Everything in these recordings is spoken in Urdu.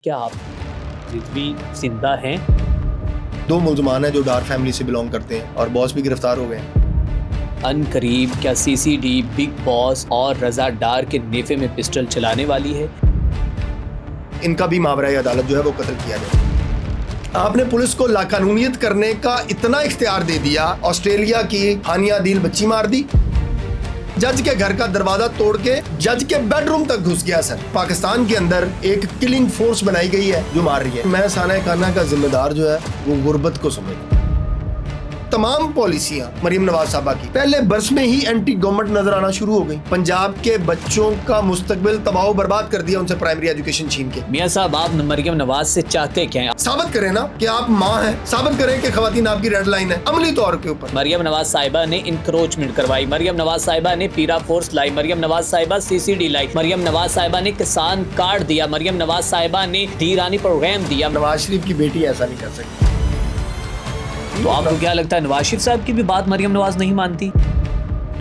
کیا آپ رضوی زندہ ہیں؟ 2 ملزمان ہیں جو ڈار فیملی سے بلانگ کرتے ہیں اور باس بھی گرفتار ہو گئے ہیں۔ ان قریب کیا سی سی ڈی بگ باس اور رضا ڈار کے نیفے میں پسٹل چلانے والی ہے؟ ان کا بھی ماورائے عدالت جو ہے وہ قتل کیا جائے۔ آپ نے پولیس کو لاقانونیت کرنے کا اتنا اختیار دے دیا، آسٹریلیا کی ہانیہ عدیل بچی مار دی، جج کے گھر کا دروازہ توڑ کے جج کے بیڈ روم تک گھس گیا۔ سر پاکستان کے اندر ایک کلنگ فورس بنائی گئی ہے جو مار رہی ہے۔ میں سانحہ کانہ کا ذمہ دار جو ہے وہ غربت کو سمجھتا ہوں۔ تمام پالیسیاں مریم نواز صاحبہ کی پہلے برس میں ہی اینٹی گورنمنٹ نظر آنا شروع ہو گئی۔ پنجاب کے بچوں کا مستقبل تباہ و برباد کر دیا ان سے پرائمری ایجوکیشن چھین کے۔ میاں صاحب آپ مریم نواز سے چاہتے کیا ہیں؟ ثابت کریں نا کہ آپ ماں ہیں، ثابت کریں کہ خواتین آپ کی ریڈ لائن ہے عملی طور کے اوپر۔ مریم نواز صاحبہ نے انکروچمنٹ کروائی، مریم نواز صاحبہ نے پیرا فورس لائی، مریم نواز صاحبہ سی سی ڈی لائی، مریم نواز صاحبہ نے کسان کارڈ دیا، مریم نواز صاحبہ نے دھیرانی پروگرام دیا۔ نواز شریف کی بیٹی ایسا نہیں کر سکتی۔ تو آپ کو کیا لگتا ہے نواز شریف صاحب کی بھی بات مریم نواز نہیں مانتی؟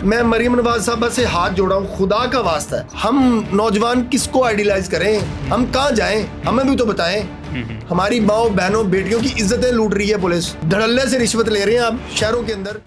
میں مریم نواز صاحبہ سے ہاتھ جوڑا ہوں، خدا کا واسطہ ہے، ہم نوجوان کس کو آئیڈیلائز کریں؟ ہم کہاں جائیں؟ ہمیں بھی تو بتائیں۔ ہماری ماؤں بہنوں بیٹیوں کی عزتیں لوٹ رہی ہے پولیس، دھڑلے سے رشوت لے رہے ہیں آپ شہروں کے اندر۔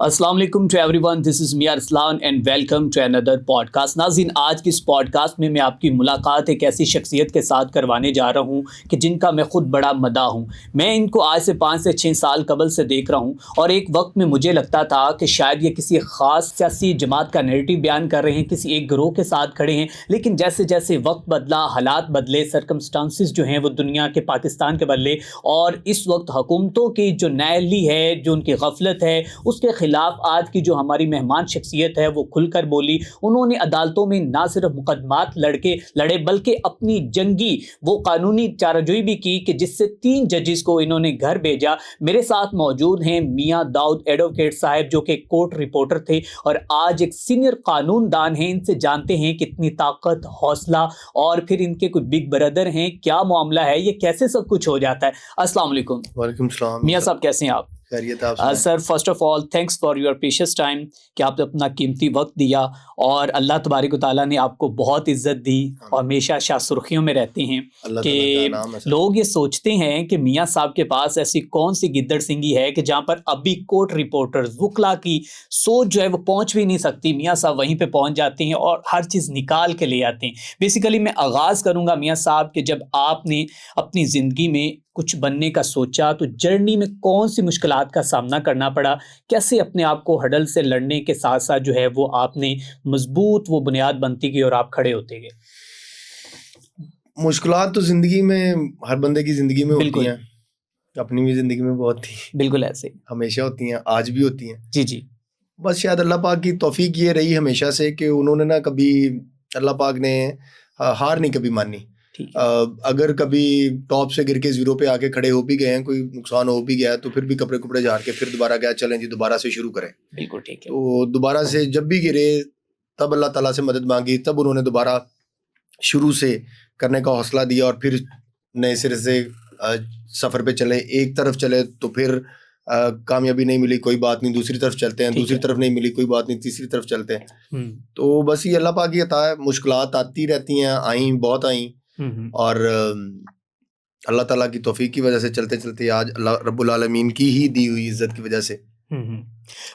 السلام علیکم to everyone, this is میاں ارسلان اینڈ ویلکم ٹو اندر پوڈ کاسٹ۔ ناظرین، آج کی اس پوڈ کاسٹ میں آپ کی ملاقات ایک ایسی شخصیت کے ساتھ کروانے جا رہا ہوں کہ جن کا میں خود بڑا مداح ہوں۔ میں ان کو آج سے 5 سے 6 سال قبل سے دیکھ رہا ہوں اور ایک وقت میں مجھے لگتا تھا کہ شاید یہ کسی خاص سیاسی جماعت کا نیریٹو بیان کر رہے ہیں، کسی ایک گروہ کے ساتھ کھڑے ہیں، لیکن جیسے جیسے وقت بدلا، حالات بدلے، سرکمسٹانسز جو ہیں وہ دنیا کے پاکستان کے بدلے، اور اس وقت حکومتوں کی جو نااہلی ہے، جو ان کی غفلت ہے، اس کے خلاف آج کی جو ہماری مہمان شخصیت ہے وہ کھل کر بولی۔ انہوں نے عدالتوں میں نہ صرف مقدمات لڑے بلکہ اپنی جنگی وہ قانونی چارجوئی بھی کی کہ جس سے 3 ججز کو انہوں نے گھر بھیجا۔ میرے ساتھ موجود ہیں میاں داؤد ایڈوکیٹ صاحب جو کہ کورٹ رپورٹر تھے اور آج ایک سینئر قانون دان ہیں۔ ان سے جانتے ہیں کتنی طاقت، حوصلہ اور پھر ان کے کوئی بگ بردر ہیں، کیا معاملہ ہے، یہ کیسے سب کچھ ہو جاتا ہے۔ السلام علیکم۔ وعلیکم السلام۔ میاں صاحب کیسے ہیں آپ؟ Sir first of all thanks for your patience time کہ آپ نے اپنا قیمتی وقت دیا اور اللہ تبارک و تعالیٰ نے آپ کو بہت عزت دی اور ہمیشہ شاہ سرخیوں میں رہتے ہیں کہ لوگ یہ سوچتے ہیں کہ میاں صاحب کے پاس ایسی کون سی گدڑ سنگھی ہے کہ جہاں پر ابھی کورٹ رپورٹرز وکلا کی سوچ جو ہے وہ پہنچ بھی نہیں سکتی، میاں صاحب وہیں پہ پہنچ جاتے ہیں اور ہر چیز نکال کے لے آتے ہیں۔ بیسیکلی میں آغاز کروں گا میاں صاحب کہ جب آپ نے اپنی زندگی میں کچھ بننے کا سوچا تو جرنی میں کون سی مشکلات کا سامنا کرنا پڑا، کیسے اپنے آپ کو ہڈل سے لڑنے کے ساتھ ساتھ جو ہے وہ آپ نے مضبوط وہ بنیاد بنتی گئی اور آپ کھڑے ہوتے گئے؟ مشکلات تو زندگی میں ہر بندے کی زندگی میں ہوتی ہیں، اپنی بھی زندگی میں بہت تھی، بالکل ایسے ہمیشہ ہوتی ہیں، آج بھی ہوتی ہیں۔ جی جی، بس شاید اللہ پاک کی توفیق یہ رہی ہمیشہ سے کہ انہوں نے نا کبھی، اللہ پاک نے ہار نہیں کبھی مانی۔ اگر کبھی ٹاپ سے گر کے 0 پہ آ کے کھڑے ہو بھی گئے ہیں، کوئی نقصان ہو بھی گیا ہے تو پھر بھی کپڑے جھاڑ کے پھر دوبارہ گیا، چلیں جی دوبارہ سے شروع کریں۔ بالکل ٹھیک ہے۔ تو دوبارہ سے جب بھی گرے تب اللہ تعالیٰ سے مدد مانگی، تب انہوں نے دوبارہ شروع سے کرنے کا حوصلہ دیا اور پھر نئے سرے سے سفر پہ چلے۔ ایک طرف چلے تو پھر کامیابی نہیں ملی، کوئی بات نہیں، دوسری طرف چلتے ہیں، دوسری طرف نہیں ملی، کوئی بات نہیں، تیسری طرف چلتے ہیں۔ تو بس یہ اللہ پاک کی عطا ہے، مشکلات آتی رہتی ہیں، آئیں بہت آئیں، اور اللہ تعالیٰ کی توفیق کی وجہ سے چلتے چلتے آج اللہ رب العالمین کی ہی دی ہوئی عزت کی وجہ سے۔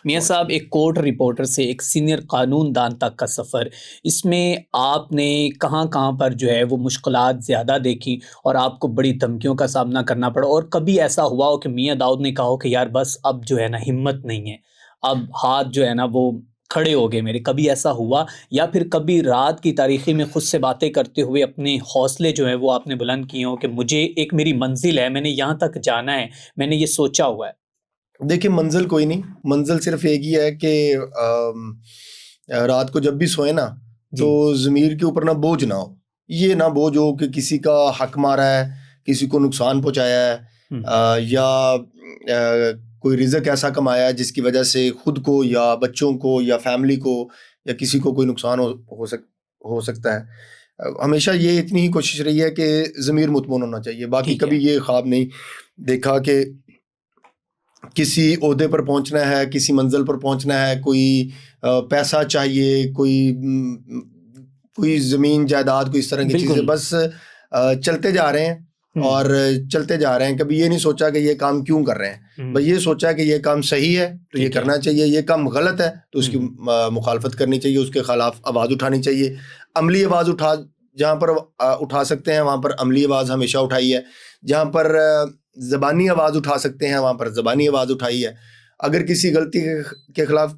میاں صاحب، ایک کورٹ رپورٹر سے ایک سینئر قانون دان تک کا سفر، اس میں آپ نے کہاں کہاں پر جو ہے وہ مشکلات زیادہ دیکھی اور آپ کو بڑی دھمکیوں کا سامنا کرنا پڑا، اور کبھی ایسا ہوا ہو کہ میاں داؤد نے کہا ہو کہ یار بس اب جو ہے نا ہمت نہیں ہے، اب ہاتھ جو ہے نا وہ کھڑے ہو گئے میرے، کبھی ایسا ہوا؟ یا پھر کبھی رات کی تاریخی میں خود سے باتیں کرتے ہوئے اپنے حوصلے جو ہیں وہ آپ نے بلند کیے ہوں کہ مجھے ایک میری منزل ہے، میں نے یہاں تک جانا ہے، میں نے یہ سوچا ہوا ہے؟ دیکھیں، منزل کوئی نہیں، منزل صرف ایک ہی ہے کہ رات کو جب بھی سوئے نا تو ضمیر کے اوپر نہ بوجھ نہ ہو، یہ نہ بوجھ ہو کہ کسی کا حق مارا ہے، کسی کو نقصان پہنچایا ہے، یا کوئی رزق ایسا کمایا ہے جس کی وجہ سے خود کو یا بچوں کو یا فیملی کو یا کسی کو کوئی نقصان ہو سکتا ہے۔ ہمیشہ یہ اتنی ہی کوشش رہی ہے کہ ضمیر مطمئن ہونا چاہیے، باقی کبھی یہ خواب نہیں دیکھا کہ کسی عہدے پر پہنچنا ہے، کسی منزل پر پہنچنا ہے، کوئی پیسہ چاہیے، کوئی کوئی زمین جائیداد کوئی اس طرح کی چیزیں, بس چلتے جا رہے ہیں اور چلتے جا رہے ہیں. کبھی یہ نہیں سوچا کہ یہ کام کیوں کر رہے ہیں, بس یہ سوچا کہ یہ کام صحیح ہے تو یہ کرنا چاہیے, یہ کام غلط ہے تو اس کی مخالفت کرنی چاہیے, اس کے خلاف آواز اٹھانی چاہیے. عملی آواز جہاں پر اٹھا سکتے ہیں وہاں پر عملی آواز ہمیشہ اٹھائی ہے, جہاں پر زبانی آواز اٹھا سکتے ہیں وہاں پر زبانی آواز اٹھائی ہے. اگر کسی غلطی کے خلاف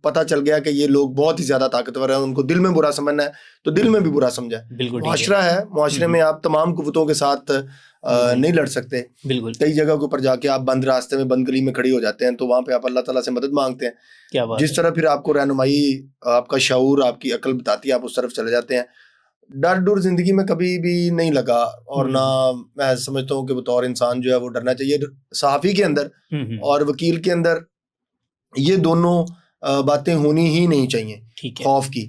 پتہ چل گیا کہ یہ لوگ بہت ہی زیادہ طاقتور ہیں, ان کو دل میں برا سمجھنا ہے تو دل میں بھی برا سمجھا. معاشرہ ہے, معاشرے میں آپ تمام قوتوں کے ساتھ نہیں لڑ سکتے. بالکل کئی جگہ کے اوپر جا کے آپ بند راستے میں بند گلی میں کھڑی ہو جاتے ہیں تو وہاں پہ آپ اللہ تعالیٰ سے مدد مانگتے ہیں. جس طرح پھر آپ کو رہنمائی, آپ کا شعور, آپ کی عقل بتاتی ہے, آپ اس طرف چلے جاتے ہیں. ڈر ڈر زندگی میں کبھی بھی نہیں لگا, اور نہ میں سمجھتا ہوں کہ بطور انسان جو ہے وہ ڈرنا چاہیے. صحافی کے اندر اور وکیل کے اندر یہ دونوں باتیں ہونی ہی نہیں چاہیے. خوف کی,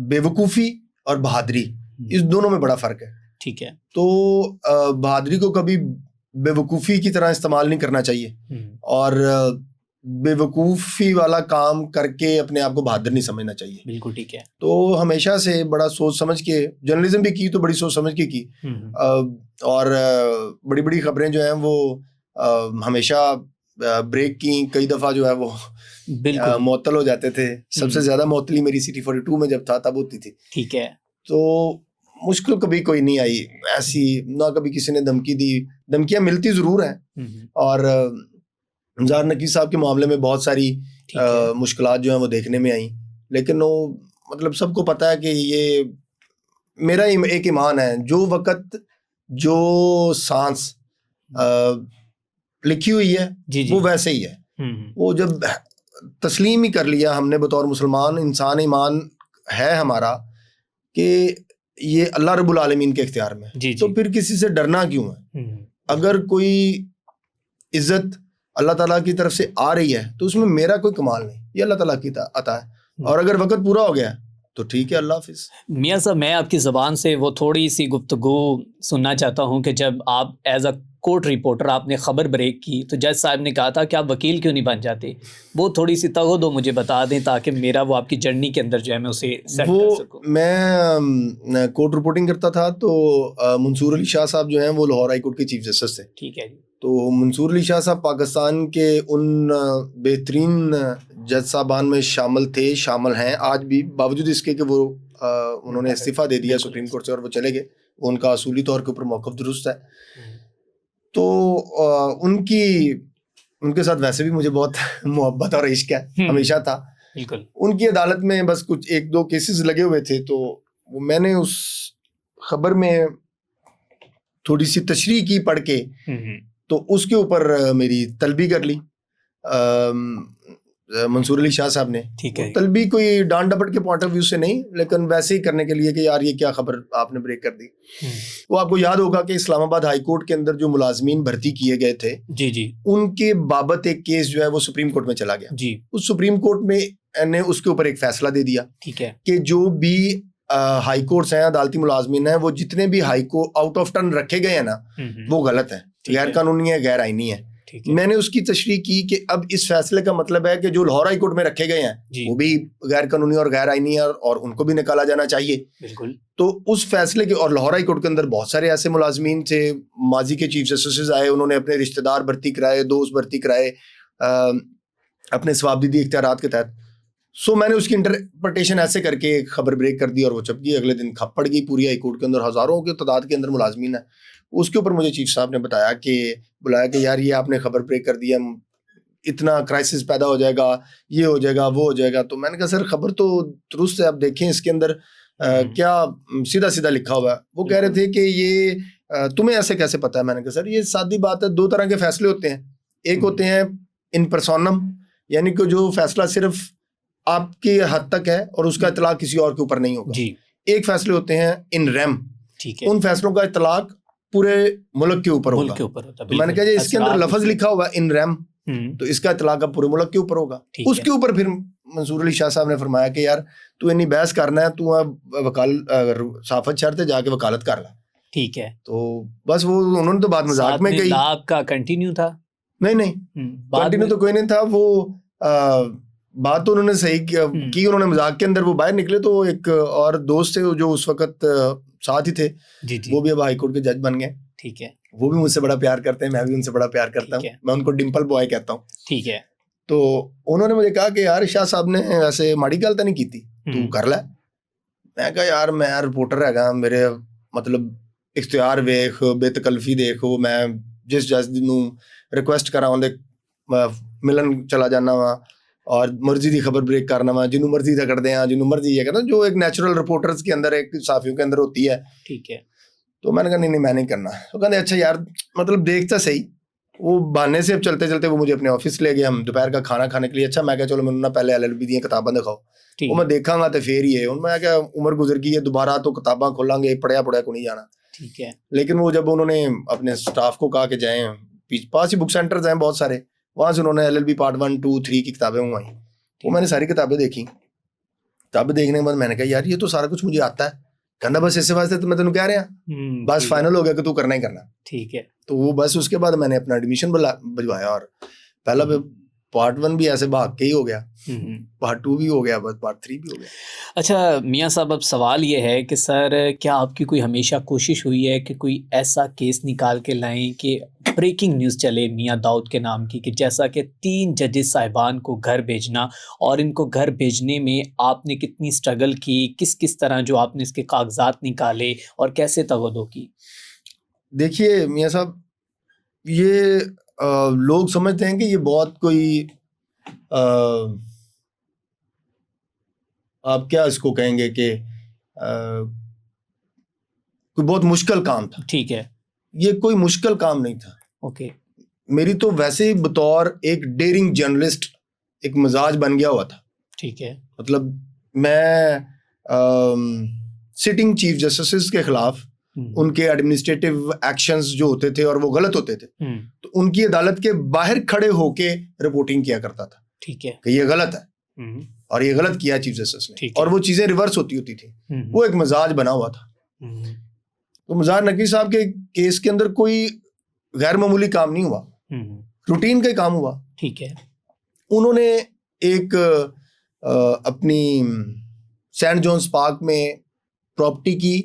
بے وقوفی اور بہادری, اس دونوں میں بڑا فرق ہے. ٹھیک ہے. تو بہادری کو کبھی بے وقوفی کی طرح استعمال نہیں کرنا چاہیے, اور بے وقوفی والا کام کر کے اپنے آپ کو بہادر نہیں سمجھنا چاہیے. بالکل ٹھیک ہے. تو ہمیشہ سے بڑا سوچ سمجھ کے جرنلزم بھی کی تو بڑی سوچ سمجھ کے کی, اور بڑی بڑی خبریں جو ہیں وہ ہمیشہ بریک کی. کئی دفعہ جو ہے وہ معطل ہو جاتے تھے. سب سے زیادہ معطلی میری سٹی 42 میں جب تھا تب ہوتی تھی. ٹھیک ہے. تو مشکل کبھی کوئی نہیں آئی ایسی, نہ کبھی کسی نے دھمکی دی. دھمکیاں ملتی ضرور ہیں, اور زار نقی صاحب کے معاملے میں بہت ساری مشکلات جو ہیں وہ دیکھنے میں آئیں, لیکن وہ مطلب سب کو پتہ ہے کہ یہ میرا ایک ایمان ہے, جو وقت جو سانس لکھی ہوئی ہے وہ ویسے ہی ہے. وہ جب تسلیم ہی کر لیا ہم نے بطور مسلمان انسان, ایمان ہے ہمارا کہ یہ اللہ رب العالمین کے اختیار میں, تو پھر کسی سے ڈرنا کیوں ہے؟ اگر کوئی عزت اللہ تعالیٰ کی طرف سے آ رہی ہے تو اس میں میرا کوئی کمال نہیں, یہ اللہ تعالیٰ کی عطا ہے. اور اگر وقت پورا ہو گیا تو ٹھیک ہے, اللہ حافظ. میاں صاحب, میں آپ کی زبان سے وہ تھوڑی سی گفتگو سننا چاہتا ہوں کہ جب آپ ایز اے کورٹ رپورٹر آپ نے خبر بریک کی تو جج صاحب نے کہا تھا کہ آپ وکیل کیوں نہیں بن جاتے, وہ تھوڑی سی تگ دو مجھے بتا دیں تاکہ میرا وہ آپ کی جرنی کے اندر جو ہے میں اسے سیٹ کر سکوں. میں کورٹ رپورٹنگ کرتا تھا تو منصور علی شاہ صاحب جو ہیں وہ لاہور ہائی کورٹ کے چیف جسٹس تھے. ٹھیک ہے جی. تو منصور علی شاہ صاحب پاکستان کے ان بہترین جج صاحبان میں شامل ہیں آج بھی, باوجود اس کے کہ وہ انہوں نے استعفیٰ دے دیا سپریم کورٹ سے اور وہ چلے گئے. ان کا اصولی طور کے اوپر موقف درست ہے. تو ان کے ساتھ ویسے بھی مجھے بہت محبت اور عشق ہے, ہمیشہ تھا. بالکل. ان کی عدالت میں بس کچھ 1-2 کیسز لگے ہوئے تھے, تو میں نے اس خبر میں تھوڑی سی تشریح کی پڑھ کے, تو اس کے اوپر میری طلبی کر لی منصور علی شاہ صاحب نے. طلبی کوئی ڈانٹ ڈپٹ کے پوائنٹ آف ویو سے نہیں, لیکن ویسے ہی کرنے کے لیے کہ یار یہ کیا خبر آپ نے بریک کر دی. وہ آپ کو یاد ہوگا کہ اسلام آباد ہائی کورٹ کے اندر جو ملازمین بھرتی کیے گئے تھے ان کے بابت ایک کیس جو ہے وہ سپریم کورٹ میں چلا گیا. اس سپریم کورٹ میں نے اس کے اوپر ایک فیصلہ دے دیا کہ جو بھی ہائی کورٹس ہیں, عدالتی ملازمین ہیں, وہ جتنے بھی high court out of turn رکھے گئے ہیں نا وہ غلط ہیں, غیر قانونی ہے, غیر آئینی ہے. میں نے اس کی تشریح کی کہ اب اس فیصلے کا مطلب ہے کہ جو لاہور ہائی کورٹ میں رکھے گئے ہیں وہ بھی غیر قانونی اور غیر آئینی ہے, اور ان کو بھی نکالا جانا چاہیے. بالکل. تو اس فیصلے کے, اور لاہور ہائی کورٹ کے اندر بہت سارے ایسے ملازمین تھے, ماضی کے چیف جسٹسز آئے, انہوں نے اپنے رشتہ دار بھرتی کرائے, دوست بھرتی کرائے اپنے ثوابدیدی اختیارات کے تحت. سو میں نے اس کی انٹرپریٹیشن ایسے کر کے خبر بریک کر دی اور وہ چھپ گئی. اگلے دن کھپ پڑ گئی پوری ہائی کورٹ کے اندر, ہزاروں کے تعداد کے اندر ملازمین ہیں. اس کے اوپر مجھے چیف صاحب نے بلایا کہ یار یہ آپ نے خبر بریک کر دی, اتنا کرائسس پیدا ہو جائے گا, یہ ہو جائے گا, وہ ہو جائے گا. تو میں نے کہا سر خبر تو درست ہے, آپ دیکھیں اس کے اندر کیا سیدھا سیدھا لکھا ہوا ہے. وہ کہہ رہے تھے کہ یہ تمہیں ایسے کیسے پتا ہے. میں نے کہا سر یہ سادی بات ہے, 2 طرح کے فیصلے ہوتے ہیں. ایک ہوتے ہیں ان پرسونم, یعنی کہ جو فیصلہ صرف آپ کی حد تک ہے اور اس کا اطلاق کسی اور کے اوپر نہیں ہوگا. ایک فیصلے ہوتے ہیں ان ریم, ان فیصلوں کا اطلاق پورے ملک کے اوپر ہوگا. تو میں نے کہا اس کے اندر لفظ لکھا ہوا ہے ان ریم, تو اس کا اطلاق اب پورے ملک کے اوپر ہوگا. اس کے اوپر پھر منصور علی شاہ صاحب نے فرمایا کہ یار تو اتنی بحث کرنا ہے, تو صحافت شرط جا کے وکالت کر لا. ٹھیک ہے. تو بس وہ انہوں نے تو بات مذاق میں کہی. آپ کا کنٹینیو تھا؟ نہیں کنٹینیو تو کوئی نہیں تھا. وہ بات تو انہوں نے صحیح کی انہوں نے مذاق کے اندر. وہ باہر نکلے تو ایک اور دوست تھے جو اس وقت ساتھ ہی تھے, وہ بھی اب ہائی کورٹ کے جج بن گئے. ٹھیک ہے. وہ بھی مجھ سے بڑا پیار کرتے ہیں, میں بھی ان سے بڑا پیار کرتا ہوں. میں ان کو ڈمپل بوائے کہتا ہوں. ٹھیک ہے. تو انہوں نے مجھے کہا کہ یار شاہ صاحب نے ایسے ماڑی گل تو نہیں کی, تو کر لے. میں کہا یار میں رپورٹر ہے گا, میرے مطلب اختیار ویخ, بے تکلفی دیکھو, میں جس جج نوں ریکویسٹ کرا اندے ملن چلا جانا وا اور مرضی دی خبر بریک کرنا وا, جنوں مرضی تک کر دیا, جنوں مرضی یہ کرنا, جو ایک نیچرل رپورٹرز کے اندر ایک صحافیوں کے اندر ہوتی ہے. ٹھیک ہے. تو میں نے کہا نہیں میں نہیں کرنا. تو کہتے اچھا یار مطلب دیکھتا صحیح. وہ بہانے سے اب چلتے چلتے وہ مجھے اپنے آفس لے گئے, ہم دوپہر کا کھانا کھانے کے لیے. اچھا میں کہا چلو میں پہلے LLB دی کتاباں دکھاؤ, وہ میں دیکھا گا تو پھر ہی ہے. میں کہا عمر گزر گئی ہے, دوبارہ تو کتاباں کھولیں گے, پڑھیا کو نہیں جانا. ٹھیک ہے. لیکن وہ جب انہوں نے اپنے اسٹاف کو کہا کہ جائیں, پاس ہی بک سینٹرز ہیں بہت سارے, وہاں سے انہوں نے LLB پارٹ 1, 2, 3 کی کتابیں منگوائیں. وہ میں نے ساری کتابیں دیکھی. کتابیں دیکھنے کے بعد میں نے کہا یار یہ تو سارا کچھ مجھے آتا ہے. کہنا بس اس واسطے تو میں تینوں کہہ رہا, بس فائنل ہو گیا کہ تو کرنا ہی کرنا. ٹھیک ہے. تو وہ بس اس کے بعد میں نے اپنا ایڈمیشن بھجوایا, اور پہلا پارٹ 1 بھی ایسے بھاگ کے ہی ہو گیا, پارٹ 2 بھی ہو گیا, بس پارٹ 3 بھی ہو گیا. اچھا میاں صاحب, اب سوال یہ ہے کہ سر کیا آپ کی کوئی ہمیشہ کوشش ہوئی ہے کہ کوئی ایسا کیس نکال کے لائیں کہ بریکنگ نیوز چلے میاں داؤد کے نام کی, کہ جیسا کہ 3 ججز صاحبان کو گھر بھیجنا, اور ان کو گھر بھیجنے میں آپ نے کتنی اسٹرگل کی, کس طرح جو آپ نے اس کے کاغذات نکالے اور کیسے تغدو کی؟ دیکھیے میاں صاحب, یہ لوگ سمجھتے ہیں کہ یہ بہت کوئی آپ کیا اس کو کہیں گے کہ کوئی بہت مشکل کام تھا. ٹھیک ہے. یہ کوئی مشکل کام نہیں تھا. اوکے. میری تو ویسے ہی بطور ایک ڈیرنگ جرنلسٹ ایک مزاج بن گیا ہوا تھا. ٹھیک ہے. مطلب میں سٹنگ چیف جسٹسز کے خلاف ان کے ایڈمنسٹریٹو ایکشنز جو ہوتے تھے اور وہ غلط ہوتے تھے, تو ان کی عدالت کے باہر کھڑے ہو کے رپورٹنگ کیا کرتا تھا. ٹھیک ہے. کہ یہ غلط ہے اور یہ غلط کیا چیف جسٹس نے, اور وہ چیزیں ریورس ہوتی تھی. وہ ایک مزاج بنا ہوا تھا. تو مظاہر نقوی صاحب کے کیس کے اندر کوئی غیر معمولی کام نہیں ہوا, روٹین کا کام ہوا. ٹھیک ہے. انہوں نے ایک اپنی سینٹ جونز پارک میں پراپرٹی کی.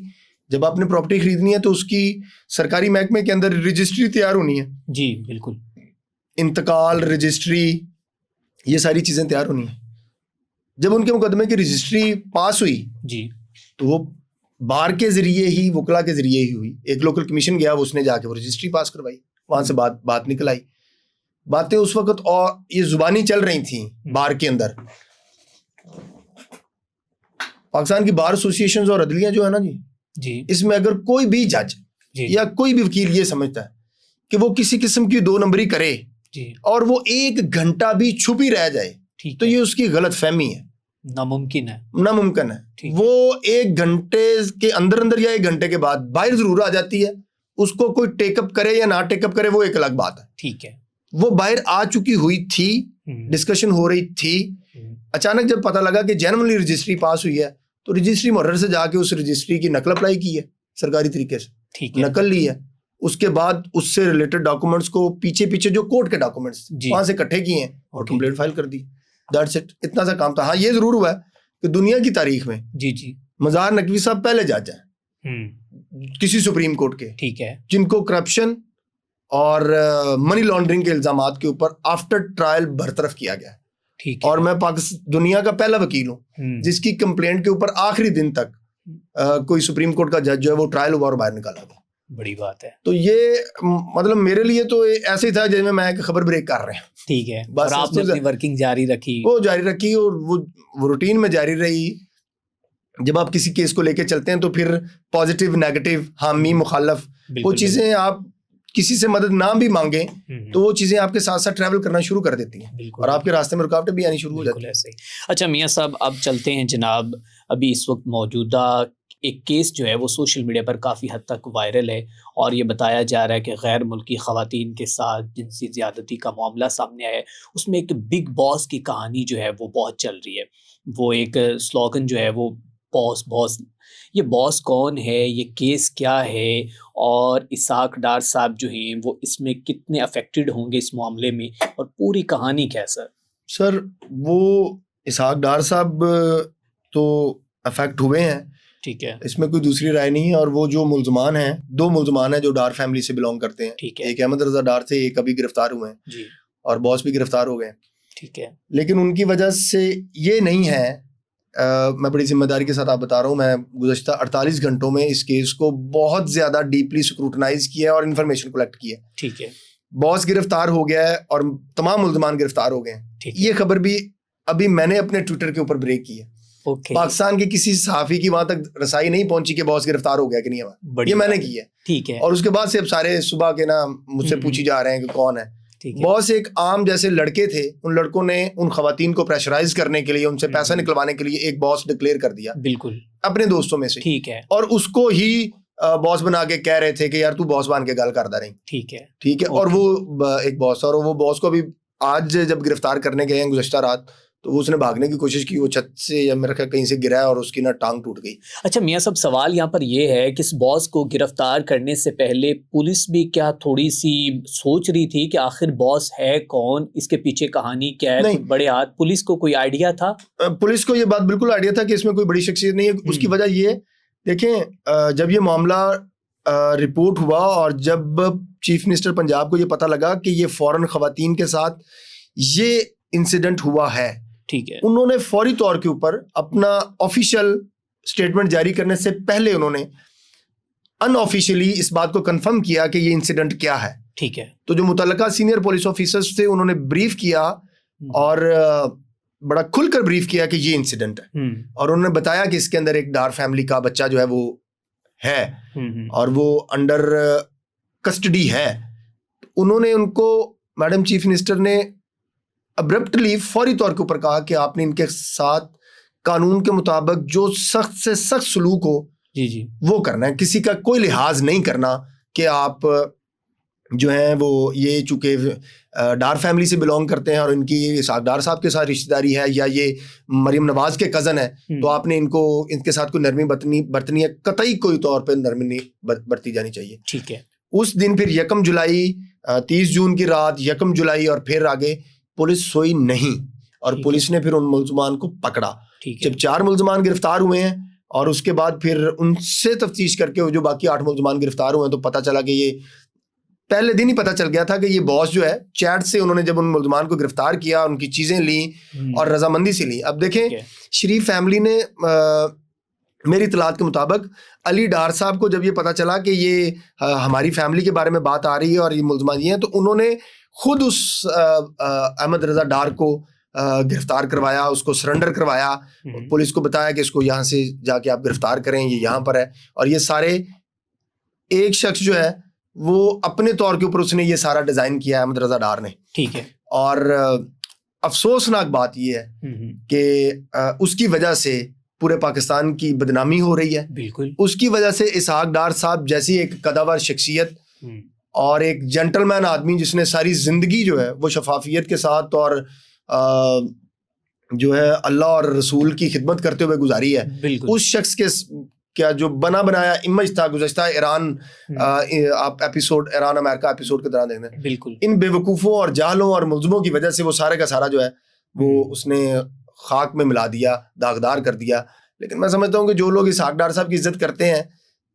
جب آپ نے پراپرٹی خریدنی ہے تو اس کی سرکاری محکمے کے اندر رجسٹری تیار ہونی ہے. جی بالکل. انتقال رجسٹری یہ ساری چیزیں تیار ہونی ہیں. جب ان کے مقدمے کی رجسٹری پاس ہوئی جی, تو وہ بار کے ذریعے ہی, وکلا کے ذریعے ہی ہوئی. ایک لوکل کمیشن گیا, اس نے جا کے وہ رجسٹری پاس کروائی, وہاں سے بات نکل آئی. باتیں اس وقت اور یہ زبانی چل رہی تھیں بار کے اندر. پاکستان کی بار ایسوسیشنز اور عدلیہ جو ہے نا جی, اس میں اگر کوئی بھی جج یا کوئی بھی وکیل یہ سمجھتا ہے کہ وہ کسی قسم کی 2 نمبری کرے اور وہ 1 گھنٹہ بھی چھپی رہ جائے, تو یہ اس کی غلط فہمی ہے, ناممکن ہے. وہ 1 گھنٹے کے اندر یا 1 گھنٹے کے بعد باہر ضرور آ جاتی ہے. اس کو کوئی ٹیک اپ کرے یا نہ ٹیک اپ کرے وہ ایک الگ بات ہے. ٹھیک ہے. وہ باہر آ چکی ہوئی تھی, ڈسکشن ہو رہی تھی. اچانک جب پتہ لگا کہ جینوئنلی رجسٹری پاس ہوئی ہے, تو رجسٹری محرر سے جا کے اس رجسٹری کی نقل اپلائی کی ہے سرکاری طریقے سے, نقل لی ہے. اس کے بعد اس سے ریلیٹڈ ڈاکومنٹس کو پیچھے جو کورٹ کے ڈاکومنٹس وہاں سے اکٹھے کیے ہیں اور کمپلینٹ فائل کر دی. That's it. اتنا سا کام تھا. ہاں یہ ضرور ہوا ہے کہ دنیا کی تاریخ میں مظاہر نقوی صاحب پہلے جج ہیں کسی سپریم کورٹ کے, ٹھیک ہے, جن کو کرپشن اور منی لانڈرنگ کے الزامات کے اوپر آفٹر ٹرائل برطرف کیا گیا. اور میں دنیا کا پہلا وکیل ہوں جس کی کمپلینٹ کے اوپر آخری دن تک کوئی سپریم کورٹ کا جج جو ہے وہ ٹرائل ہوا اور باہر نکالا گیا. بڑی بات ہے. تو یہ مطلب میرے لیے تو ایسے ہی تھا جیسے میں ایک خبر بریک کر رہے ہیں. ٹھیک ہے. بس آپ نے اپنی ورکنگ جاری رکھی, وہ جاری رکھی اور وہ روٹین میں جاری رہی. جب آپ کسی کیس کو لے کے چلتے ہیں تو پھر پازیٹیو نیگیٹو, حامی مخالف, وہ چیزیں آپ کسی سے مدد نہ بھی مانگیں تو وہ چیزیں آپ کے ساتھ ساتھ ٹریول کرنا شروع کر دیتی ہیں اور آپ کے راستے میں رکاوٹیں بھی آنی شروع ہو جاتی ہیں. اچھا میاں صاحب, اب چلتے ہیں جناب. ابھی اس وقت موجودہ ایک کیس جو ہے وہ سوشل میڈیا پر کافی حد تک وائرل ہے, اور یہ بتایا جا رہا ہے کہ غیر ملکی خواتین کے ساتھ جنسی زیادتی کا معاملہ سامنے آیا ہے. اس میں ایک بگ باس کی کہانی جو ہے وہ بہت چل رہی ہے. وہ ایک سلوگن جو ہے وہ باس. یہ باس کون ہے, یہ کیس کیا ہے, اور اسحاق ڈار صاحب جو ہیں وہ اس میں کتنے افیکٹڈ ہوں گے اس معاملے میں, اور پوری کہانی کیا ہے سر؟ سر وہ اسحاق ڈار صاحب تو افیکٹ ہوئے ہیں, ٹھیک ہے, اس میں کوئی دوسری رائے نہیں ہے. اور وہ جو ملزمان ہیں, 2 ملزمان ہیں جو ڈار فیملی سے بلونگ کرتے ہیں, ٹھیک ہے, ایک احمد رضا ڈار تھے, ایک ابھی گرفتار ہوئے ہیں جی, اور باس بھی گرفتار ہو گئے ہیں, ٹھیک ہے, لیکن ان کی وجہ سے یہ نہیں ہے. میں بڑی ذمہ داری کے ساتھ آپ بتا رہا ہوں, میں گزشتہ 48 گھنٹوں میں اس کیس کو بہت زیادہ ڈیپلی سکروٹنائز کیا ہے اور انفارمیشن کلیکٹ کی ہے. ٹھیک ہے, باس گرفتار ہو گیا ہے اور تمام ملزمان گرفتار ہو گئے ہیں. یہ خبر بھی ابھی میں نے اپنے ٹویٹر کے اوپر بریک کی ہے. پاکستان کے کسی صحافی کی وہاں تک رسائی نہیں پہنچی کہ باس گرفتار ہو گیا کہ نہیں ہوا, یہ میں نے کی ہے. ٹھیک ہے, اور اس کے بعد سے اب سارے صبح کے نا مجھ سے پوچھی جا رہے ہیں کہ کون ہے. باس ایک عام جیسے لڑکے تھے, ان لڑکوں نے ان خواتین کو پریشرائز کرنے کے لیے, ان سے پیسہ نکلوانے کے لیے ایک باس ڈکلیئر کر دیا, بالکل اپنے دوستوں میں سے. ٹھیک ہے, اور اس کو ہی باس بنا کے کہہ رہے تھے کہ یار تو باس بن کے گل کرتا رہی. ٹھیک ہے, ٹھیک ہے. اور وہ ایک باس تھا, اور وہ باس کو ابھی آج جب گرفتار کرنے گئے ہیں گزشتہ رات, تو وہ اس نے بھاگنے کی کوشش کی, وہ چھت سے یا میرا خیال کہیں سے گرا ہے اور اس کی نا ٹانگ ٹوٹ گئی. اچھا میاں صاحب, سوال یہاں پر یہ ہے کہ اس باس کو گرفتار کرنے سے پہلے پولیس بھی کیا تھوڑی سی سوچ رہی تھی کہ آخر باس ہے کون, اس کے پیچھے کہانی کیا ہے؟ نہیں, بڑے ہاتھ پولیس کو کوئی آئیڈیا تھا؟ پولیس کو یہ بات بالکل آئیڈیا تھا کہ اس میں کوئی بڑی شخصیت نہیں ہے. اس کی وجہ یہ دیکھیں, جب یہ معاملہ رپورٹ ہوا اور جب چیف منسٹر پنجاب کو یہ پتہ لگا کہ یہ فوراً خواتین کے ساتھ یہ انسیڈنٹ ہوا ہے, ٹھیک ہے, انہوں نے فوری طور کے اوپر اپنا آفیشیل اسٹیٹمنٹ جاری کرنے سے پہلے انہوں نے ان آفیشیلی اس بات کو کنفرم کیا کہ یہ انسیڈنٹ کیا ہے. ٹھیک ہے, تو جو متعلقہ سینئر پولیس آفیسرز تھے انہوں نے بریف کیا اور بڑا کھل کر بریف کیا کہ یہ انسیڈنٹ ہے, اور انہوں نے بتایا کہ اس کے اندر ایک ڈار فیملی کا بچہ جو ہے وہ ہے اور وہ انڈر کسٹڈی ہے. انہوں نے ان کو, میڈم چیف منسٹر نے ابرپٹلی فوری طور کے اوپر کہا کہ آپ نے ان کے ساتھ قانون کے مطابق جو سخت سے سخت سلوک ہو جی جی وہ کرنا ہے, کسی کا کوئی لحاظ نہیں کرنا کہ آپ جو ہیں وہ یہ چونکہ ڈار فیملی سے بلونگ کرتے ہیں اور ان کی اسحاق ڈار صاحب کے ساتھ رشتہ داری ہے یا یہ مریم نواز کے کزن ہے, تو آپ نے ان کے ساتھ کوئی نرمی برتنی ہے, قطعی کوئی طور پہ نرمی نہیں برتی جانی چاہیے. ٹھیک ہے. اس دن پھر 1 جولائی 30 جون کی رات 1 جولائی اور پھر آگے پولیس سوئی نہیں, اور پولیس نے پھر ان ملزمان کو پکڑا. جب 4 ملزمان گرفتار ہوئے ہیں اور اس کے بعد پھر ان سے تفتیش کر کے جو باقی 8 ملزمان گرفتار ہوئے ہیں, تو پتہ چلا کہ یہ پہلے دن ہی پتہ چل گیا تھا کہ یہ باس جو ہے چیٹ سے انہوں نے جب ان ملزمان کو گرفتار کیا, ان کی چیزیں لیں اور رضامندی سے لیں. اب دیکھیں شریف فیملی نے میری اطلاعات کے مطابق علی ڈار صاحب کو جب یہ پتہ چلا کہ یہ ہماری فیملی کے بارے میں بات آ رہی ہے اور یہ ملزمان یہ ہیں, تو انہوں نے خود اس احمد رضا ڈار کو گرفتار کروایا, اس کو سرنڈر کروایا, پولیس کو بتایا کہ اس کو یہاں سے جا کے آپ گرفتار کریں, یہ یہاں پر ہے. اور یہ سارے ایک شخص جو ہے وہ اپنے طور کے اوپر اس نے یہ سارا ڈیزائن کیا ہے, احمد رضا ڈار نے. ٹھیک ہے. اور افسوسناک بات یہ ہے کہ اس کی وجہ سے پورے پاکستان کی بدنامی ہو رہی ہے. بالکل. اس کی وجہ سے اسحاق ڈار صاحب جیسی ایک قداور شخصیت اور ایک جینٹل مین آدمی جس نے ساری زندگی جو ہے وہ شفافیت کے ساتھ اور جو ہے اللہ اور رسول کی خدمت کرتے ہوئے گزاری ہے, اس شخص کے کیا جو بنا بنایا امیج تھا گزشتہ ایران آپ ایپیسوڈ ایران امریکہ ایپیسوڈ کے دوران دیکھنا, بالکل ان بے وقوفوں اور جاہلوں اور ملزموں کی وجہ سے وہ سارے کا سارا جو ہے وہ اس نے خاک میں ملا دیا, داغدار کر دیا. لیکن میں سمجھتا ہوں کہ جو لوگ اسحاق ڈار صاحب کی عزت کرتے ہیں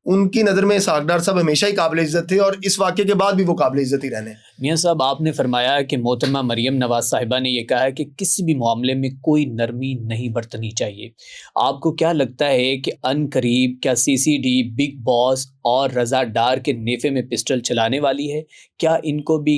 ان کی نظر میں اسحاق ڈار صاحب ہمیشہ ہی قابل عزت تھے, اور اس واقعے کے بعد بھی وہ قابل عزت ہی رہنے. میاں صاحب آپ نے فرمایا کہ محترمہ مریم نواز صاحبہ نے یہ کہا ہے کہ کسی بھی معاملے میں کوئی نرمی نہیں برتنی چاہیے. آپ کو کیا لگتا ہے کہ ان قریب کیا CCD بگ باس اور رضا ڈار کے نیفے میں پسٹل چلانے والی ہے؟ کیا ان کو بھی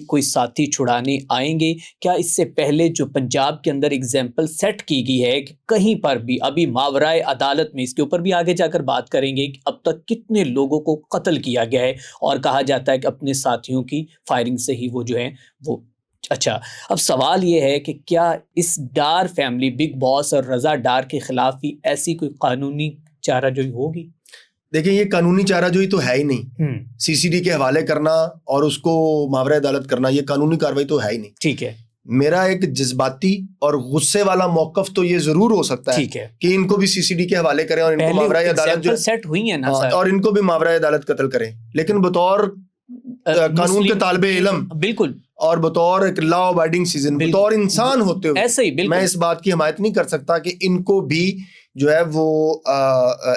کوئی ساتھی چھڑانے آئیں گے؟ کیا اس سے پہلے جو پنجاب کے اندر ایگزامپل سیٹ کی گئی ہے کہ کہیں پر بھی ابھی ماورائے عدالت میں, اس کے اوپر بھی آگے جا کر بات کریں گے کہ اب تک کتنے لوگوں کو قتل کیا گیا ہے, اور کہا جاتا ہے کہ اپنے ساتھیوں کی فائرنگ سے ہی وہ جو ہیں وہ. اچھا, اب سوال یہ ہے کہ کیا اس ڈار فیملی بگ باس اور رضا ڈار کے خلاف بھی ایسی کوئی قانونی چارہ جوئی ہوگی؟ دیکھیں یہ قانونی چارہ جوئی تو ہے ہی نہیں. CCD کے حوالے کرنا اور اس کو ماورائے عدالت کرنا یہ قانونی کارروائی تو ہے ہی نہیں. ٹھیک ہے. میرا ایک جذباتی اور غصے والا موقف تو یہ ضرور ہو سکتا ہے کہ ان کو بھی CCD کے حوالے کریں اور ان کو ماورائے عدالت جو سیٹ ہوئی ہے نا اور ان کو بھی ماورائے عدالت قتل کریں, لیکن بطور قانون کے طالب علم بالکل اور بطور ایک لا ابائڈنگ سٹیزن، بطور انسان ہوتے ہوئے ایسے ہی میں اس بات کی حمایت نہیں کر سکتا کہ ان کو بھی جو ہے وہ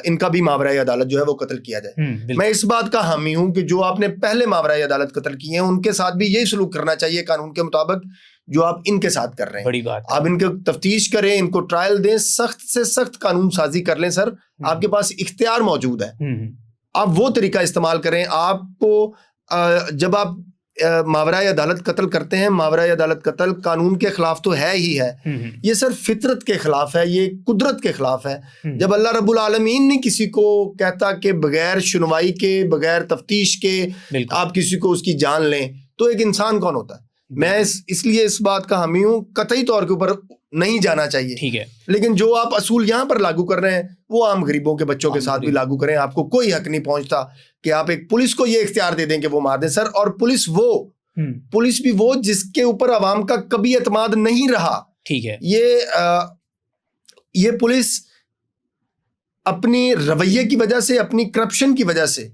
ان کا بھی ماورائے عدالت جو ہے وہ قتل کیا جائے. میں اس بات کا حامی ہوں کہ جو آپ نے پہلے ماورائے عدالت قتل کیے ہیں ان کے ساتھ بھی یہی سلوک کرنا چاہیے قانون کے مطابق جو آپ ان کے ساتھ کر رہے ہیں. بڑی بات، آپ ان کو تفتیش کریں، ان کو ٹرائل دیں، سخت سے سخت قانون سازی کر لیں. سر آپ کے پاس اختیار موجود ہے، آپ وہ طریقہ استعمال کریں. آپ کو جب آپ ماورائے عدالت قتل کرتے ہیں، ماورائے عدالت قتل قانون کے خلاف تو ہے ہی ہے، یہ سر فطرت کے خلاف ہے، یہ قدرت کے خلاف ہے. جب اللہ رب العالمین نے کسی کو کہتا کہ بغیر سنوائی کے، بغیر تفتیش کے آپ کسی کو اس کی جان لیں، تو ایک انسان کون ہوتا ہے؟ میں اس لیے اس بات کا حامی ہوں، قطعی طور کے اوپر نہیں جانا چاہیے. ٹھیک ہے، لیکن جو آپ اصول یہاں پر لاگو کر رہے ہیں وہ عام غریبوں کے بچوں کے ساتھ بھی لاگو کریں. آپ کو کوئی حق نہیں پہنچتا کہ آپ ایک پولیس کو یہ اختیار دے دیں کہ وہ مار دیں. سر اور پولیس بھی وہ جس کے اوپر عوام کا کبھی اعتماد نہیں رہا. ٹھیک ہے، یہ پولیس اپنی رویے کی وجہ سے، اپنی کرپشن کی وجہ سے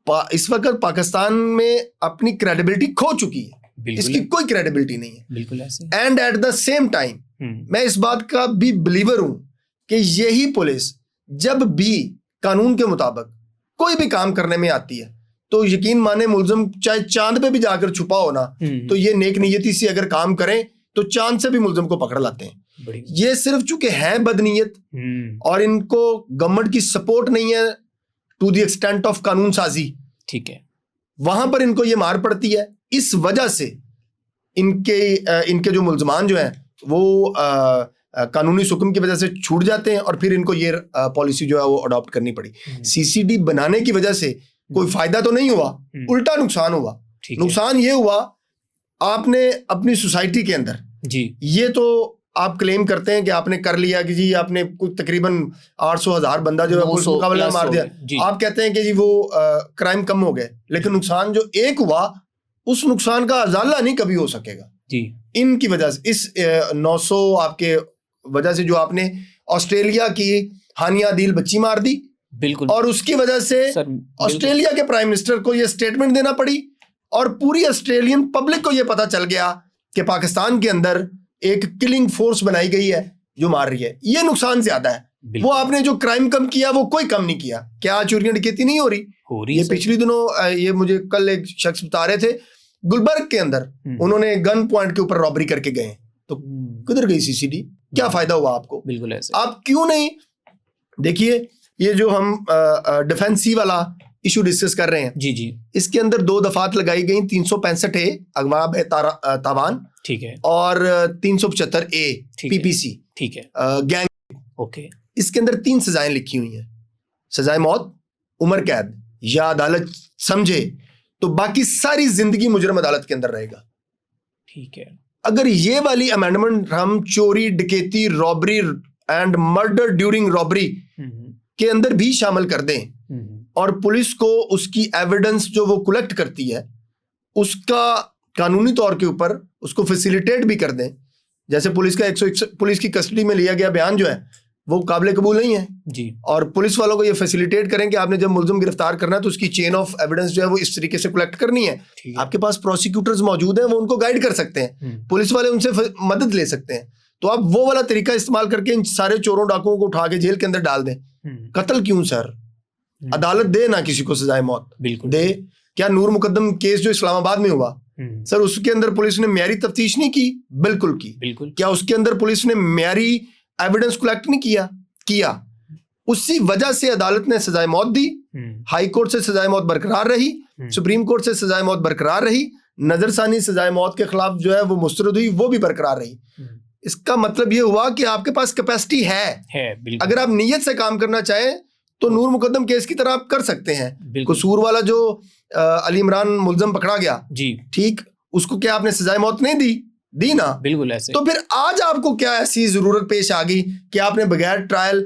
اس وقت پاکستان میں اپنی کریڈیبلٹی کھو چکی ہے. اس کی کوئی کریڈیبلٹی نہیں ہے. بالکل ایسے. And at the same time میں اس بات کا بھی بلیور ہوں کہ یہی پولیس جب بھی قانون کے مطابق کوئی بھی کام کرنے میں آتی ہے تو یقین مانے ملزم چاہے چاند پہ بھی جا کر چھپا ہونا تو یہ نیک نیتی سے اگر کام کریں تو چاند سے بھی ملزم کو پکڑ لاتے ہیں. یہ صرف چونکہ ہیں بدنیت اور ان کو گورنمنٹ کی سپورٹ نہیں ہے ٹو دی ایکسٹینٹ آف قانون سازی، ٹھیک ہے، وہاں پر ان کو یہ مار پڑتی ہے. اس وجہ سے ان کے جو ملزمان جو ہیں وہ قانونی حکم کی وجہ سے چھوٹ جاتے ہیں اور پھر ان کو یہ پالیسی جو ہے وہ اڈاپٹ کرنی پڑی. سی سی ڈی بنانے کی وجہ سے کوئی فائدہ تو نہیں ہوا، الٹا نقصان ہوا. نقصان یہ ہوا آپ نے اپنی سوسائٹی کے اندر جی یہ تو آپ کلیم کرتے ہیں کہ آپ نے کر لیا کہ جی آپ نے تقریباً 800,000 بندہ جو ہے پولیس مقابلے میں مار دیا. آپ کہتے ہیں کہ جی وہ کرائم کم ہو گئے، لیکن نقصان جو ایک ہوا اس نقصان کا ازالہ نہیں کبھی ہو سکے گا. جی ان کی وجہ سے اس 900 آپ کے وجہ سے جو آپ نے آسٹریلیا کی ہانیہ عدیل بچی مار دی، بالکل، اور اس کی وجہ سے آسٹریلیا کے پرائم منسٹر کو یہ سٹیٹمنٹ دینا پڑی اور پوری آسٹریلین پبلک کو یہ پتا چل گیا کہ پاکستان کے اندر ایک کلنگ فورس بنائی گئی ہے جو مار رہی ہے. یہ نقصان زیادہ ہے. وہ آپ نے جو کرائم کم کیا وہ کوئی کم نہیں کیا. کیا چوریاں ڈکیتی نہیں ہو رہی؟ یہ پچھلی دنوں یہ مجھے کل ایک شخص بتا رہے تھے گلبرگ کے اندر انہوں نے گن پوائنٹ کے اوپر رابری کر کے گئے ہیں. تو کدھر گئی سی سی ڈی؟ کیا فائدہ ہوا آپ کو؟ بالکل ایسے. آپ کیوں نہیں دیکھیے یہ جو ہم ڈیفینسی والا ایشو ڈسکس کر رہے ہیں، جی جی، اس کے اندر 2 دفعات لگائی گئی 365 اغوا بے تاوان، ٹھیک ہے، اور 375 پی پی سی، ٹھیک ہے، گینگ. اوکے، اس کے اندر 3 سزائیں لکھی ہوئی ہیں: سزائے موت، عمر قید یا عدالت سمجھے تو باقی ساری زندگی مجرم عدالت کے اندر رہے گا. ٹھیک ہے. اگر یہ والی امینڈمنٹ ہم چوری، ڈکیتی، robbery and murder during robbery کے اندر بھی شامل کر دیں اور پولیس کو اس کی ایویڈنس جو وہ کلیکٹ کرتی ہے اس کا قانونی طور کے اوپر اس کو فیسیلیٹیٹ بھی کر دیں، جیسے پولیس کا 101 پولیس کی کسٹڈی میں لیا گیا بیان جو ہے وہ قابل قبول نہیں ہے جی، اور پولیس والوں کو یہ فیسیلیٹیٹ کریں کہ آپ نے جب ملزم گرفتار کرنا ہے تو اس کی چین آف ایویڈنس جو ہے وہ اس طریقے سے کلیکٹ کرنی ہے. آپ کے پاس پروسیکیوٹرز موجود ہیں، وہ ان کو گائیڈ کر سکتے ہیں، پولیس والے ان سے مدد لے سکتے ہیں. تو آپ وہ والا طریقہ استعمال کر کے ان سارے چوروں ڈاکوؤں کو اٹھا کے جیل کے اندر ڈال دیں. قتل کیوں سر؟ عدالت دے نہ کسی کو سزائے موت دے. کیا نور مقدم کیس جو اسلام آباد میں ہوا سر اس کے اندر پولیس نے معیاری تفتیش نہیں کی؟ بالکل کی. کیا اس کے اندر پولیس نے معیاری ایویڈنس کلیکٹ نہیں کیا؟ اسی وجہ سے عدالت نے سزائے موت دی. ہائی کورٹ سے سزائے موت برقرار رہی، سپریم کورٹ سے سزائے موت برقرار رہی، نظر ثانی سزائے موت کے خلاف جو ہے وہ مسترد ہوئی، وہ بھی برقرار رہی. اس کا مطلب یہ ہوا کہ آپ کے پاس کیپیسٹی ہے. اگر آپ نیت سے کام کرنا چاہیں تو نور مقدم کیس کی طرح آپ کر سکتے ہیں. قصور والا جو علی عمران ملزم پکڑا گیا جی، ٹھیک، اس کو کیا آپ نے سزائے موت نہیں دی نا؟ بالکل ایسے. تو پھر آج آپ کو کیا ایسی ضرورت پیش آ گئی کہ آپ نے بغیر ٹرائل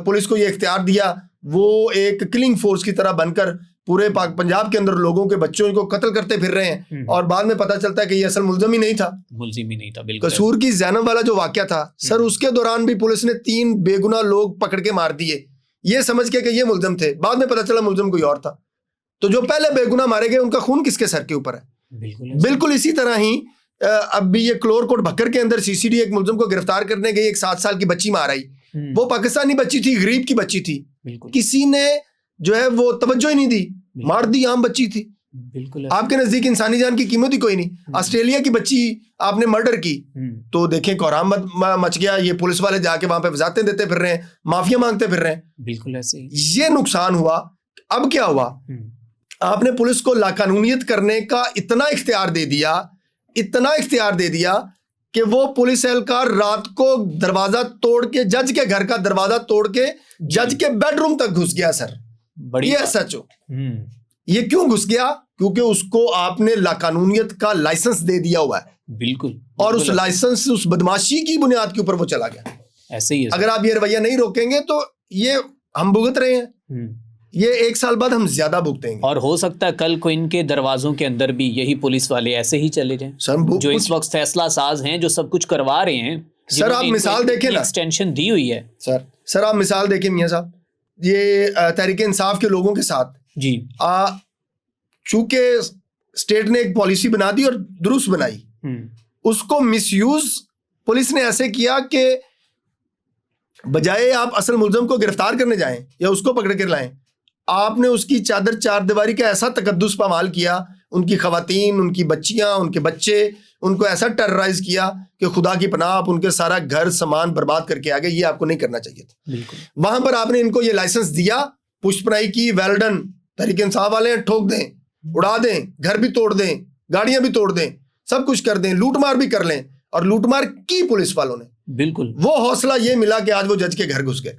پولیس کو یہ اختیار دیا وہ ایک کلنگ فورس کی طرح بن کر پورے پنجاب کے اندر لوگوں کے بچوں کو قتل کرتے پھر رہے ہیں اور بعد میں پتہ چلتا ہے کہ یہ اصل ملزم ہی نہیں تھا. بالکل. قصور کی زینب والا جو واقعہ تھا سر، اس کے دوران بھی پولیس نے 3 بے گناہ لوگ پکڑ کے مار دیے یہ سمجھ کے کہ یہ ملزم تھے، بعد میں پتہ چلا ملزم کوئی اور تھا. تو جو پہلے بے گناہ مارے گئے ان کا خون کس کے سر کے اوپر ہے؟ بالکل اسی طرح ہی اب بھی یہ کلور کوٹ بھکر کے اندر CCD ایک ملزم کو گرفتار کرنے گئی، ایک 7 سال کی بچی مار آئی. وہ پاکستانی بچی تھی، غریب کی بچی تھی، کسی نے جو ہے وہ توجہ ہی نہیں دی، مار دی، عام بچی تھی. آپ کے نزدیک انسانی جان کی قیمت ہی کوئی نہیں. آسٹریلیا کی بچی آپ نے مرڈر کی تو دیکھیں کوہرام مچ گیا. یہ پولیس والے جا کے وہاں پہ وضاحتیں دیتے پھر رہے ہیں، معافیا مانگتے پھر رہے ہیں. بالکل ایسے ہی یہ نقصان ہوا. اب کیا ہوا؟ آپ نے پولیس کو لاقانونیت کرنے کا اتنا اختیار دے دیا کہ وہ پولیس اہلکار رات کو دروازہ توڑ کے جج کے گھر کا دروازہ توڑ کے جج کے بیڈ روم تک گھس گیا. سر یہ SHO یہ کیوں گھس گیا؟ کیونکہ اس کو آپ نے لاقانونیت کا لائسنس دے دیا ہوا ہے. بالکل. اور اس لائسنس، اس بدماشی کی بنیاد کے اوپر وہ چلا گیا. ایسے ہی اگر آپ یہ رویہ نہیں روکیں گے تو یہ ہم بھگت رہے ہیں، یہ 1 سال بعد ہم زیادہ بھگتیں گے. اور ہو سکتا ہے کل کو ان کے دروازوں کے اندر بھی یہی پولیس والے ایسے ہی چلے جائیں جو اس وقت فیصلہ ساز ہیں، جو سب کچھ کروا رہے ہیں. سر آپ مثال دیکھیں نا، ایکسٹینشن دی ہوئی ہے. سر آپ مثال دیکھیں میاں صاحب، یہ تحریک انصاف کے لوگوں کے ساتھ جی چونکہ اسٹیٹ نے ایک پالیسی بنا دی اور درست بنائی، اس کو مس یوز پولیس نے ایسے کیا کہ بجائے آپ اصل ملزم کو گرفتار کرنے جائیں یا اس کو پکڑ کر لائیں، آپ نے اس کی چادر 4 دیواری کا ایسا تقدس پامال کیا، ان کی خواتین، ان کی بچیاں، ان کے بچے، ان کو ایسا ٹیررائز کیا کہ خدا کی پناہ آپ ان کے سارا گھر سامان برباد کر کے آگے. یہ آپ کو نہیں کرنا چاہیے تھا. وہاں پر آپ نے ان کو یہ لائسنس دیا، پشت پنائی کی، ویل ڈن، تحریک انصاف والے ہیں، ٹھوک دیں، اڑا دیں، گھر بھی توڑ دیں، گاڑیاں بھی توڑ دیں، سب کچھ کر دیں، لوٹ مار بھی کر لیں. اور لوٹ مار کی پولیس والوں نے. بالکل. وہ حوصلہ یہ ملا کہ آج وہ جج کے گھر گھس گئے،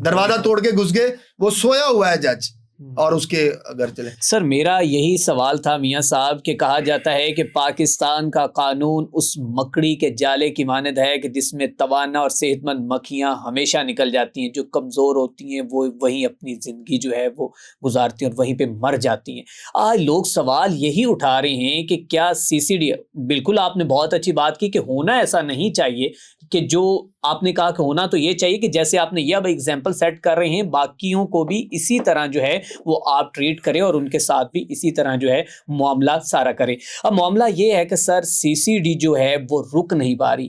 دروازہ توڑ کے گھس گئے. وہ سویا ہوا ہے جج اور اس کے گھر چلے. سر میرا یہی سوال تھا میاں صاحب کہ کہا جاتا ہے کہ پاکستان کا قانون اس مکڑی کے جالے کی مانند ہے کہ جس میں توانا اور صحت مند مکھیاں ہمیشہ نکل جاتی ہیں. جو کمزور ہوتی ہیں وہ وہیں اپنی زندگی جو ہے وہ گزارتی ہیں اور وہیں پہ مر جاتی ہیں. آج لوگ سوال یہی اٹھا رہے ہیں کہ کیا CCD، بالکل آپ نے بہت اچھی بات کی کہ ہونا ایسا نہیں چاہیے، کہ جو آپ نے کہا کہ ہونا تو یہ چاہیے کہ جیسے آپ نے یہ اب ایگزامپل سیٹ کر رہے ہیں، باقیوں کو بھی اسی طرح جو ہے وہ آپ ٹریٹ کریں اور ان کے ساتھ بھی اسی طرح جو ہے معاملہ سارا کریں. اب معاملہ یہ ہے کہ سر CCD جو ہے وہ رک نہیں پا رہی.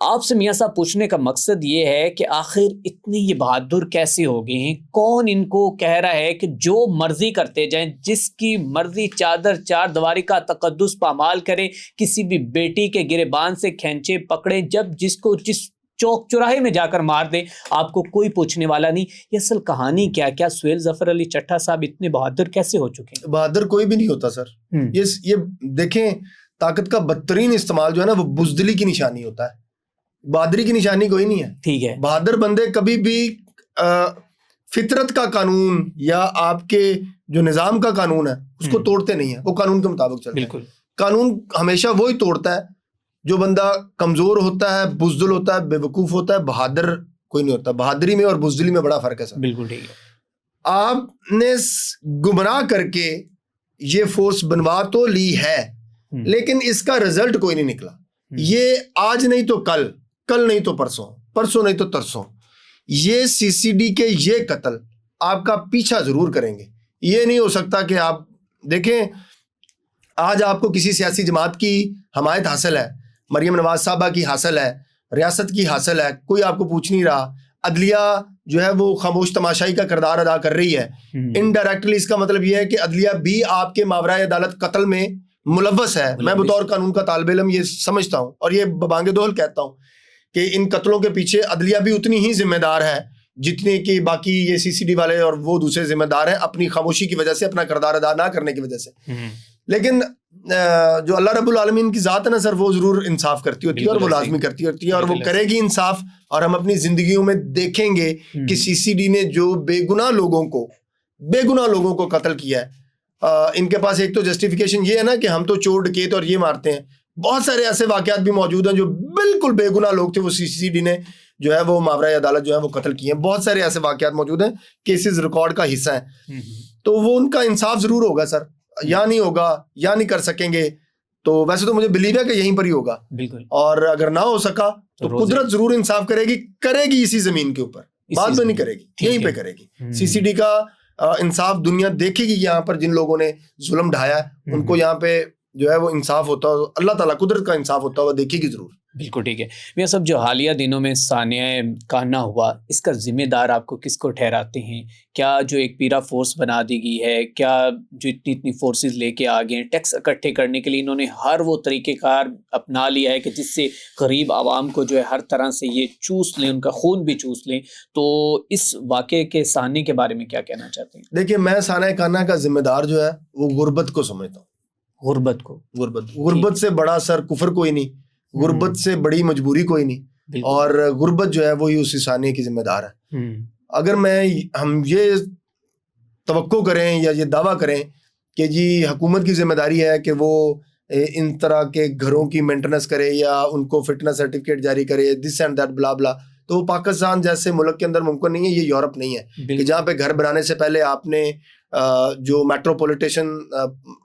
آپ سے میاں صاحب پوچھنے کا مقصد یہ ہے کہ آخر اتنے یہ بہادر کیسے ہو گئے ہیں؟ کون ان کو کہہ رہا ہے کہ جو مرضی کرتے جائیں، جس کی مرضی چادر 4 دیواری کا تقدس پامال کرے، کسی بھی بیٹی کے گریبان سے کھینچے پکڑے، جب جس کو جس چوک چوراہے میں جا کر مار دیں، آپ کو کوئی پوچھنے والا نہیں. یہ اصل کہانی کیا سہیل ظفر علی چٹھا صاحب اتنے بہادر کیسے ہو چکے ہیں؟ بہادر کوئی بھی نہیں ہوتا سر. یہ دیکھیں، طاقت کا بدترین استعمال جو ہے نا وہ بزدلی کی نشانی ہوتا ہے، بہادری کی نشانی کوئی نہیں ہے. ٹھیک ہے. بہادر بندے کبھی بھی فطرت کا قانون یا آپ کے جو نظام کا قانون ہے اس کو توڑتے نہیں ہیں، وہ قانون کے مطابق چلتے ہیں. بالکل. قانون ہمیشہ وہی توڑتا ہے جو بندہ کمزور ہوتا ہے، بزدل ہوتا ہے، بے وقوف ہوتا ہے. بہادر کوئی نہیں ہوتا. بہادری میں اور بزدلی میں بڑا فرق ہے سر. بالکل ٹھیک ہے. آپ نے گمراہ کر کے یہ فورس بنوا تو لی ہے، لیکن اس کا رزلٹ کوئی نہیں نکلا. یہ آج نہیں تو کل نہیں تو پرسوں نہیں تو ترسوں، یہ CCD کے یہ قتل آپ کا پیچھا ضرور کریں گے. یہ نہیں ہو سکتا کہ آپ دیکھیں آج آپ کو کسی سیاسی جماعت کی حمایت حاصل ہے، مریم نواز صاحبہ کی حاصل ہے، ریاست کی حاصل ہے، کوئی آپ کو پوچھ نہیں رہا. عدلیہ جو ہے وہ خاموش تماشائی کا کردار ادا کر رہی ہے. انڈائریکٹلی اس کا مطلب یہ ہے کہ عدلیہ بھی آپ کے ماورائے عدالت قتل میں ملوث ہے. میں بطور قانون کا طالب علم یہ سمجھتا ہوں اور یہ ببانگ دوہل کہتا ہوں کہ ان قتلوں کے پیچھے عدلیہ بھی اتنی ہی ذمہ دار ہے جتنے کہ باقی یہ CCD والے اور وہ دوسرے ذمہ دار ہیں، اپنی خاموشی کی وجہ سے، اپنا کردار ادا نہ کرنے کی وجہ سے. لیکن جو اللہ رب العالمین کی ذات ہے نا سر، وہ ضرور انصاف کرتی ہوتی ہے اور وہ لازمی کرتی ہوتی ہے اور وہ کرے گی انصاف. اور ہم اپنی زندگیوں میں دیکھیں گے کہ CCD نے جو بے گناہ لوگوں کو قتل کیا ہے، ان کے پاس ایک تو جسٹیفیکیشن یہ ہے نا کہ ہم تو چور ڈکیت اور یہ مارتے ہیں. بہت سارے ایسے واقعات بھی موجود ہیں جو بالکل بے گناہ لوگ تھے، وہ CCD نے جو ہے وہ ماورائے عدالت جو ہے وہ قتل کیے ہیں. بہت سارے ایسے واقعات موجود ہیں، کیسز ریکارڈ کا حصہ ہیں. تو وہ ان کا انصاف ضرور ہوگا سر، یا نہیں ہوگا یا نہیں کر سکیں گے. تو ویسے تو مجھے بلیو ہے کہ یہیں پر ہی ہوگا. بالکل. اور اگر نہ ہو سکا تو قدرت ضرور انصاف کرے گی اسی زمین کے اوپر، بعد میں نہیں کرے گی، یہیں پہ کرے گی. CCD کا انصاف دنیا دیکھے گی. یہاں پر جن لوگوں نے ظلم ڈھایا ہے ان کو یہاں پہ جو ہے وہ انصاف ہوتا ہو، اللہ تعالیٰ قدرت کا انصاف ہوتا ہوا دیکھے گی ضرور. بالکل ٹھیک ہے. میاں صاحب جو حالیہ دنوں میں سانحہ کانہ ہوا، اس کا ذمہ دار آپ کو کس کو ٹھہراتے ہیں؟ کیا جو ایک پیرا فورس بنا دی گئی ہے، کیا جو اتنی فورسز لے کے آ گئے ہیں ٹیکس اکٹھے کرنے کے لیے، انہوں نے ہر وہ طریقہ کار اپنا لیا ہے کہ جس سے غریب عوام کو جو ہے ہر طرح سے یہ چوس لیں، ان کا خون بھی چوس لیں؟ تو اس واقعے کے سانحے کے بارے میں کیا کہنا چاہتے ہیں؟ دیکھیے، میں سانحہ کانہ کا ذمہ دار جو ہے وہ غربت کو سمجھتا ہوں. غربت سے بڑا سر کفر کوئی نہیں، غربت سے بڑی مجبوری کوئی نہیں، اور غربت جو ہے وہی اسی سانحے کی ذمہ دار ہے. اگر ہم یہ توقع کریں یا یہ دعویٰ کریں کہ جی حکومت کی ذمہ داری ہے کہ وہ ان طرح کے گھروں کی مینٹیننس کرے یا ان کو فٹنس سرٹیفکیٹ جاری کرے، دس اینڈ دیٹ بلا بلا، تو وہ پاکستان جیسے ملک کے اندر ممکن نہیں ہے. یہ یورپ نہیں ہے کہ جہاں پہ گھر بنانے سے پہلے آپ نے جو میٹروپولیٹیشن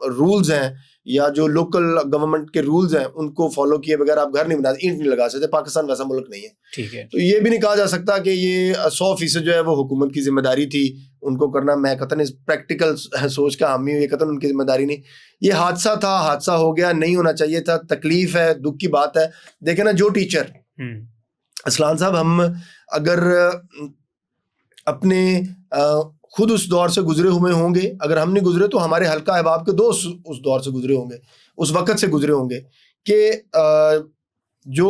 رولز ہیں یا جو لوکل گورنمنٹ کے رولز ہیں ان کو فالو کیے بغیر آپ گھر نہیں بنا اینٹ نہیں لگا سکتے. پاکستان ویسا ملک نہیں ہے. ٹھیک ہے. تو یہ بھی نہیں کہا جا سکتا کہ یہ 100% جو ہے وہ حکومت کی ذمہ داری تھی ان کو کرنا. میں قطعاً اس پریکٹیکل سوچ کا حامی ہوں، یہ قطعاً ان کی ذمہ داری نہیں. یہ حادثہ تھا، حادثہ ہو گیا، نہیں ہونا چاہیے تھا، تکلیف ہے، دکھ کی بات ہے. دیکھیں نا، جو ٹیچر اسلان صاحب، ہم اگر اپنے خود اس دور سے گزرے ہوئے ہوں گے، اگر ہم نہیں گزرے تو ہمارے حلقہ احباب کے دوست اس دور سے گزرے ہوں گے، اس وقت سے گزرے ہوں گے کہ جو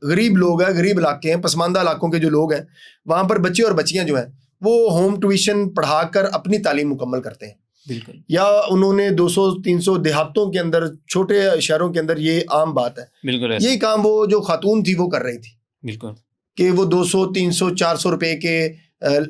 غریب لوگ ہیں، غریب علاقے ہیں، پسماندہ علاقوں کے جو لوگ ہیں، وہاں پر بچے اور بچیاں جو ہیں وہ ہوم ٹیوشن پڑھا کر اپنی تعلیم مکمل کرتے ہیں. بالکل. یا انہوں نے 200-300 دیہاتوں کے اندر، چھوٹے شہروں کے اندر یہ عام بات ہے. بالکل. یہی کام وہ جو خاتون تھی وہ کر رہی تھی. بالکل. کہ وہ 200-300-400 روپے کے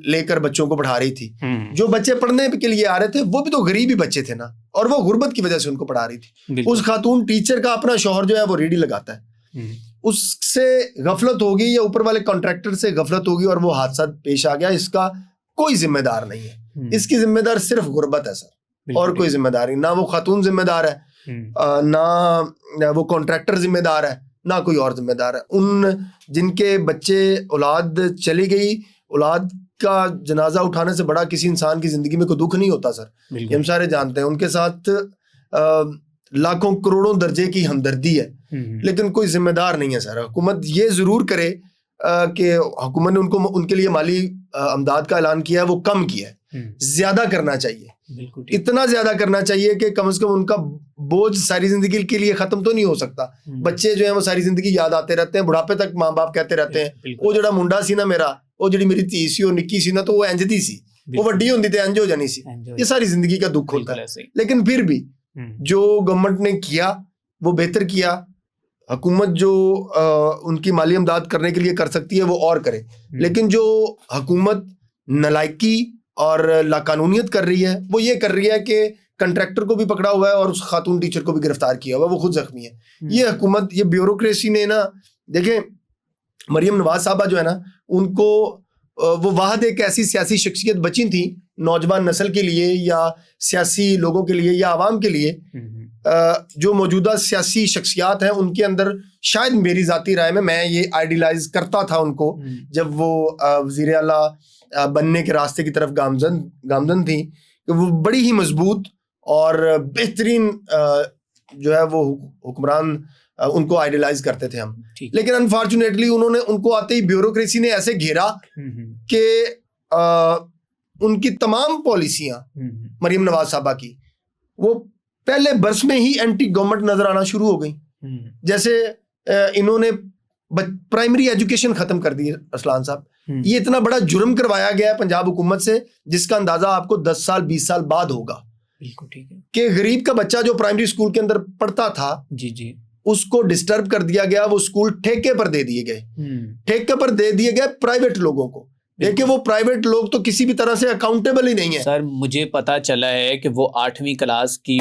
لے کر بچوں کو پڑھا رہی تھی. جو بچے پڑھنے کے لیے آ رہے تھے وہ بھی تو غریب ہی بچے تھے نا، اور وہ غربت کی وجہ سے ان کو پڑھا رہی تھی. اس خاتون ٹیچر کا اپنا شوہر جو ہے وہ ریڈی لگاتا ہے، اس سے غفلت ہوگی یا اوپر والے کانٹریکٹر سے غفلت ہوگی اور وہ حادثہ پیش آ گیا. اس کا کوئی ذمہ دار نہیں ہے. اس کی ذمہ دار صرف غربت ہے سر، اور کوئی ذمہ دار نہیں. نہ وہ خاتون ذمہ دار ہے، نہ وہ کانٹریکٹر ذمہ دار ہے، نہ کوئی اور ذمہ دار ہے. ان جن کے بچے، اولاد چلی گئی، اولاد کا جنازہ اٹھانے سے بڑا کسی انسان کی زندگی میں کوئی دکھ نہیں ہوتا سر. یہ ہم سارے جانتے ہیں. ان کے ساتھ لاکھوں کروڑوں درجے کی ہمدردی ہے، لیکن کوئی ذمہ دار نہیں ہے سر. حکومت یہ ضرور کرے کہ حکومت نے ان کے لیے مالی امداد کا اعلان کیا ہے، وہ کم کیا ہے. زیادہ کرنا چاہیے، اتنا زیادہ کرنا چاہیے کہ کم از کم ان کا بوجھ ساری زندگی کے لیے ختم تو نہیں ہو سکتا. بچے جو ہیں وہ ساری زندگی یاد آتے رہتے ہیں، بڑھاپے تک ماں باپ کہتے رہتے ہیں وہ جڑا منڈا سی نا میرا، وہ جڑی میری تھی سی، وہ نکی سی نا تو وہ انجدی سی، وہ وڈی ہوندی تے انج ہو جانی سی. یہ ساری زندگی کا دکھ ہوتا ہے. لیکن پھر بھی جو گورنمنٹ نے کیا وہ بہتر کیا. حکومت جو ان کی مالی امداد کرنے کے لیے کر سکتی ہے وہ اور کرے. لیکن جو حکومت نالائکی اور لاقانونیت کر رہی ہے وہ یہ کر رہی ہے کہ کنٹریکٹر کو بھی پکڑا ہوا ہے اور اس خاتون ٹیچر کو بھی گرفتار کیا ہوا ہے، وہ خود زخمی ہے. یہ حکومت، یہ بیوروکریسی نے نا، دیکھیں مریم نواز صاحبہ جو ہے نا، ان کو وہ واحد ایک ایسی سیاسی شخصیت بچی تھی نوجوان نسل کے لیے یا سیاسی لوگوں کے لیے یا عوام کے لیے. جو موجودہ سیاسی شخصیات ہیں ان کے اندر شاید میری ذاتی رائے میں یہ آئیڈیلائز کرتا تھا ان کو جب وہ وزیر اعلیٰ بننے کے راستے کی طرف گامزن تھی، کہ وہ بڑی ہی مضبوط اور بہترین جو ہے وہ حکمران ان کو آئیڈیلائز کرتے تھے ہم. لیکن انفارچونیٹلی انہوں نے ان کو آتے ہی بیوروکریسی نے ایسے گھیرا کہ ان کی تمام پالیسیاں مریم نواز صاحبہ کی وہ پہلے برس میں ہی اینٹی گورنمنٹ نظر آنا شروع ہو گئی. جیسے انہوں نے پرائمری ایجوکیشن ختم کر دی. اسلان صاحب، یہ اتنا بڑا جرم کروایا گیا ہے پنجاب حکومت سے جس کا اندازہ آپ کو 10 سال 20 سال بعد ہوگا. بالکل ٹھیک ہے. کہ غریب کا بچہ جو پرائمری اسکول کے اندر پڑھتا تھا، جی اس کو ڈسٹرب کر دیا گیا. وہ اسکول ٹھیکے پر دے دیے گئے پرائیویٹ لوگوں کو. دیکھیں وہ پرائیویٹ لوگ تو کسی بھی طرح سے اکاؤنٹیبل ہی نہیں ہے. سر مجھے پتا چلا ہے کہ وہ 8ویں کلاس کی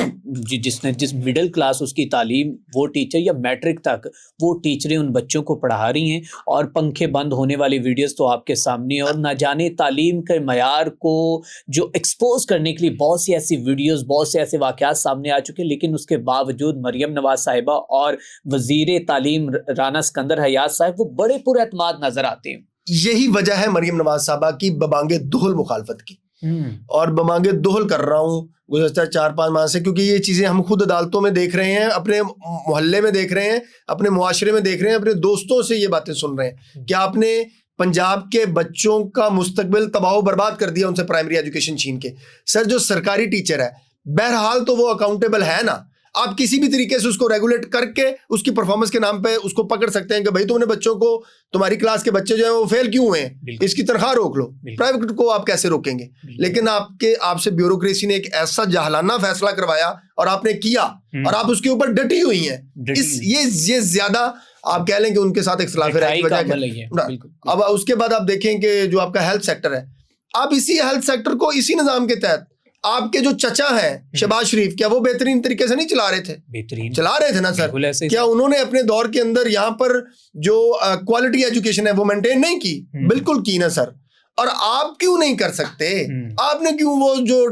جس مڈل کلاس اس کی تعلیم، وہ ٹیچر یا میٹرک تک وہ ٹیچریں ان بچوں کو پڑھا رہی ہیں، اور پنکھے بند ہونے والی ویڈیوز تو آپ کے سامنے، اور نہ جانے تعلیم کے معیار کو جو ایکسپوز کرنے کے لیے بہت سی ایسی ویڈیوز، بہت سے ایسے واقعات سامنے آ چکے. لیکن اس کے باوجود مریم نواز صاحبہ اور وزیر تعلیم رانا سکندر حیات صاحب وہ بڑے پر اعتماد نظر آتے ہیں. یہی وجہ ہے مریم نواز صاحبہ کی ببانگ دہل مخالفت کی. اور بمانگے دوہل کر رہا ہوں گزشتہ 4-5 ماہ سے, کیونکہ یہ چیزیں ہم خود عدالتوں میں دیکھ رہے ہیں, اپنے محلے میں دیکھ رہے ہیں, اپنے معاشرے میں دیکھ رہے ہیں, اپنے دوستوں سے یہ باتیں سن رہے ہیں کہ آپ نے پنجاب کے بچوں کا مستقبل تباہ و برباد کر دیا ان سے پرائمری ایجوکیشن چھین کے. سر جو سرکاری ٹیچر ہے بہرحال تو وہ اکاؤنٹیبل ہے نا, آپ کسی بھی طریقے سے اس کو ریگولیٹ کر کے اس کی پرفارمنس کے نام پہ اس کو پکڑ سکتے ہیں کہ بھائی تم نے بچوں کو, تمہاری کلاس کے بچے جو ہیں وہ فیل کیوں ہوئے ہیں, اس کی تنخواہ روک لو. پرائیویٹ کو آپ کیسے روکیں گے؟ لیکن آپ سے بیوروکریسی نے ایک ایسا جاہلانہ فیصلہ کروایا اور آپ نے کیا, اور آپ اس کے اوپر ڈٹی ہوئی ہیں. یہ زیادہ آپ کہہ لیں کہ ان کے ساتھ اختلاف رائے کی وجہ. اب اس کے بعد آپ دیکھیں کہ جو آپ کا ہیلتھ سیکٹر ہے, آپ اسی ہیلتھ سیکٹر کو اسی نظام کے تحت آپ کے جو چچا ہیں شہباز شریف, کیا وہ بہترین طریقے سے نہیں چلا رہے تھے؟ چلا رہے تھے نا سر. کیا انہوں نے اپنے دور کے اندر یہاں پر جو کوالٹی ایجوکیشن ہے وہ مینٹین نہیں کی؟ بالکل کی نا سر. اور آپ کیوں نہیں کر سکتے؟ آپ نے کیوں وہ جو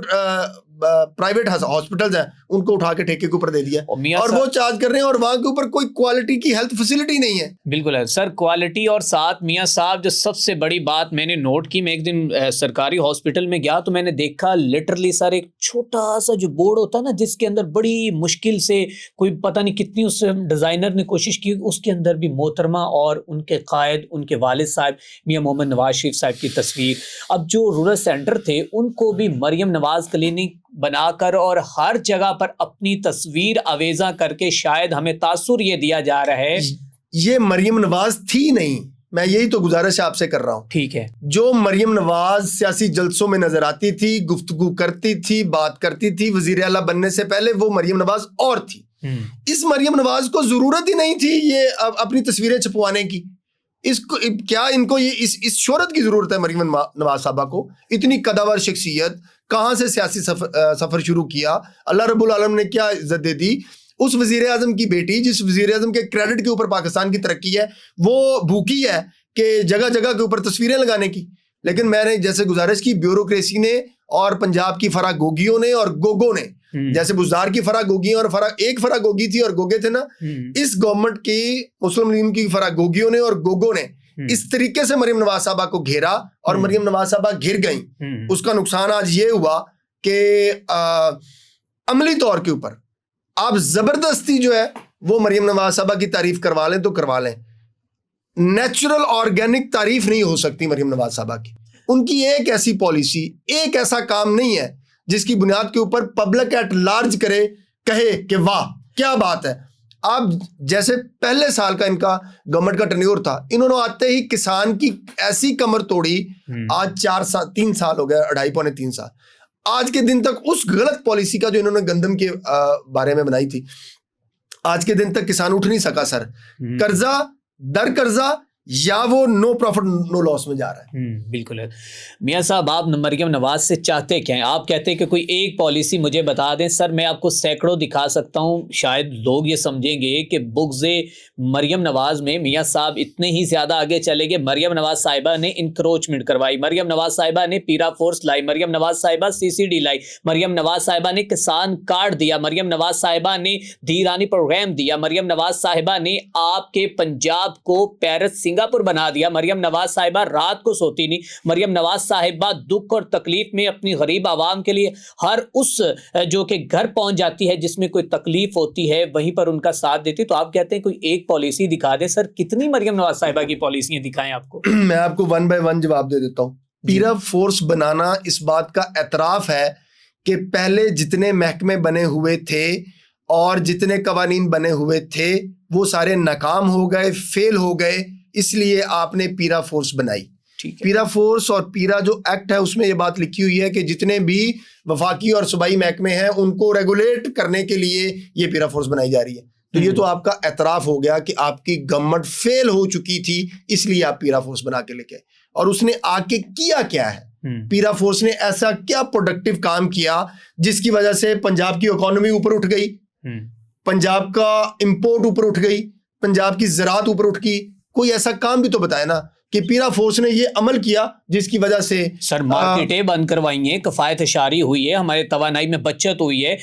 پرائیویٹ ہاسپٹلز ہیں ان کو اٹھا کے ٹھیکے کے اوپر دے دیا اور وہ چارج کر رہے ہیں, اور وہاں کے اوپر کوئی کوالٹی کی ہیلتھ فیسلٹی نہیں ہے. بالکل ہے سر, کوالٹی. اور ساتھ میاں صاحب جو سب سے بڑی بات میں نے نوٹ کی, میں ایک دن سرکاری ہاسپٹل میں گیا تو میں نے دیکھا لٹرلی سر ایک چھوٹا سا جو بورڈ ہوتا ہے نا جس کے اندر بڑی مشکل سے کوئی پتہ نہیں کتنی اس ڈیزائنر نے کوشش کی, اس کے اندر بھی محترمہ اور ان کے قائد ان کے والد صاحب میاں محمد نواز شریف صاحب کی تصویر. اب جو رورل سینٹر تھے ان کو بھی مریم نواز کلینک بنا کر اور ہر جگہ پر اپنی تصویر آویزاں کر کے شاید ہمیں تاثر یہ دیا جا رہا ہے یہ مریم نواز تھی نہیں. میں یہی تو گزارش آپ سے کر رہا ہوں. ٹھیک ہے, جو مریم نواز سیاسی جلسوں میں نظر آتی تھی, گفتگو کرتی تھی, بات کرتی تھی, وزیر اعلیٰ بننے سے پہلے وہ مریم نواز اور تھی. اس مریم نواز کو ضرورت ہی نہیں تھی یہ اپنی تصویریں چھپوانے کی. اس کو کیا ان کو یہ اس شہرت کی ضرورت ہے مریم نواز صاحبہ کو؟ اتنی قداور شخصیت, کہاں سے سیاسی سفر شروع کیا, اللہ رب العالمین نے کیا عزت دے دی. اس وزیر اعظم کی بیٹی جس وزیر اعظم کے کریڈٹ کے اوپر پاکستان کی ترقی ہے وہ بھوکی ہے کہ جگہ جگہ کے اوپر تصویریں لگانے کی. لیکن میں نے جیسے گزارش کی, بیوروکریسی نے اور پنجاب کی فرا گوگیوں نے اور گوگوں نے, جیسے بزدار کی فرا گوگی اور ایک فرا گوگی تھی اور گوگے تھے نا, اس گورنمنٹ کی مسلم لیگ کی فرا گوگیوں نے اور گوگوں نے اس طریقے سے مریم نواز صاحبہ کو گھیرا اور مریم نواز صاحبہ گھر گئیں. اس کا نقصان آج یہ ہوا کہ عملی طور کے اوپر آپ زبردستی جو ہے وہ مریم نواز صاحبہ کی تعریف کروا لیں تو کروا لیں, نیچرل آرگینک تعریف نہیں ہو سکتی مریم نواز صاحبہ کی. ان کی ایک ایسی پالیسی, ایک ایسا کام نہیں ہے جس کی بنیاد کے اوپر پبلک ایٹ لارج کہے کہ واہ کیا بات ہے. آپ جیسے پہلے سال کا ان کا گورنمنٹ کا ٹرنیور تھا, انہوں نے آتے ہی کسان کی ایسی کمر توڑی. آج 3 سال ہو گیا, 2.5-3 سال, آج کے دن تک اس غلط پالیسی کا جو انہوں نے گندم کے بارے میں بنائی تھی, آج کے دن تک کسان اٹھ نہیں سکا سر. قرضہ در قرضہ یا وہ نو پروفٹ نو لاس میں جا رہا ہے. بالکل ہے میاں صاحب. آپ مریم نواز سے چاہتے کیا ہیں؟ آپ کہتے ہیں کہ کوئی ایک پالیسی مجھے بتا دیں. سر میں آپ کو سینکڑوں دکھا سکتا ہوں, شاید لوگ یہ سمجھیں گے کہ بغض مریم نواز میں میاں صاحب اتنے ہی زیادہ آگے چلے گئے. مریم نواز صاحبہ نے انکروچمنٹ کروائی, مریم نواز صاحبہ نے پیرا فورس لائی, مریم نواز صاحبہ CCD لائی, مریم نواز صاحبہ نے کسان کارڈ دیا, مریم نواز صاحبہ نے دھیرانی پروگرام دیا, مریم نواز صاحبہ نے آپ کے پنجاب کو پیرس سنگاپور بنا دیا, مریم نواز صاحبہ رات کو سوتی نہیں, مریم نواز صاحبہ دکھ اور تکلیف میں اپنی غریب عوام کے لیے ہر اس جو کہ گھر پہنچ جاتی ہے جس میں کوئی تکلیف ہوتی ہے وہیں پر ان کا ساتھ دیتی. تو آپ کہتے ہیں کوئی ایک پالیسی دکھا دے. سر کتنی مریم نواز صاحبہ کی پالیسیاں دکھائیں آپ کو؟ میں آپ کو 1 by 1 جواب دے دیتا ہوں. پیرا فورس بنانا اس بات کا اعتراف ہے کہ پہلے جتنے محکمے بنے ہوئے تھے اور جتنے قوانین بنے ہوئے تھے وہ سارے ناکام ہو گئے, فیل ہو گئے, اس لیے آپ نے پیرا فورس بنائی. پیرا فورس اور پیرا جو ایکٹ ہے اس میں یہ بات لکھی ہوئی ہے کہ جتنے بھی وفاقی اور صوبائی محکمے ہیں ان کو ریگولیٹ کرنے کے لیے یہ پیرا فورس بنائی جا رہی ہے. تو یہ تو آپ کا اعتراف ہو گیا کہ آپ کی گورنمنٹ فیل ہو چکی تھی, اس لیے آپ پیرا فورس بنا کے لے کے. اور اس نے آ کے کیا ہے, پیرا فورس نے ایسا کیا پروڈکٹیو کام کیا جس کی وجہ سے پنجاب کی اکانومی اوپر اٹھ گئی, پنجاب کا امپورٹ اوپر اٹھ گئی, پنجاب کی زراعت اوپر اٹھ گئی. کوئی ایسا کام بھی تو بتائے نا کہ پیرا فورس نے یہ عمل کیا جس کی وجہ سے سر مارکیٹیں بند کروائی ہیں, کفایت اشاری ہوئی ہے, ہمارے توانائی میں بچت ہوئی ہے.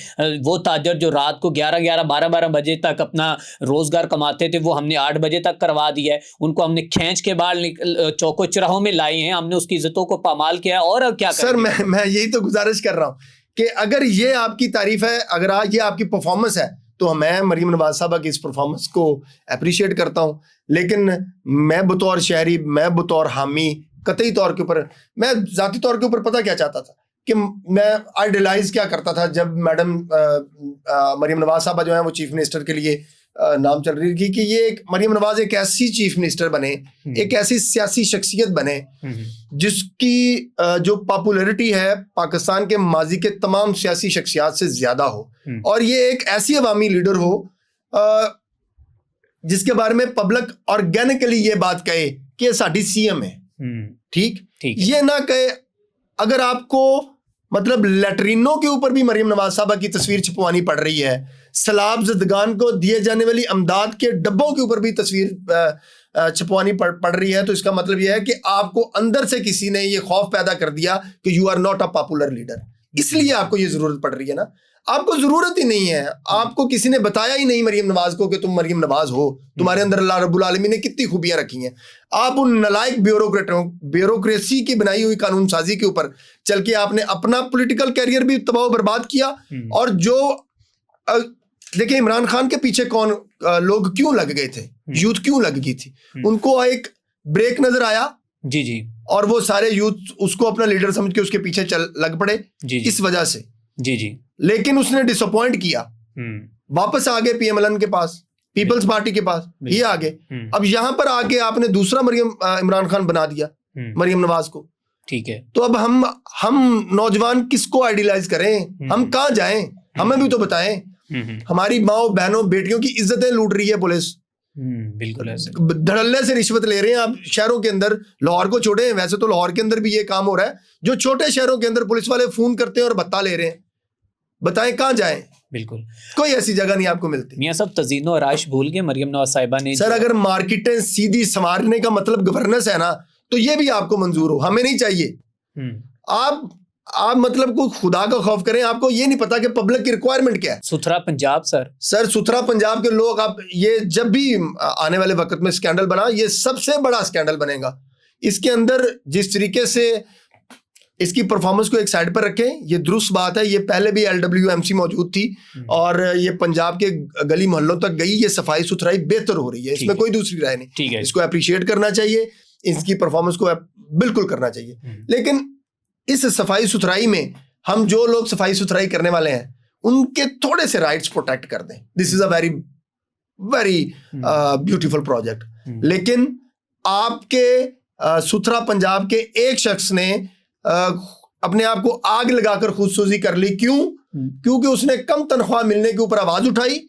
وہ تاجر جو رات کو 11-12 بجے تک اپنا روزگار کماتے تھے وہ ہم نے 8 بجے تک کروا دیا ہے. ان کو ہم نے کھینچ کے باہر چوکو چراہوں میں لائے ہیں, ہم نے اس کی عزتوں کو پامال کیا ہے. اور کیا سر میں یہی تو گزارش کر رہا ہوں کہ اگر یہ آپ کی تعریف ہے, اگر یہ آپ کی پرفارمنس ہے, تو میں مریم نواز صاحبہ کی اس پرفارمنس کو اپریشیٹ کرتا ہوں. لیکن میں بطور شہری, میں بطور حامی, قطعی طور کے اوپر میں ذاتی طور کے اوپر پتہ کیا چاہتا تھا کہ میں آئیڈیلائز کیا کرتا تھا جب میڈم مریم نواز صاحبہ جو ہیں وہ چیف منسٹر کے لیے نام چل رہی تھی کہ یہ مریم نواز ایک ایسی چیف منسٹر بنے, ایک ایسی سیاسی شخصیت بنے جس کی جو پاپولیرٹی ہے پاکستان کے ماضی کے تمام سیاسی شخصیات سے زیادہ ہو, اور یہ ایک ایسی عوامی لیڈر ہو جس کے بارے میں پبلک آرگینکلی یہ بات کہے کہ یہ ساڈی سی ایم ہے. ٹھیک, یہ نہ کہے اگر آپ کو مطلب لیٹرینوں کے اوپر بھی مریم نواز صاحبہ کی تصویر چھپوانی پڑ رہی ہے, سیلاب زدگان کو دیے جانے والی امداد کے ڈبوں کے اوپر بھی تصویر چھپوانی پڑ رہی ہے, تو اس کا مطلب یہ ہے کہ آپ کو اندر سے کسی نے یہ خوف پیدا کر دیا کہ you are not a popular leader. اس لیے آپ کو یہ ضرورت پڑ رہی ہے نا. آپ کو ضرورت ہی نہیں ہے, آپ کو کسی نے بتایا ہی نہیں مریم نواز کو کہ تم مریم نواز ہو, تمہارے اندر اللہ رب العالمین نے کتنی خوبیاں رکھی ہیں. آپ ان نلائق بیوروکریسی کی بنائی ہوئی قانون سازی کے اوپر چل کے آپ نے اپنا پولیٹیکل کیریئر بھی تباہ و برباد کیا. اور جو دیکھیں عمران خان کے پیچھے کون لوگ کیوں لگ گئے تھے, یوتھ کیوں لگ گئی تھی, ان کو ایک بریک نظر آیا جی اور وہ سارے یوتھ اس کو اپنا لیڈر سمجھ کے اس کے پیچھے لگ پڑے اس وجہ سے. جی لیکن اس نے ڈس اپوائنٹ کیا, واپس آگے پی ایم ایل این کے پاس, پیپلز پارٹی کے پاس, یہ آگے. اب یہاں پر آگے آپ نے دوسرا عمران خان بنا دیا مریم نواز کو. ٹھیک ہے, تو اب ہم نوجوان کس کو آئیڈیلائز کریں, ہم کہاں جائیں, ہمیں بھی تو بتائیں. ہماری ماؤں بہنوں بیٹیوں کی عزتیں لوٹ رہی ہے پولیس, بالکل دھڑلے سے رشوت لے رہے ہیں. آپ شہروں کے اندر, لاہور کو چھوڑیں, ویسے تو لاہور کے اندر بھی یہ کام ہو رہا ہے, جو چھوٹے شہروں کے اندر پولیس والے فون کرتے ہیں اور بھتہ لے رہے ہیں. بتائیں کہاں جائیں, بالکل کوئی ایسی جگہ نہیں آپ کو ملتی. میاں صاحب تزئین و آرائش بھول گئے مریم نواز صاحبہ نے. سر اگر مارکیٹیں سیدھی سنوارنے کا مطلب گورننس ہے نا, تو یہ بھی آپ کو منظور ہو, ہمیں نہیں چاہیے. آپ مطلب کوئی خدا کا خوف کریں, آپ کو یہ نہیں پتا کہ پبلک کی ریکوائرمنٹ کیا ہے. ستھرا پنجاب سر ستھرا پنجاب کے لوگ, آپ یہ جب بھی آنے والے وقت میں سکینڈل بنا, یہ سب سے بڑا سکینڈل بنے گا. اس کے اندر جس طریقے سے اس کی پرفارمنس کو ایک سائڈ پر رکھیں, یہ درست بات ہے, یہ پہلے بھی LWMC موجود تھی اور یہ پنجاب کے گلی محلوں تک گئی, یہ صفائی ستھرائی بہتر ہو رہی ہے, اس میں کوئی دوسری رائے نہیں. اس کو اپریشیٹ کرنا چاہیے, اس کی پرفارمنس کو بالکل کرنا چاہیے. لیکن اس صفائی ستھرائی میں ہم جو لوگ صفائی ستھرائی کرنے والے ہیں ان کے تھوڑے سے رائٹس پروٹیکٹ کر دیں. This is a very very beautiful project. لیکن آپ کے ستھرا پنجاب کے ایک شخص نے اپنے آپ کو آگ لگا کر خودسوزی کر لی. کیونکہ اس نے کم تنخواہ ملنے کے اوپر آواز اٹھائی,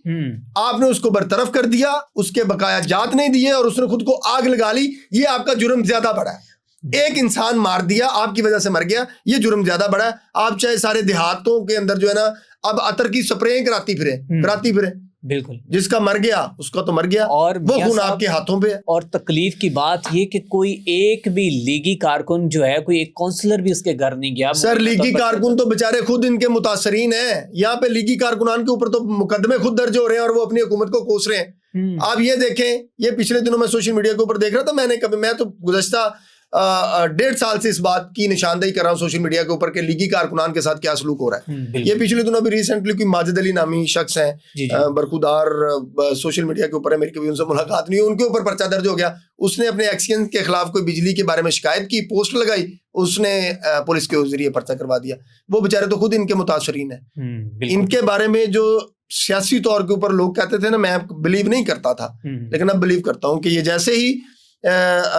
آپ نے اس کو برطرف کر دیا, اس کے بقایا جات نہیں دیے اور اس نے خود کو آگ لگا لی. یہ آپ کا جرم زیادہ بڑا ہے. ایک انسان مار دیا, آپ کی وجہ سے مر گیا, یہ جرم زیادہ بڑا ہے. آپ چاہے سارے دیہاتوں کے اندر جو ہے نا اب عطر کی سپرے کراتی پھریں, بالکل, جس کا مر گیا اس کا تو مر گیا, اور وہ خون آپ کے ہاتھوں پہ ہے. اور تکلیف کی بات یہ کہ کوئی ایک بھی لیگی کارکن جو ہے, کوئی ایک کونسلر بھی اس کے گھر نہیں گیا. سر لیگی کارکن تو بےچارے خود ان کے متاثرین ہیں. یہاں پہ لیگی کارکنان کے اوپر تو مقدمے خود درج ہو رہے ہیں اور وہ اپنی حکومت کو کوس رہے ہیں. آپ یہ دیکھیں, یہ پچھلے دنوں میں سوشل میڈیا کے اوپر دیکھ رہا تھا, میں تو گزشتہ 1.5 سال سے اس بات کی نشاندہی کر رہا ہوں سوشل میڈیا کے اوپر کہ لیگی کارکنان کے ساتھ کیا سلوک ہو رہا ہے. یہ پچھلے دنوں بھی ریسنٹلی کوئی ماجد علی نامی شخص ہیں برخودار, سوشل میڈیا کے اوپر ہے, میری کبھی ان سے ملاقات نہیں, ان کے اوپر پرچہ درج ہو گیا. اس نے اپنے ایکسچینج کے خلاف کوئی بجلی کے بارے میں شکایت کی, پوسٹ لگائی, اس نے پولیس کے ذریعے پرچہ کروا دیا. وہ بیچارے تو خود ان کے متاثرین ہیں. ان کے بارے میں جو سیاسی طور کے اوپر لوگ کہتے تھے نا, میں بلیو نہیں کرتا تھا, لیکن اب بلیو کرتا ہوں کہ یہ جیسے ہی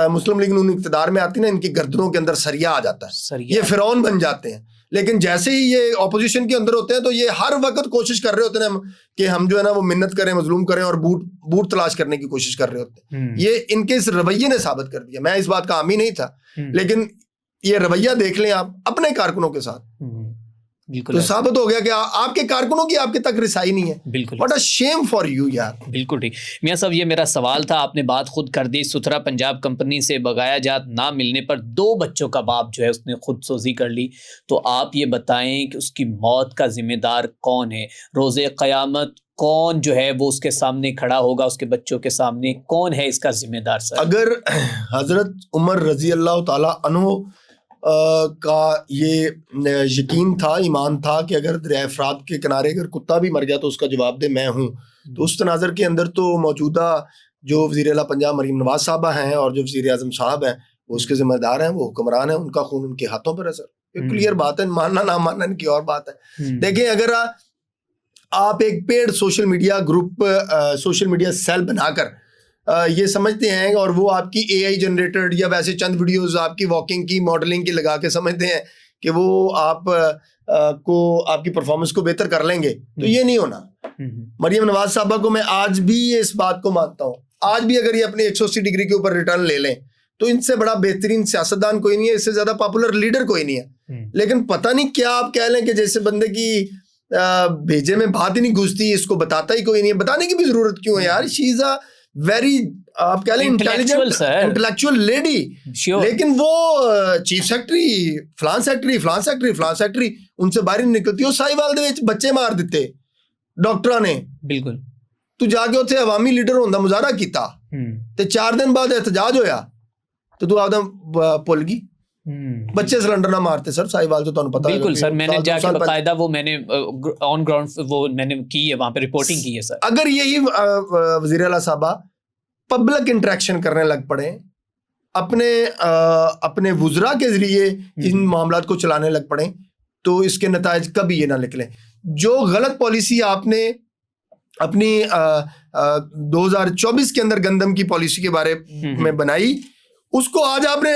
مسلم لیگ نون اقتدار میں آتی نا, ان کی گردنوں کے اندر سریا آ جاتا ہے, یہ فرعون بن جاتے ہیں. لیکن جیسے ہی یہ اپوزیشن کے اندر ہوتے ہیں تو یہ ہر وقت کوشش کر رہے ہوتے ہیں کہ ہم جو ہے نا وہ منت کریں, مظلوم کریں اور بوٹ تلاش کرنے کی کوشش کر رہے ہوتے ہیں. یہ ان کے اس رویے نے ثابت کر دیا. میں اس بات کا حامی نہیں تھا, لیکن یہ رویہ دیکھ لیں آپ اپنے کارکنوں کے ساتھ. بالکل تو ثابت ہو گیا کہ آپ کے کارکنوں کی آپ کے تک رسائی نہیں ہے. بالکل what a shame for you یار. بالکل ٹھیک. میاں صاحب یہ میرا سوال تھا, آپ نے بات خود کر دی, ستھرا پنجاب کمپنی سے بقایا جات نہ ملنے پر 2 بچوں کا باپ جو ہے اس نے خود سوزی کر لی. تو آپ یہ بتائیں کہ اس کی موت کا ذمہ دار کون ہے؟ روز قیامت کون جو ہے وہ اس کے سامنے کھڑا ہوگا, اس کے بچوں کے سامنے کون ہے اس کا ذمہ دار سر؟ اگر حضرت عمر رضی اللہ تعالی عنہ کا یہ یقین تھا, ایمان تھا کہ اگر دریائے فرات کے کنارے اگر کتا بھی مر گیا تو اس کا جواب دے میں ہوں, تو اس تناظر کے اندر تو موجودہ جو وزیر اعلیٰ پنجاب مریم نواز صاحبہ ہیں اور جو وزیر اعظم صاحب ہیں وہ اس کے ذمہ دار ہیں, وہ حکمران ہیں, ان کا خون ان کے ہاتھوں پر ہے سر. یہ کلیئر بات ہے, ماننا نہ ماننا ان کی اور بات ہے. دیکھیں اگر آپ ایک paid social media group, social media cell بنا کر یہ سمجھتے ہیں اور وہ آپ کی اے آئی جنریٹڈ یا ویسے چند ویڈیوز آپ کی واکنگ کی ماڈلنگ کی لگا کے سمجھتے ہیں کہ وہ آپ کو آپ کی پرفارمنس کو بہتر کر لیں گے, تو یہ نہیں ہونا. مریم نواز صاحبہ کو میں آج بھی اس بات کو مانتا ہوں, آج بھی اگر یہ اپنے 180 ڈگری کے اوپر ریٹرن لے لیں تو ان سے بڑا بہترین سیاستدان کوئی نہیں ہے, اس سے زیادہ پاپولر لیڈر کوئی نہیں ہے. لیکن پتہ نہیں کیا آپ کہہ لیں کہ جیسے بندے کی بھیجے میں بات ہی نہیں گھستی, اس کو بتاتا ہی کوئی نہیں ہے. بتانے کی بھی ضرورت کیوں ہے یار؟ شی از اے ویری آپ کہہ لیں انٹیلیجنٹ انٹلیکچوئل لیڈی, لیکن وہ چیف سیکٹری فلان سیکٹری فلان سیکٹری فلان سیکٹری ان سے باہر نہیں نکلتی. وہ ساہیوال دے وچ بچے مار دیتے ڈاکٹراں نے, بالکل. تو جا کے اتنے عوامی لیڈر ہوندہ مظاہرہ کیتا تے 4 دن بعد احتجاج ہویا تو آپ بھول گئی. بچے سلنڈر نہ مارتے سر ساہیوال, تو تمہیں پتا ہے. بالکل سر, میں نے جا کے باقاعدہ وہ میں نے آن گراؤنڈ وہ میں نے کی ہے, وہاں پہ رپورٹنگ کی ہے سر. اگر یہی وزیر اعلیٰ صاحبہ پبلک انٹریکشن کرنے لگ پڑے, اپنے وزراء کے ذریعے ان معاملات کو چلانے لگ پڑیں, تو اس کے نتائج کبھی یہ نہ نکلیں. جو غلط پالیسی آپ نے اپنی 2024 کے اندر گندم کی پالیسی کے بارے میں بنائی, اس کو آج آپ نے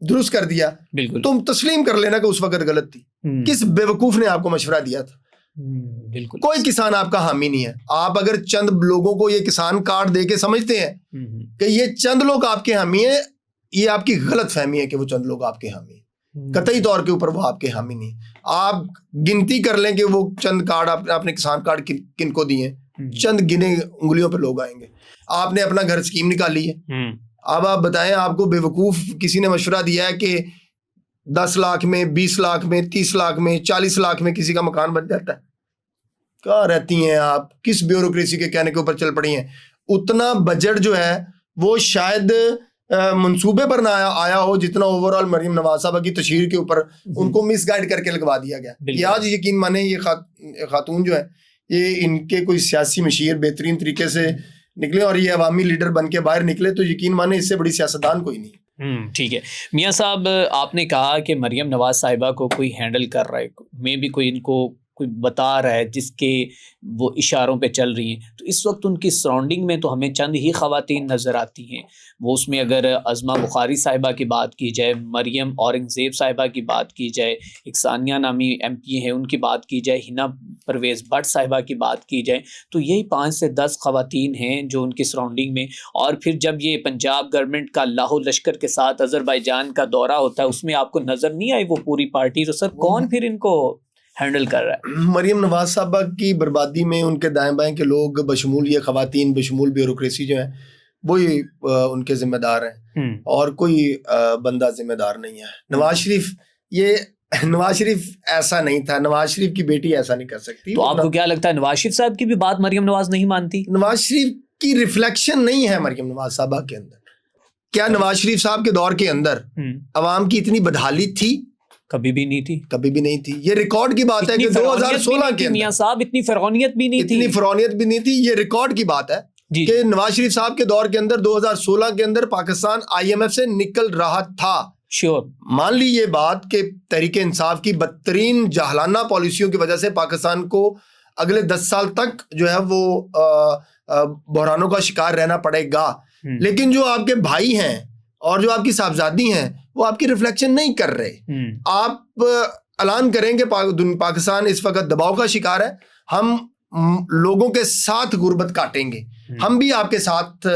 درست کر دیا. بالکل, تم تسلیم کر لینا کہ اس وقت غلط تھی. کس بے وقوف نے آپ کو مشورہ دیا تھا؟ بالکل, کوئی کسان آپ کا حامی نہیں ہے. آپ اگر چند لوگوں کو یہ کسان کارڈ دے کے سمجھتے ہیں کہ یہ چند لوگ آپ کے حامی ہیں, یہ آپ کی غلط فہمی ہے کہ وہ چند لوگ آپ کے حامی ہیں. قطعی طور کے اوپر وہ آپ کے حامی نہیں. آپ گنتی کر لیں کہ وہ چند کارڈ آپ نے کسان کارڈ کن کو دیے, چند گنے انگلیوں پہ لوگ آئیں گے. آپ نے اپنا گھر اسکیم نکالی ہے. اب آپ بتائیں, آپ کو بے وقوف کسی نے مشورہ دیا ہے کہ 10 لاکھ میں 20 لاکھ میں 30 لاکھ میں 40 لاکھ میں کسی کا مکان بن جاتا ہے. کہاں رہتی ہیں آپ؟ کس بیوروکریسی کے کہنے کے اوپر چل پڑی ہیں؟ اتنا بجٹ جو ہے وہ شاید منصوبے پر نہ آیا ہو جتنا اوور آل مریم نواز صاحبہ کی تشہیر کے اوپر ان کو مس گائیڈ کر کے لگوا دیا گیا. یہ آج یقین مانیں یہ خاتون جو ہے یہ ان کے کوئی سیاسی مشیر بہترین طریقے سے نکلے اور یہ عوامی لیڈر بن کے باہر نکلے, تو یقین مانیں اس سے بڑی سیاستدان کوئی نہیں. ٹھیک ہے میاں صاحب, آپ نے کہا کہ مریم نواز صاحبہ کو کوئی ہینڈل کر رہا ہے, میں بھی کوئی ان کو کوئی بتا رہا ہے جس کے وہ اشاروں پہ چل رہی ہیں, تو اس وقت ان کی سراؤنڈنگ میں تو ہمیں چند ہی خواتین نظر آتی ہیں. وہ اس میں اگر عظمہ بخاری صاحبہ کی بات کی جائے, مریم اورنگزیب صاحبہ کی بات کی جائے, ایک ثانیہ نامی ایم پی ہیں ان کی بات کی جائے, ہنا پرویز بٹ صاحبہ کی بات کی جائے, تو یہی 5 سے 10 خواتین ہیں جو ان کی سراؤنڈنگ میں. اور پھر جب یہ پنجاب گورنمنٹ کا لاہور لشکر کے ساتھ آذربائیجان کا دورہ ہوتا ہے, اس میں آپ کو نظر نہیں آئی وہ پوری پارٹی, تو سر کون پھر ان کو ہینڈل کر رہا ہے؟ مریم نواز صاحبہ کی بربادی میں ان کے دائیں بائیں کے لوگ بشمول یہ خواتین بشمول بیوروکریسی جو ہیں وہی ان کے ذمہ دار ہیں, اور کوئی بندہ ذمہ دار نہیں ہے. نواز شریف ایسا نہیں تھا, نواز شریف کی بیٹی ایسا نہیں کر سکتی. تو آپ کو کیا لگتا ہے نواز شریف صاحب کی بھی بات مریم نواز نہیں مانتی؟ نواز شریف کی ریفلیکشن نہیں ہے مریم نواز صاحبہ کے اندر. کیا نواز شریف صاحب کے دور کے اندر عوام کی اتنی بدحالی تھی؟ کبھی بھی نہیں تھی, کبھی بھی نہیں تھی. یہ ریکارڈ کی بات ہے کہ 2016 کے میاں صاحب اتنی فرعونیت بھی نہیں تھی, اتنی فرعونیت بھی نہیں تھی. یہ ریکارڈ کی بات ہے کہ نواز شریف صاحب کے دور کے اندر 2016 کے اندر پاکستان IMF سے نکل رہا تھا. شیور مان لی یہ بات کہ تحریک انصاف کی بدترین جاہلانہ پالیسیوں کی وجہ سے پاکستان کو اگلے 10 سال تک جو ہے وہ بحرانوں کا شکار رہنا پڑے گا. لیکن جو آپ کے بھائی ہیں اور جو آپ کی صاحبزادی ہیں وہ آپ کی ریفلیکشن نہیں کر رہے. آپ اعلان کریں کہ پاکستان اس وقت دباؤ کا شکار ہے, ہم لوگوں کے ساتھ غربت کاٹیں گے, ہم بھی آپ کے ساتھ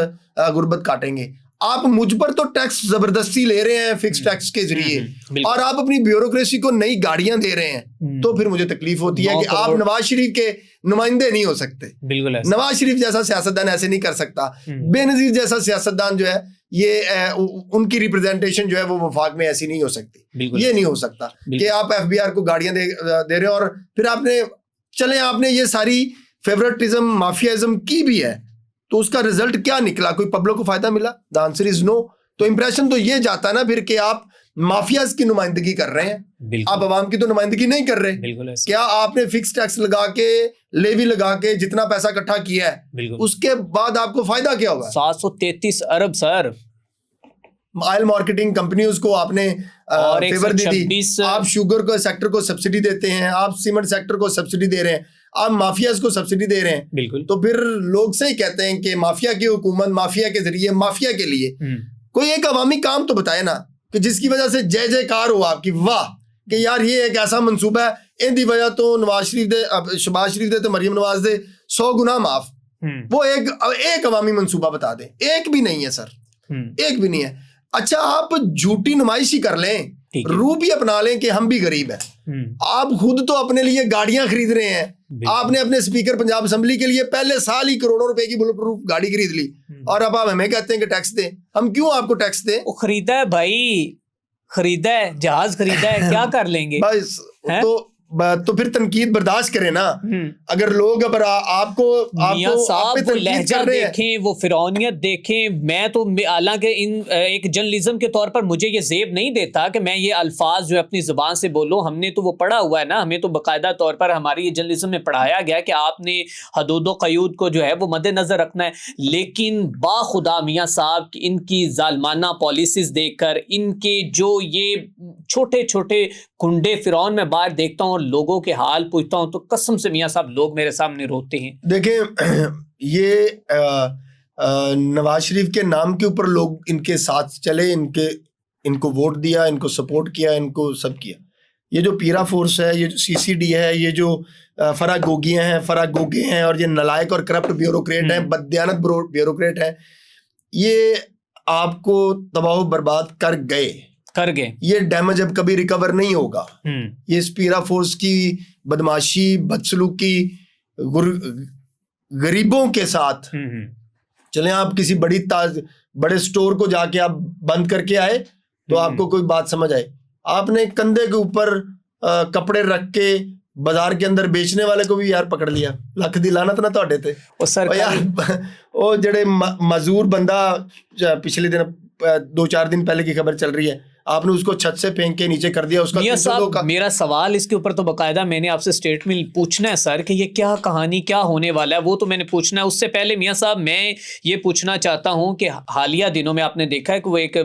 غربت کاٹیں گے. آپ مجھ پر تو ٹیکس زبردستی لے رہے ہیں فکس ٹیکس کے ذریعے اور آپ اپنی بیوروکریسی کو نئی گاڑیاں دے رہے ہیں تو پھر مجھے تکلیف ہوتی ہے کہ آپ نواز شریف کے نمائندے نہیں ہو سکتے. بالکل نواز شریف جیسا سیاستدان ایسے نہیں کر سکتا. بے نظیر جیسا سیاستدان جو ہے یہ ان کی ریپرزینٹیشن جو ہے وہ وفاق میں ایسی نہیں ہو سکتی. یہ نہیں ہو سکتا کہ آپ ایف بی آر کو گاڑیاں دے رہے ہیں اور پھر آپ نے یہ ساری فیورٹزم مافیازم کی بھی ہے تو اس کا رزلٹ کیا نکلا؟ کوئی پبلک کو فائدہ ملا؟ دا آنسر از نو. تو امپریشن تو یہ جاتا ہے نا پھر کہ آپ مافیاز کی نمائندگی کر رہے ہیں, آپ عوام کی تو نمائندگی نہیں کر رہے. کیا آپ نے فکس ٹیکس لگا کے لیوی لگا کے جتنا پیسہ اکٹھا کیا ہے اس کے بعد آپ کو فائدہ کیا ہوگا؟ 733 ارب سر. آئل مارکیٹنگ کمپنیز کو آپ نے فیور دی تھی, آپ شوگر کو سیکٹر کو سبسڈی دیتے ہیں, آپ سیمنٹ سیکٹر کو سبسڈی دے رہے ہیں, آپ مافیاز کو سبسڈی دے رہے ہیں. بالکل. تو پھر لوگ صحیح کہتے ہیں کہ مافیا کی حکومت مافیا کے ذریعے مافیا کے لیے کوئی ایک عوامی کام تو بتائے نا کہ جس کی وجہ سے جے جے کار ہو آپ کی, واہ کہ یار یہ ایک ایسا منصوبہ ہے ان دی وجہ تو نواز شریف دے شہباز شریف دے تو مریم نواز دے 100 گنا معاف. وہ ایک عوامی منصوبہ بتا دیں. ایک بھی نہیں ہے سر, ایک بھی نہیں ہے. اچھا آپ جھوٹی نمائش ہی کر لیں, روح بھی اپنا لیں کہ ہم بھی غریب ہیں. آپ خود تو اپنے لیے گاڑیاں خرید رہے ہیں, آپ نے اپنے اسپیکر پنجاب اسمبلی کے لیے پہلے سال ہی کروڑوں روپے کی بلٹ پروف گاڑی خرید لی اور اب آپ ہمیں کہتے ہیں کہ ٹیکس دیں. ہم کیوں آپ کو ٹیکس دیں؟ وہ خریدا ہے بھائی, خریدا ہے, جہاز خریدا ہے, کیا کر لیں گے بس. تو پھر تنقید برداشت کریں نا. اگر لوگ اب آپ کو میاں صاحب وہ لہجہ دیکھیں, وہ فرعونیت دیکھیں. میں تو حالانکہ ایک جرنلزم کے طور پر مجھے یہ زیب نہیں دیتا کہ میں یہ الفاظ جو اپنی زبان سے بولوں. ہم نے تو وہ پڑھا ہوا ہے نا, ہمیں تو باقاعدہ طور پر ہماری یہ جرنلزم میں پڑھایا گیا کہ آپ نے حدود و قیود کو جو ہے وہ مد نظر رکھنا ہے. لیکن باخدا میاں صاحب ان کی ظالمانہ پالیسیز دیکھ کر, ان کے جو یہ چھوٹے چھوٹے کنڈے فرعون میں باہر دیکھتا ہوں اور لوگوں کے حال پوچھتا ہوں تو قسم سے میاں صاحب لوگ میرے سامنے روتے ہیں. دیکھیں یہ نواز شریف کے نام کے اوپر لوگ ان کے ساتھ چلے, ان کو ووٹ دیا, ان کو سپورٹ کیا, ان کو سب کیا. یہ جو پیرا فورس ہے, یہ جو سی سی ڈی ہے, یہ جو فرا گوگیاں ہیں, فرا گوگے ہیں اور یہ نلائق اور کرپٹ بیوروکریٹ ہیں, بددیانت بیوروکریٹ ہیں, یہ آپ کو تباہ و برباد کر گئے. یہ ڈیمیج اب کبھی ریکور نہیں ہوگا. یہ اس پیرا فورس کی بدماشی, بدسلوکی, غریبوں کے ساتھ. چلیں آپ کسی بڑے سٹور کو جا کے آپ بند کر کے آئے تو آپ کو کوئی بات سمجھ آئے. آپ نے کندھے کے اوپر کپڑے رکھ کے بازار کے اندر بیچنے والے کو بھی یار پکڑ لیا. لکھ دی لعنت نہ تہاڈے تے. وہ جڑے مزدور بندہ پچھلے دن 2-4 دن پہلے کی خبر چل رہی ہے, آپ نے اس کو چھت سے پھینک کے نیچے کر دیا. اس کا میاں صاحب میرا سوال اس کے اوپر تو باقاعدہ میں نے آپ سے اسٹیٹمنٹ پوچھنا ہے سر کہ یہ کیا کہانی کیا ہونے والا ہے, وہ تو میں نے پوچھنا ہے. اس سے پہلے میاں صاحب میں یہ پوچھنا چاہتا ہوں کہ حالیہ دنوں میں آپ نے دیکھا ہے کہ وہ ایک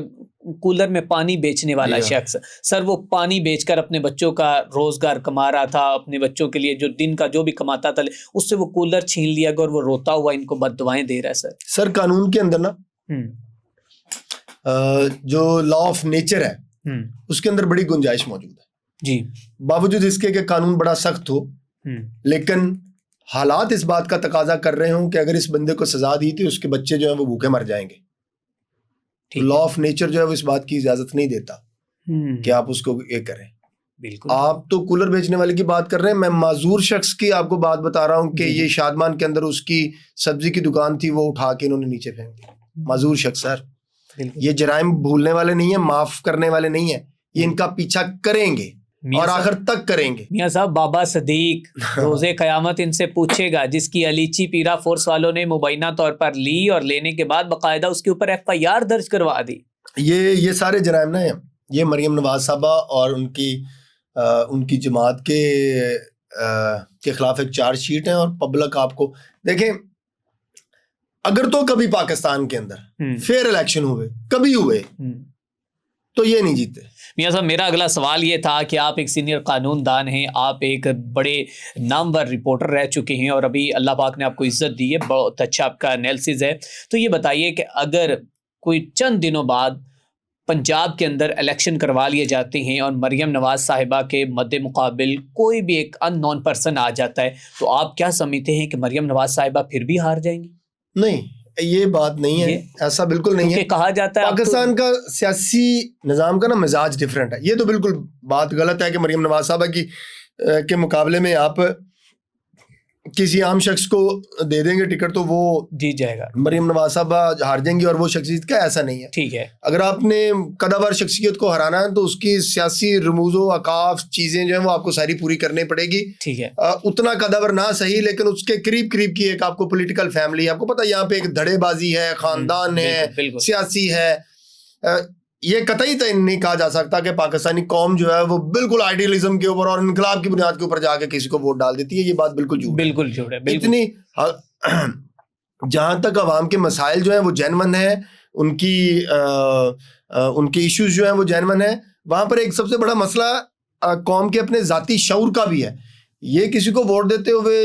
کولر میں پانی بیچنے والا شخص سر, وہ پانی بیچ کر اپنے بچوں کا روزگار کما رہا تھا, اپنے بچوں کے لیے جو دن کا جو بھی کماتا تھا اس سے وہ کولر چھین لیا گیا اور وہ روتا ہوا ان کو بد دعائیں دے رہا ہے. سر قانون کے اندر نا جو لا آف نیچر ہے اس کے اندر بڑی گنجائش موجود ہے جی, باوجود اس کے کہ قانون بڑا سخت ہو, لیکن حالات اس بات کا تقاضا کر رہے ہوں کہ اگر اس بندے کو سزا دی تھی اس کے بچے جو ہیں وہ بھوکے مر جائیں گے. لا آف نیچر جو ہے وہ اس بات کی اجازت نہیں دیتا کہ آپ اس کو یہ کریں. بالکل. آپ تو کولر بیچنے والے کی بات کر رہے ہیں, میں معذور شخص کی آپ کو بات بتا رہا ہوں کہ یہ شادمان کے اندر اس کی سبزی کی دکان تھی, وہ اٹھا کے انہوں نے نیچے پھینک دی. معذور شخص سر, یہ جرائم بھولنے والے نہیں ہیں, معاف کرنے والے نہیں ہیں, یہ ان کا پیچھا کریں گے اور آخر تک کریں گے. میاں صاحب بابا صدیق روز قیامت ان سے پوچھے گا جس کی علیچی پیرا فورس والوں نے مبینہ طور پر لی اور لینے کے بعد باقاعدہ اس کے اوپر FIR درج کروا دی. یہ سارے جرائم نا, یہ مریم نواز صاحبہ اور ان کی جماعت کے خلاف ایک چارج شیٹ ہے اور پبلک آپ کو دیکھیں. اگر تو کبھی پاکستان کے اندر فیئر الیکشن ہوئے تو یہ نہیں جیتے. میاں صاحب میرا اگلا سوال یہ تھا کہ آپ ایک سینئر قانون دان ہیں, آپ ایک بڑے نامور رپورٹر رہ چکے ہیں اور ابھی اللہ پاک نے آپ کو عزت دی ہے, بہت اچھا آپ کا انالیسز ہے. تو یہ بتائیے کہ اگر کوئی چند دنوں بعد پنجاب کے اندر الیکشن کروا لیے جاتے ہیں اور مریم نواز صاحبہ کے مد مقابل کوئی بھی ایک ان نون پرسن آ جاتا ہے, تو آپ کیا سمجھتے ہیں کہ مریم نواز صاحبہ پھر بھی ہار جائیں گی؟ نہیں, یہ بات نہیں ہے, ایسا بالکل نہیں ہے. کہا جاتا ہے پاکستان کا سیاسی نظام کا نا مزاج ڈفرینٹ ہے. یہ تو بالکل بات غلط ہے کہ مریم نواز صاحبہ کے مقابلے میں آپ کسی عام شخص کو دے دیں گے ٹکٹ تو وہ جیت جائے گا, مریم نواز صاحبہ ہار جائیں گی اور وہ شخصیت کا ایسا نہیں ہے. ٹھیک ہے, اگر آپ نے قداور شخصیت کو ہرانا ہے تو اس کی سیاسی رموز و اقاف چیزیں جو ہیں وہ آپ کو ساری پوری کرنی پڑے گی. ٹھیک ہے, اتنا قداور نہ صحیح لیکن اس کے قریب قریب کی ایک آپ کو پولیٹیکل فیملی, آپ کو پتہ یہاں پہ ایک دھڑے بازی ہے, خاندان ہے, سیاسی ہے. یہ قطعی نہیں کہا جا سکتا کہ پاکستانی قوم جو ہے وہ بالکل آئیڈیلزم کے اوپر اور انقلاب کی بنیاد کے اوپر جا کے کسی کو ووٹ ڈال دیتی ہے. یہ بات بالکل جھوٹ ہے. اتنی جہاں تک عوام کے مسائل جو ہیں وہ جینون ہیں, ان کی ایشوز جو ہیں وہ جینون ہیں, وہاں پر ایک سب سے بڑا مسئلہ قوم کے اپنے ذاتی شعور کا بھی ہے. یہ کسی کو ووٹ دیتے ہوئے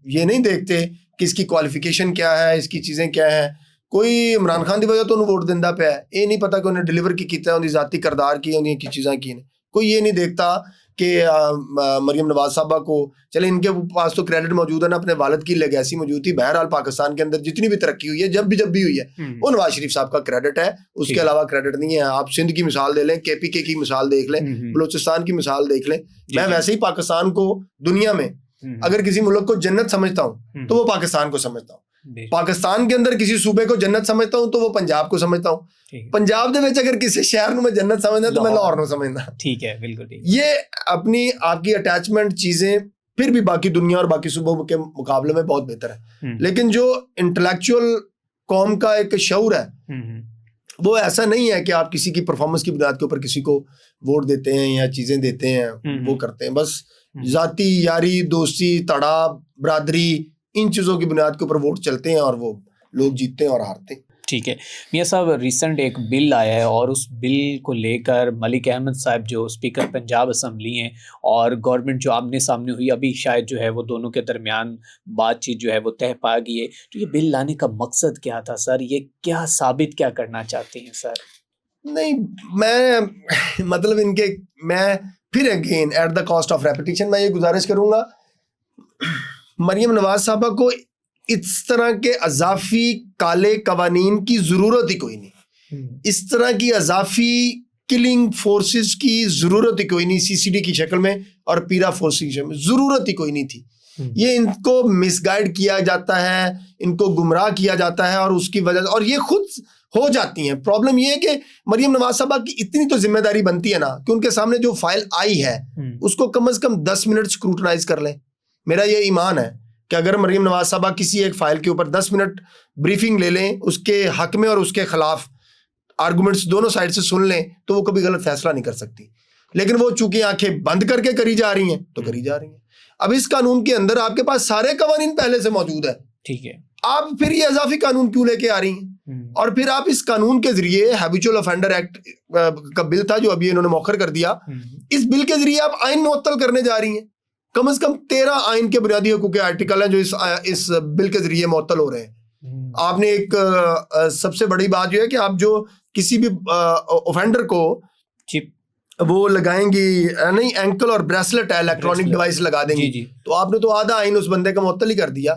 یہ نہیں دیکھتے کہ اس کی کوالیفیکیشن کیا ہے, اس کی چیزیں کیا ہیں. کوئی عمران خان دی وجہ تو انہوں ووٹ دیندہ پہ ہے, یہ نہیں پتا کہ انہیں ڈیلیور کی کیتا ہے, انہیں ذاتی کردار کی, انہیں کی چیزاں کی. کوئی یہ نہیں دیکھتا کہ مریم نواز صاحبہ کو, چلے ان کے پاس تو کریڈٹ موجود ہے نا, اپنے والد کی لیگیسی موجود تھی. بہرحال پاکستان کے اندر جتنی بھی ترقی ہوئی ہے, جب بھی ہوئی ہے, وہ نواز شریف صاحب کا کریڈٹ ہے, اس کے علاوہ کریڈٹ نہیں ہے. آپ سندھ کی مثال دے لیں, KPK کی مثال دیکھ لیں, بلوچستان کی مثال دیکھ لیں. میں ویسے ہی پاکستان کو دنیا میں اگر کسی ملک کو جنت سمجھتا ہوں تو وہ پاکستان کو سمجھتا ہوں. پاکستان کے اندر کسی صوبے کو جنت سمجھتا ہوں تو وہ پنجاب کو سمجھتا ہوں. پنجاب دے وچ اگر کسی شہر میں جنت سمجھنا تو میں لاہور نو سمجھنا. ٹھیک ہے, بالکل. یہ اپنی آپ کی اٹیچمنٹ چیزیں پھر بھی باقی دنیا اور باقی صوبوں کے مقابلے میں بہت بہتر ہے. لیکن جو انٹلیکچوئل قوم کا ایک شعور ہے وہ ایسا نہیں ہے کہ آپ کسی کی پرفارمنس کی بنیاد کے اوپر کسی کو ووٹ دیتے ہیں یا چیزیں دیتے ہیں, وہ کرتے ہیں. بس ذاتی یاری, دوستی, تڑاپ, برادری, ان چیزوں کی بنیاد کے اوپر ووٹ چلتے ہیں اور وہ لوگ جیتتے ہیں اور ہارتے ہیں. ٹھیک ہے میاں صاحب, ریسنٹ ایک بل آیا ہے اور اس بل کو لے کر ملک احمد صاحب جو اسپیکر پنجاب اسمبلی ہیں اور گورنمنٹ جو آمنے سامنے ہوئی, ابھی شاید جو ہے وہ دونوں کے درمیان بات چیت جو ہے وہ طے پا گئی ہے. تو یہ بل لانے کا مقصد کیا تھا سر؟ یہ کیا ثابت کیا کرنا چاہتے ہیں سر؟ نہیں, میں مطلب ان کے میں پھر again at the cost of repetition میں یہ گزارش کروں گا, مریم نواز صاحبہ کو اس طرح کے اضافی کالے قوانین کی ضرورت ہی کوئی نہیں. اس طرح کی اضافی کلنگ فورسز کی ضرورت ہی کوئی نہیں, CCD کی شکل میں اور پیرا فورس کی شکل میں ضرورت ہی کوئی نہیں تھی. یہ ان کو مس گائیڈ کیا جاتا ہے, ان کو گمراہ کیا جاتا ہے اور اس کی وجہ سے اور یہ خود ہو جاتی ہیں. پرابلم یہ ہے کہ مریم نواز صاحبہ کی اتنی تو ذمہ داری بنتی ہے نا کہ ان کے سامنے جو فائل آئی ہے اس کو کم از کم 10 منٹ اسکروٹنائز کر لیں. میرا یہ ایمان ہے کہ اگر مریم نواز صاحبہ کسی ایک فائل کے اوپر 10 منٹ بریفنگ لے لیں, اس کے حق میں اور اس کے خلاف آرگومنٹس دونوں سائڈ سے سن لیں, تو وہ کبھی غلط فیصلہ نہیں کر سکتی. لیکن وہ چونکہ آنکھیں بند کر کے کری جا رہی ہیں تو کری جا رہی ہیں. اب اس قانون کے اندر آپ کے پاس سارے قوانین پہلے سے موجود ہے, ٹھیک ہے, آپ پھر یہ اضافی قانون کیوں لے کے آ رہی ہیں؟ اور پھر آپ اس قانون کے ذریعے ہیبیچول افینڈر ایکٹ کا بل تھا جو ابھی انہوں نے موخر کر دیا, اس بل کے ذریعے آپ آئین معطل کرنے جا رہی ہیں. کم از کم 13 آئین کے بنیادی حقوق کے آرٹیکل ہیں جو اس بل کے ذریعے معطل ہو رہے ہیں. آپ نے ایک سب سے بڑی بات جو ہے کہ آپ جو کسی بھی اوفینڈر کو وہ لگائیں گی, نہیں اینکل اور بریسلٹ ہے, الیکٹرانک ڈیوائس لگا دیں گی, تو آپ نے تو آدھا آئین اس بندے کا معطل ہی کر دیا.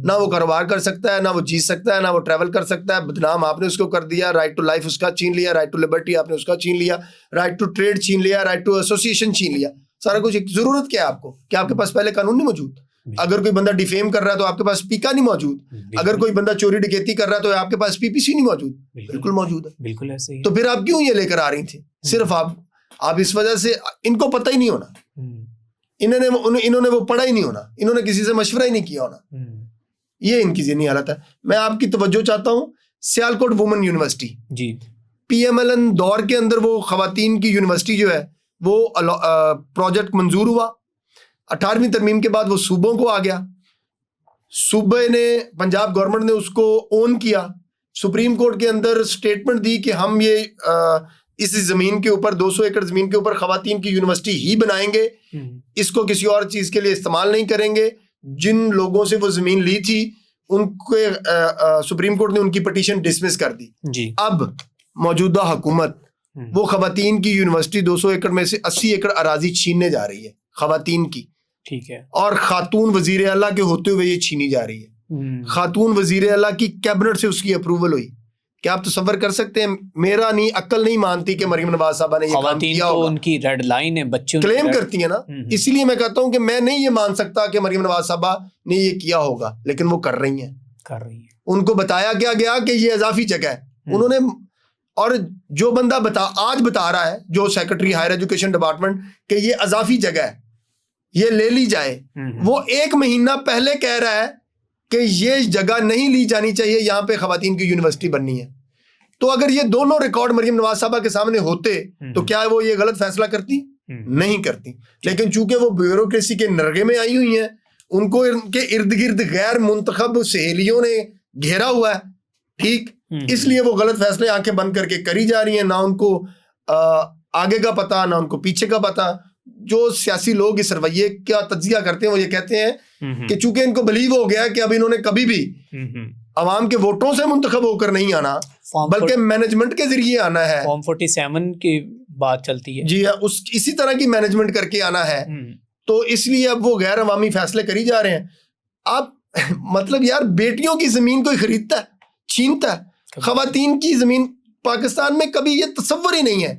نہ وہ کاروبار کر سکتا ہے, نہ وہ جیت سکتا ہے, نہ وہ ٹریول کر سکتا ہے. بدنام آپ نے اس کو کر دیا. رائٹ ٹو لائف اس کا چھین لیا, رائٹ ٹو لبرٹی آپ نے اس کا چھین لیا, رائٹ ٹو ٹریڈ چھین لیا, رائٹ ٹو ایسوسیشن چھین لیا. سارا کچھ. ضرورت کیا ہے آپ کو؟ کہ آپ کے پاس پہلے قانون نہیں موجود؟ اگر کوئی بندہ ڈیفیم کر رہا ہے تو آپ کے پاس پیکا نہیں موجود. اگر کوئی بندہ چوری ڈکیتی کر رہا ہے تو آپ کے پاس PPC نہیں موجود. بالکل موجود ہے. بالکل ایسے ہی. تو پھر آپ کیوں یہ لے کر آ رہی تھی؟ صرف آپ اس وجہ سے, ان کو پتہ ہی نہیں ہونا, انہوں نے وہ پڑھا ہی نہیں ہونا, انہوں نے کسی سے مشورہ ہی نہیں کیا ہونا. یہ ان کی ذہنی حالت ہے. میں آپ کی توجہ چاہتا ہوں, سیالکوٹ وومن یونیورسٹی جی PMLN دور کے اندر وہ خواتین کی یونیورسٹی جو ہے وہ پروجیکٹ منظور ہوا. 18ویں ترمیم کے بعد وہ صوبوں کو آ گیا. صوبے نے, پنجاب گورنمنٹ نے اس کو اون کیا. سپریم کورٹ کے اندر سٹیٹمنٹ دی کہ ہم یہ اس زمین کے اوپر 200 ایکڑ زمین کے اوپر خواتین کی یونیورسٹی ہی بنائیں گے, اس کو کسی اور چیز کے لیے استعمال نہیں کریں گے. جن لوگوں سے وہ زمین لی تھی ان کے سپریم کورٹ نے ان کی پٹیشن ڈسمس کر دی جی. اب موجودہ حکومت وہ خواتین کی یونیورسٹی 200 ایکڑ میں سے 80 ایکڑ اراضی چھیننے جا رہی ہے خواتین کی, ٹھیک ہے, اور خاتون وزیر اعلیٰ کے ہوتے ہوئے یہ چھینی جا رہی ہے. خاتون وزیر اعلیٰ کی کیبنٹ سے اس کی اپروول ہوئی. کیا آپ تصور کر سکتے ہیں؟ میرا نہیں عقل نہیں مانتی کہ مریم نواز صاحبہ نے یہ کام کیا ہوگا. ان کی ریڈ لائن ہے, بچوں کلیم کرتی ہیں نا, اسی لیے میں کہتا ہوں کہ میں نہیں یہ مان سکتا کہ مریم نواز صاحبہ نے یہ کیا ہوگا, لیکن وہ کر رہی ہیں. ان کو بتایا گیا کہ یہ اضافی جگہ ہے, انہوں نے, اور جو بندہ آج بتا رہا ہے, جو سیکرٹری ہائر ایجوکیشن ڈپارٹمنٹ, کہ یہ اضافی جگہ ہے, یہ لے لی جائے, وہ 1 مہینہ پہلے کہہ رہا ہے کہ یہ جگہ نہیں لی جانی چاہیے, یہاں پہ خواتین کی یونیورسٹی بننی ہے. تو اگر یہ دونوں ریکارڈ مریم نواز صاحبہ کے سامنے ہوتے تو کیا وہ یہ غلط فیصلہ کرتی؟ نہیں کرتی. لیکن چونکہ وہ بیوروکریسی کے نرغے میں آئی ہوئی ہیں, ان کو ان کے ارد گرد غیر منتخب سہیلیوں نے گھیرا ہوا ہے, ٹھیک, اس لیے وہ غلط فیصلے آنکھیں بند کر کے کری جا رہی ہیں. نہ ان کو آگے کا پتا, نہ ان کو پیچھے کا پتا. جو سیاسی لوگ اس رویے کا تجزیہ کرتے ہیں وہ یہ کہتے ہیں کہ چونکہ ان کو بلیو ہو گیا کہ اب انہوں نے کبھی بھی عوام کے ووٹوں سے منتخب ہو کر نہیں آنا, بلکہ مینجمنٹ کے ذریعے آنا ہے. فارم 47 کی بات چلتی ہے, جی ہاں, اسی طرح کی مینجمنٹ کر کے آنا ہے. تو اس لیے اب وہ غیر عوامی فیصلے کری جا رہے ہیں. آپ مطلب یار, بیٹیوں کی زمین کوئی خریدتا ہے, چھینتا ہے؟ خواتین کی زمین پاکستان میں کبھی یہ تصور ہی نہیں ہے.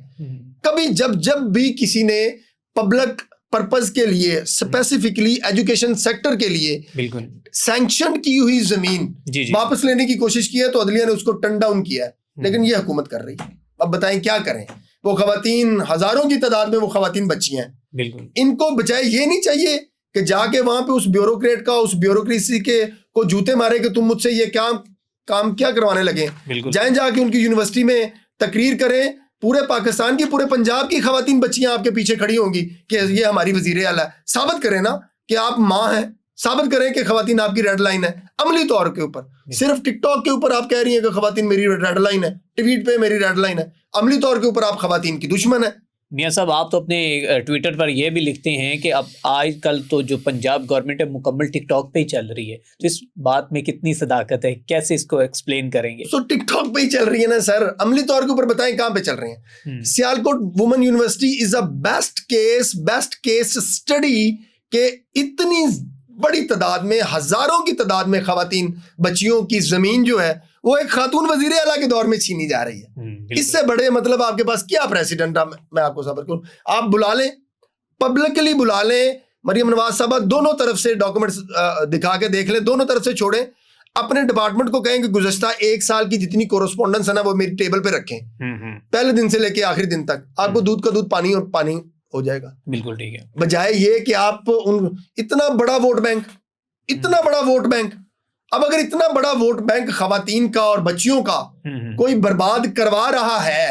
کبھی جب بھی کسی نے پبلک پرپز کے لیے, اسپیسیفکلی ایجوکیشن سیکٹر کے لیے بالکل سینکشن کی ہوئی زمین واپس لینے کی کوشش کی ہے تو عدلیہ نے اس کو ٹرن ڈاؤن کیا ہے. لیکن یہ حکومت کر رہی ہے. اب بتائیں کیا کریں؟ وہ خواتین ہزاروں کی تعداد میں وہ خواتین بچی ہیں, بالکل. ان کو بچائے یہ نہیں چاہیے کہ جا کے وہاں پہ اس بیوروکریٹ کا, اس بیوروکریسی کے کو جوتے مارے کہ تم مجھ سے یہ کام کیا کروانے لگے. جائیں جا کے ان کی یونیورسٹی میں تقریر کریں, پورے پاکستان کی, پورے پنجاب کی خواتین بچیاں آپ کے پیچھے کھڑی ہوں گی کہ یہ ہماری وزیر اعلیٰ ہے. ثابت کریں نا کہ آپ ماں ہیں, ثابت کریں کہ خواتین آپ کی ریڈ لائن ہے. عملی طور کے اوپر, صرف ٹک ٹاک کے اوپر آپ کہہ رہی ہیں کہ خواتین میری ریڈ لائن ہے, ٹویٹ پہ میری ریڈ لائن ہے, عملی طور کے اوپر آپ خواتین کی دشمن ہے. میاں صاحب, آپ تو اپنے ٹویٹر پر یہ بھی لکھتے ہیں کہ اب آج کل تو جو پنجاب گورنمنٹ ہے مکمل ٹک ٹاک پہ ہی چل رہی ہے, تو اس بات میں کتنی صداقت ہے, کیسے اس کو ایکسپلین کریں گے؟ تو ٹک ٹاک پہ ہی چل رہی ہے نا سر, عملی طور کے اوپر بتائیں کہاں پہ چل رہے ہیں. Sialkot women university is a best case study کہ اتنی بڑی تعداد میں, ہزاروں کی تعداد میں خواتین بچیوں کی زمین جو ہے وہ ایک خاتون وزیر اعلیٰ کے دور میں چھینی جا رہی ہے. اس سے بڑے مطلب آپ کے پاس کیا پریسیڈنٹ؟ میں آپ کو صبر کروں, آپ بلا لیں, پبلکلی بلا لیں مریم نواز صاحبہ, دونوں طرف سے ڈاکومنٹس دکھا کے دیکھ لیں, دونوں طرف سے چھوڑیں. اپنے ڈپارٹمنٹ کو کہیں کہ گزشتہ 1 سال کی جتنی کورسپونڈنس ہے نا وہ میری ٹیبل پہ رکھیں, پہلے دن سے لے کے آخری دن تک. آپ کو دودھ کا دودھ پانی اور پانی ہو جائے گا. بالکل ٹھیک ہے. بجائے یہ کہ آپ اتنا بڑا ووٹ بینک, اب اگر اتنا بڑا ووٹ بینک خواتین کا اور بچیوں کا کوئی برباد کروا رہا ہے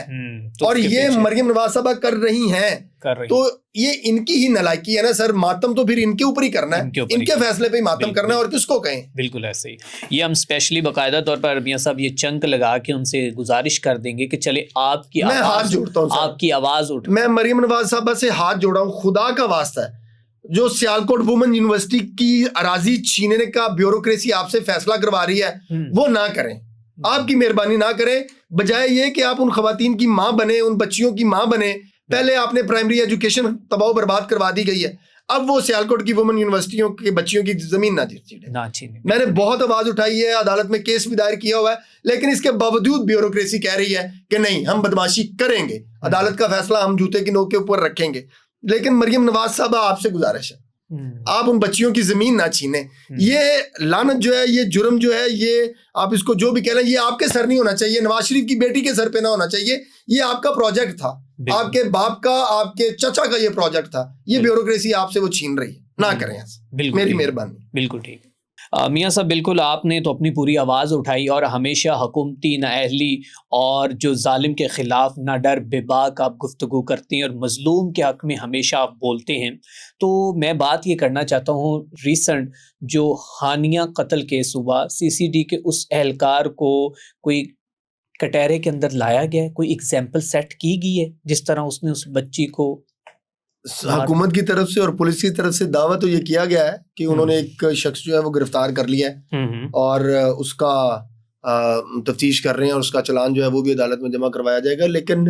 اور یہ مریم نواز صاحبہ کر رہی ہیں, تو یہ ان کی ہی نالائکی ہے نا سر. ماتم تو پھر ان کے اوپر ہی کرنا ہے, ان کے فیصلے پہ ہی ماتم کرنا ہے, اور کس کو کہیں. بالکل ایسے ہی. یہ ہم اسپیشلی باقاعدہ طور پر میاں صاحب یہ چنک لگا کے ان سے گزارش کر دیں گے کہ چلے آپ کی میں ہاتھ جوڑتا ہوں, آپ کی آواز اٹھ. میں مریم نواز صاحبہ سے ہاتھ جوڑا ہوں, خدا کا واسطہ ہے, جو سیالکوٹ وومن یونیورسٹی کی اراضی چھیننے کا بیوروکریسی آپ سے فیصلہ کروا رہی ہے وہ نہ کریں, آپ کی مہربانی نہ کریں. بجائے یہ کہ آپ ان خواتین کی ماں بنے, ان بچیوں کی ماں بنے. پہلے آپ نے پرائمری ایجوکیشن تباہ و برباد کروا دی گئی ہے, اب وہ سیالکوٹ کی وومن یونیورسٹیوں کے بچیوں کی زمین نہ چھینیں. میں نے بہت آواز اٹھائی ہے, عدالت میں کیس بھی دائر کیا ہوا ہے, لیکن اس کے باوجود بیوروکریسی کہہ رہی ہے کہ نہیں, ہم بدماشی کریں گے, عدالت کا فیصلہ ہم جوتے کی نوک کے اوپر رکھیں گے. لیکن مریم نواز صاحبہ آپ سے گزارش ہے, آپ ان بچیوں کی زمین نہ چھینیں. یہ لعنت جو ہے, یہ جرم جو ہے, یہ آپ اس کو جو بھی کہہ رہے ہیں, یہ آپ کے سر نہیں ہونا چاہیے, نواز شریف کی بیٹی کے سر پہ نہ ہونا چاہیے. یہ آپ کا پروجیکٹ تھا, آپ کے باپ کا, آپ کے چچا کا یہ پروجیکٹ تھا. یہ بیوروکریسی آپ سے وہ چھین رہی ہے, نہ کریں ایسا, میری مہربانی. بالکل ٹھیک. میاں صاحب بالکل آپ نے تو اپنی پوری آواز اٹھائی, اور ہمیشہ حکومتی نااہلی اور جو ظالم کے خلاف نہ ڈر بے باک آپ گفتگو کرتے ہیں, اور مظلوم کے حق میں ہمیشہ آپ بولتے ہیں. تو میں بات یہ کرنا چاہتا ہوں, ریسنٹ جو ہانیہ قتل کیس ہوا, CCD کے اس اہلکار کو کوئی کٹہرے کے اندر لایا گیا ہے, کوئی ایگزامپل سیٹ کی گئی ہے جس طرح اس نے اس بچی کو. حکومت کی طرف سے اور پولیس کی طرف سے دعویٰ تو یہ کیا گیا ہے کہ انہوں نے ایک شخص جو ہے وہ گرفتار کر لیا ہے, اور اس کا تفتیش کر رہے ہیں, اور اس کا چلان جو ہے وہ بھی عدالت میں جمع کروایا جائے گا. لیکن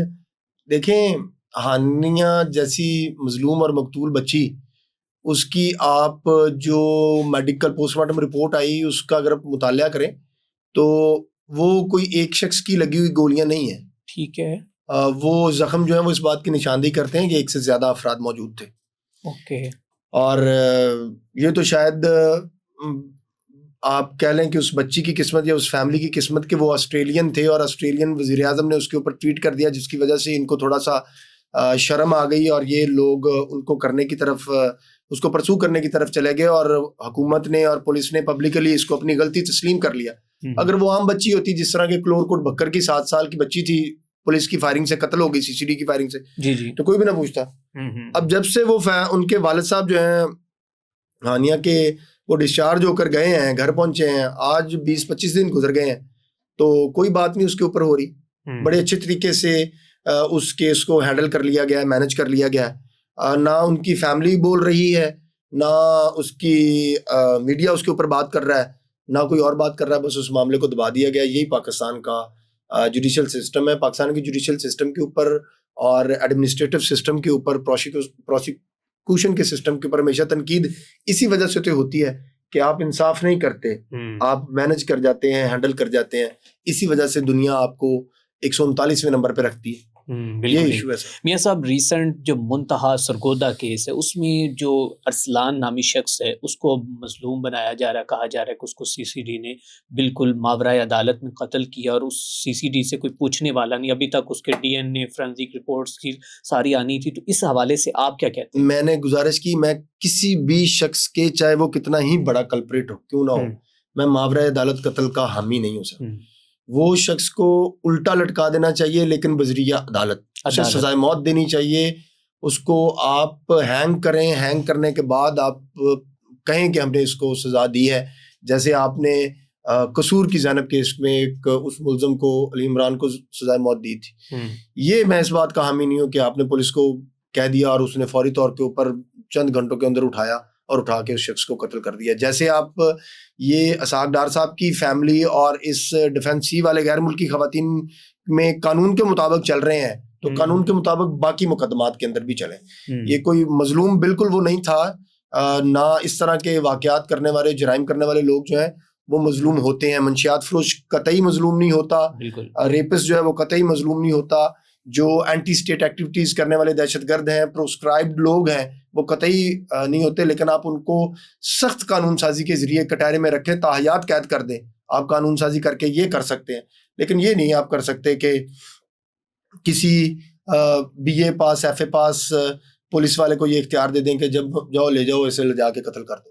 دیکھیں, ہانیہ جیسی مظلوم اور مقتول بچی اس کی آپ جو میڈیکل پوسٹ مارٹم رپورٹ آئی اس کا اگر آپ مطالعہ کریں تو وہ کوئی ایک شخص کی لگی ہوئی گولیاں نہیں ہیں. ٹھیک ہے. وہ زخم جو ہیں وہ اس بات کی نشاندہی کرتے ہیں کہ ایک سے زیادہ افراد موجود تھے. اوکے. اور یہ تو شاید آپ کہہ لیں کہ اس بچی کی قسمت یا اس فیملی کی قسمت کہ وہ آسٹریلین تھے اور آسٹریلین وزیر اعظم نے اس کے اوپر ٹویٹ کر دیا جس کی وجہ سے ان کو تھوڑا سا شرم آ گئی اور یہ لوگ ان کو کرنے کی طرف اس کو پرسو کرنے کی طرف چلے گئے اور حکومت نے اور پولیس نے پبلکلی اس کو اپنی غلطی تسلیم کر لیا. اگر وہ عام بچی ہوتی جس طرح کے کلور کوٹ بکر کی 7 سال کی بچی تھی پولیس کی فائرنگ سے قتل ہو گئی CCD کی فائرنگ سے جی تو کوئی بھی نہ پوچھتا. اب جب سے وہ ان کے والد صاحب جو ہیں ہانیہ کے وہ ڈسچارج ہو کر گئے ہیں گھر پہنچے ہیں آج 20-25 دن گزر گئے ہیں تو کوئی بات نہیں اس کے اوپر ہو رہی. بڑے اچھے طریقے سے اس کیس کو ہینڈل کر لیا گیا ہے مینج کر لیا گیا ہے. نہ ان کی فیملی بول رہی ہے نہ اس کی میڈیا اس کے اوپر بات کر رہا ہے نہ کوئی اور بات کر رہا ہے. بس اس معاملے کو دبا دیا گیا. یہی پاکستان کا جوڈیشل سسٹم ہے. پاکستان کی جوڈیشل سسٹم کے اوپر اور ایڈمنسٹریٹو سسٹم کے اوپر پروسیکیوشن کے سسٹم کے اوپر ہمیشہ تنقید اسی وجہ سے تو ہوتی ہے کہ آپ انصاف نہیں کرتے, آپ مینج کر جاتے ہیں ہینڈل کر جاتے ہیں. اسی وجہ سے دنیا آپ کو 139ویں نمبر پہ رکھتی ہے. یہ ایشو ہے. میاں صاحب ریسنٹ جو منتہا سرگودا کیس ہے اس میں جو ارسلان نامی شخص ہے اس کو مظلوم بنایا جا رہا ہے, کہا جا رہا ہے کہ اس کو CCD نے بالکل ماورائے عدالت میں قتل کیا اور اس CCD سے کوئی پوچھنے والا نہیں. ابھی تک اس کے DNA فرینزک رپورٹس کی ساری آنی تھی. تو اس حوالے سے آپ کیا کہتے ہیں؟ میں نے گزارش کی میں کسی بھی شخص کے چاہے وہ کتنا ہی بڑا کلپریٹ ہو کیوں نہ ہو میں ماورائے عدالت قتل کا حامی نہیں ہوں سر. وہ شخص کو الٹا لٹکا دینا چاہیے لیکن بذریعہ عدالت اسے سزائے موت دینی چاہیے. اس کو آپ ہینگ کریں, ہینگ کرنے کے بعد آپ کہیں کہ ہم نے اس کو سزا دی ہے. جیسے آپ نے قصور کی زینب کیس میں ایک اس ملزم کو علی عمران کو سزائے موت دی تھی. یہ میں اس بات کا حامی نہیں ہوں کہ آپ نے پولیس کو کہہ دیا اور اس نے فوری طور کے اوپر چند گھنٹوں کے اندر اٹھایا اور اٹھا کے اس شخص کو قتل کر دیا. جیسے آپ یہ اسحاق ڈار صاحب کی فیملی اور اس ڈیفینسی والے غیر ملکی خواتین میں قانون کے مطابق چل رہے ہیں تو قانون کے مطابق باقی مقدمات کے اندر بھی چلیں. یہ کوئی مظلوم بالکل وہ نہیں تھا. نہ اس طرح کے واقعات کرنے والے جرائم کرنے والے لوگ جو ہیں وہ مظلوم ہوتے ہیں. منشیات فروش قطعی مظلوم نہیں ہوتا. ریپس جو ہے وہ قطعی مظلوم نہیں ہوتا. جو اینٹی اسٹیٹ ایکٹیویٹیز کرنے والے دہشت گرد ہیں پروسکرائبڈ لوگ ہیں وہ قطعی نہیں ہوتے. لیکن آپ ان کو سخت قانون سازی کے ذریعے کٹہرے میں رکھیں, تاحیات قید کر دیں. آپ قانون سازی کر کے یہ کر سکتے ہیں لیکن یہ نہیں آپ کر سکتے کہ کسی BA پاس FA پاس پولیس والے کو یہ اختیار دے دیں کہ جب جاؤ لے جاؤ اسے لے جا کے قتل کر دو.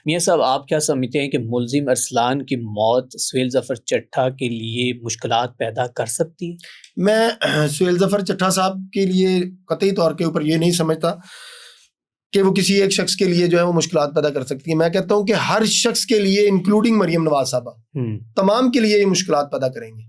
میاں صاحب آپ کیا سمجھتے ہیں کہ ملزم ارسلان کی موت سہیل ظفر چٹھا کے لیے مشکلات پیدا کر سکتی ہے؟ میں سہیل ظفر چٹھا صاحب کے لیے قطعی طور کے اوپر یہ نہیں سمجھتا کہ وہ کسی ایک شخص کے لیے جو ہے وہ مشکلات پیدا کر سکتی ہے. میں کہتا ہوں کہ ہر شخص کے لیے انکلوڈنگ مریم نواز صاحبہ تمام کے لیے یہ مشکلات پیدا کریں گے.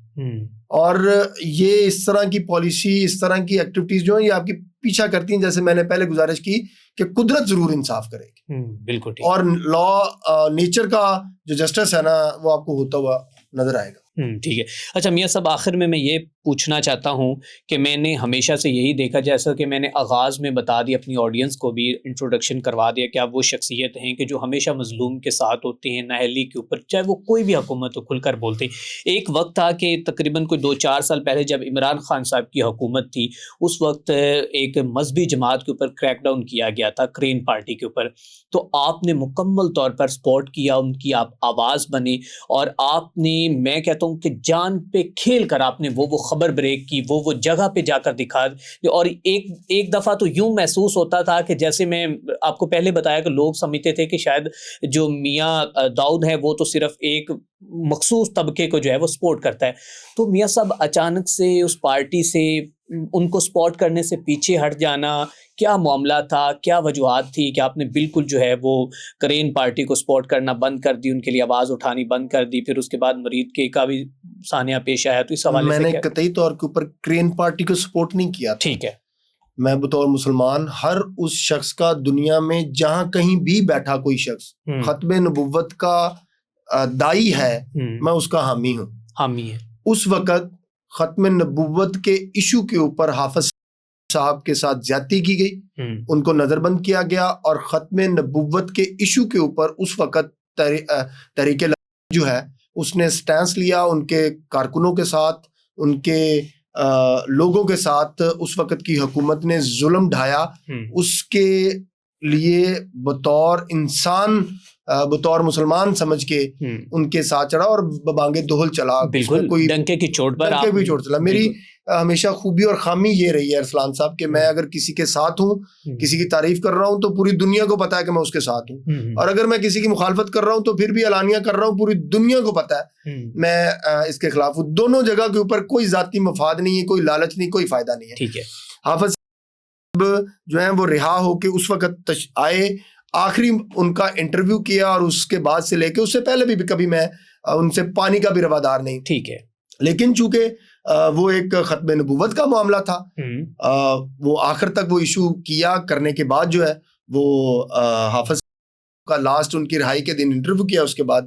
اور یہ اس طرح کی پالیسی اس طرح کی ایکٹیویٹیز جو ہیں یہ آپ کی پیچھا کرتی ہیں. جیسے میں نے پہلے گزارش کی کہ قدرت ضرور انصاف کرے گی. بالکل. اور لا نیچر کا جو جسٹس ہے نا وہ آپ کو ہوتا ہوا نظر آئے گا. ٹھیک ہے. اچھا میاں صاحب آخر میں یہ پوچھنا چاہتا ہوں کہ میں نے ہمیشہ سے یہی دیکھا جیسا کہ میں نے آغاز میں بتا دیا اپنی آڈینس کو بھی انٹروڈکشن کروا دیا کہ آپ وہ شخصیت ہیں کہ جو ہمیشہ مظلوم کے ساتھ ہوتے ہیں نااہلی کے اوپر چاہے وہ کوئی بھی حکومت ہو کھل کر بولتے ہیں. ایک وقت تھا کہ تقریباً کوئی 2-4 سال پہلے جب عمران خان صاحب کی حکومت تھی اس وقت ایک مذہبی جماعت کے اوپر کریک ڈاؤن کیا گیا تھا کرین پارٹی کے اوپر. تو آپ نے مکمل طور پر سپورٹ کیا ان کی آپ آواز بنے اور آپ نے میں کہتا ہوں کہ جان پہ کھیل کر آپ نے وہ خبر بریک کی وہ جگہ پہ جا کر دکھا. اور ایک دفعہ تو یوں محسوس ہوتا تھا کہ جیسے میں آپ کو پہلے بتایا کہ لوگ سمجھتے تھے کہ شاید جو میاں داؤد ہے وہ تو صرف ایک مخصوص طبقے کو جو ہے وہ سپورٹ کرتا ہے. تو میاں صاحب اچانک سے اس پارٹی سے ان کو سپورٹ کرنے سے پیچھے ہٹ جانا کیا معاملہ تھا, کیا وجوہات تھی کہ آپ نے بالکل جو ہے وہ کرین پارٹی کو سپورٹ کرنا بند کر دی, ان کے لیے آواز اٹھانی بند کر دی, پھر اس کے بعد مرید کے کا بھی سانیہ پیش آیا. تو اس حوالے سے میں نے قطعی طور کے اوپر کرین پارٹی کو سپورٹ نہیں کیا. ٹھیک ہے. میں بطور مسلمان ہر اس شخص کا دنیا میں جہاں کہیں بھی بیٹھا کوئی شخص ختم نبوت کا دائی ہے میں اس کا حامی ہوں. حامی ہے. اس وقت ختم نبوت کے ایشو کے اوپر حافظ صاحب کے ساتھ زیادتی کی گئی، ان کو نظر بند کیا گیا، اور ختم نبوت کے ایشو کے اوپر اس وقت تحریک جو ہے اس نے سٹینس لیا، ان کے کارکنوں کے ساتھ، ان کے لوگوں کے ساتھ اس وقت کی حکومت نے ظلم ڈھایا، اس کے لیے بطور انسان، بطور مسلمان سمجھ کے ان کے ساتھ چڑھا اور ببانگے دوہل چلا، بالکل کوئی ڈنکے کی چوٹ پر ڈنکے بھی چوٹ چلا۔ میری ہمیشہ خوبی اور خامی یہ رہی ہے ارسلان صاحب کہ میں اگر کسی کے ساتھ ہوں، کسی کی تعریف کر رہا ہوں تو پوری دنیا کو پتا ہے کہ میں اس کے ساتھ ہوں، اور اگر میں کسی کی مخالفت کر رہا ہوں تو پھر بھی اعلانیہ کر رہا ہوں، پوری دنیا کو پتا ہے میں اس کے خلاف ہوں۔ دونوں جگہ کے اوپر کوئی ذاتی مفاد نہیں ہے، کوئی لالچ نہیں، کوئی فائدہ نہیں ہے۔ ٹھیک ہے، حافظ جو ہیں وہ رہا ہو کے اس وقت آئے، آخری ان کا انٹرویو کیا، اور اس کے بعد سے لے کے اس سے پہلے بھی کبھی میں ان سے پانی کا بھی روادار نہیں۔ ٹھیک ہے، لیکن لیکن چونکہ وہ ایک ختم نبوت کا معاملہ تھا، وہ آخر تک وہ ایشو کیا، کرنے کے بعد جو ہے وہ حافظ کا لاسٹ ان کی رہائی کے دن انٹرویو کیا، اس کے بعد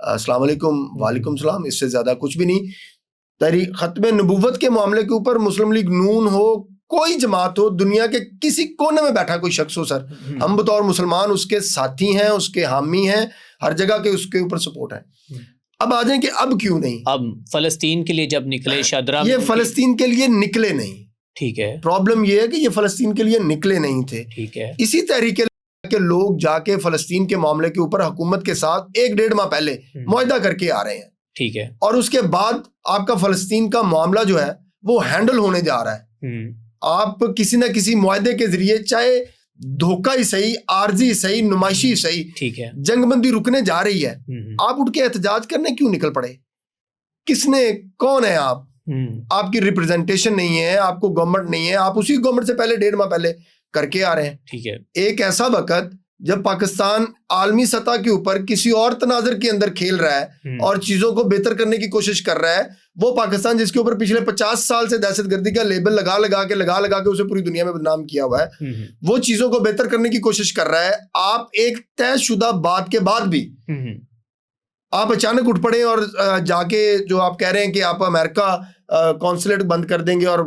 السلام علیکم، وعلیکم السلام، اس سے زیادہ کچھ بھی نہیں۔ ختم نبوت کے معاملے کے اوپر مسلم لیگ نون ہو، کوئی جماعت ہو، دنیا کے کسی کونے میں بیٹھا کوئی شخص ہو، سر ہم بطور مسلمان اس کے ساتھی ہیں، اس کے حامی ہیں، ہر جگہ کے اس کے اوپر سپورٹ ہے۔ اب آ جائیں کہ اب کیوں نہیں؟ اب فلسطین کے لیے جب نکلے شادرہ، یہ فلسطین کے لیے نکلے نہیں، ٹھیک ہے، پرابلم یہ ہے کہ یہ فلسطین کے لیے نکلے نہیں تھے۔ ٹھیک ہے، اسی تحریک کے لوگ جا کے فلسطین کے معاملے کے اوپر حکومت کے ساتھ 1-1.5 ماہ پہلے معاہدہ کر کے آ رہے ہیں، ٹھیک ہے، اور اس کے بعد آپ کا فلسطین کا معاملہ جو ہے وہ ہینڈل ہونے جا رہا ہے۔ آپ کسی نہ کسی معاہدے کے ذریعے، چاہے دھوکہ ہی صحیح، عارضی صحیح، نمائشی صحیح، ٹھیک ہے، جنگ بندی رکنے جا رہی ہے، آپ اٹھ کے احتجاج کرنے کیوں نکل پڑے؟ کس نے، کون ہے آپ؟ آپ کی ریپرزنٹیشن نہیں ہے، آپ کو گورنمنٹ نہیں ہے، آپ اسی گورنمنٹ سے پہلے 1.5 ماہ پہلے کر کے آ رہے ہیں۔ ٹھیک ہے، ایک ایسا وقت جب پاکستان عالمی سطح کے اوپر کسی اور تناظر کے اندر کھیل رہا ہے اور چیزوں کو بہتر کرنے کی کوشش کر رہا ہے، وہ پاکستان جس کے اوپر پچھلے 50 سال سے دہشت گردی کا لیبل لگا کے اسے پوری دنیا میں بدنام کیا ہوا ہے، وہ چیزوں کو بہتر کرنے کی کوشش کر رہا ہے۔ آپ ایک طے شدہ بات کے بعد بھی آپ اچانک اٹھ پڑے اور جا کے جو آپ کہہ رہے ہیں کہ آپ امریکہ قونصلیٹ بند کر دیں گے اور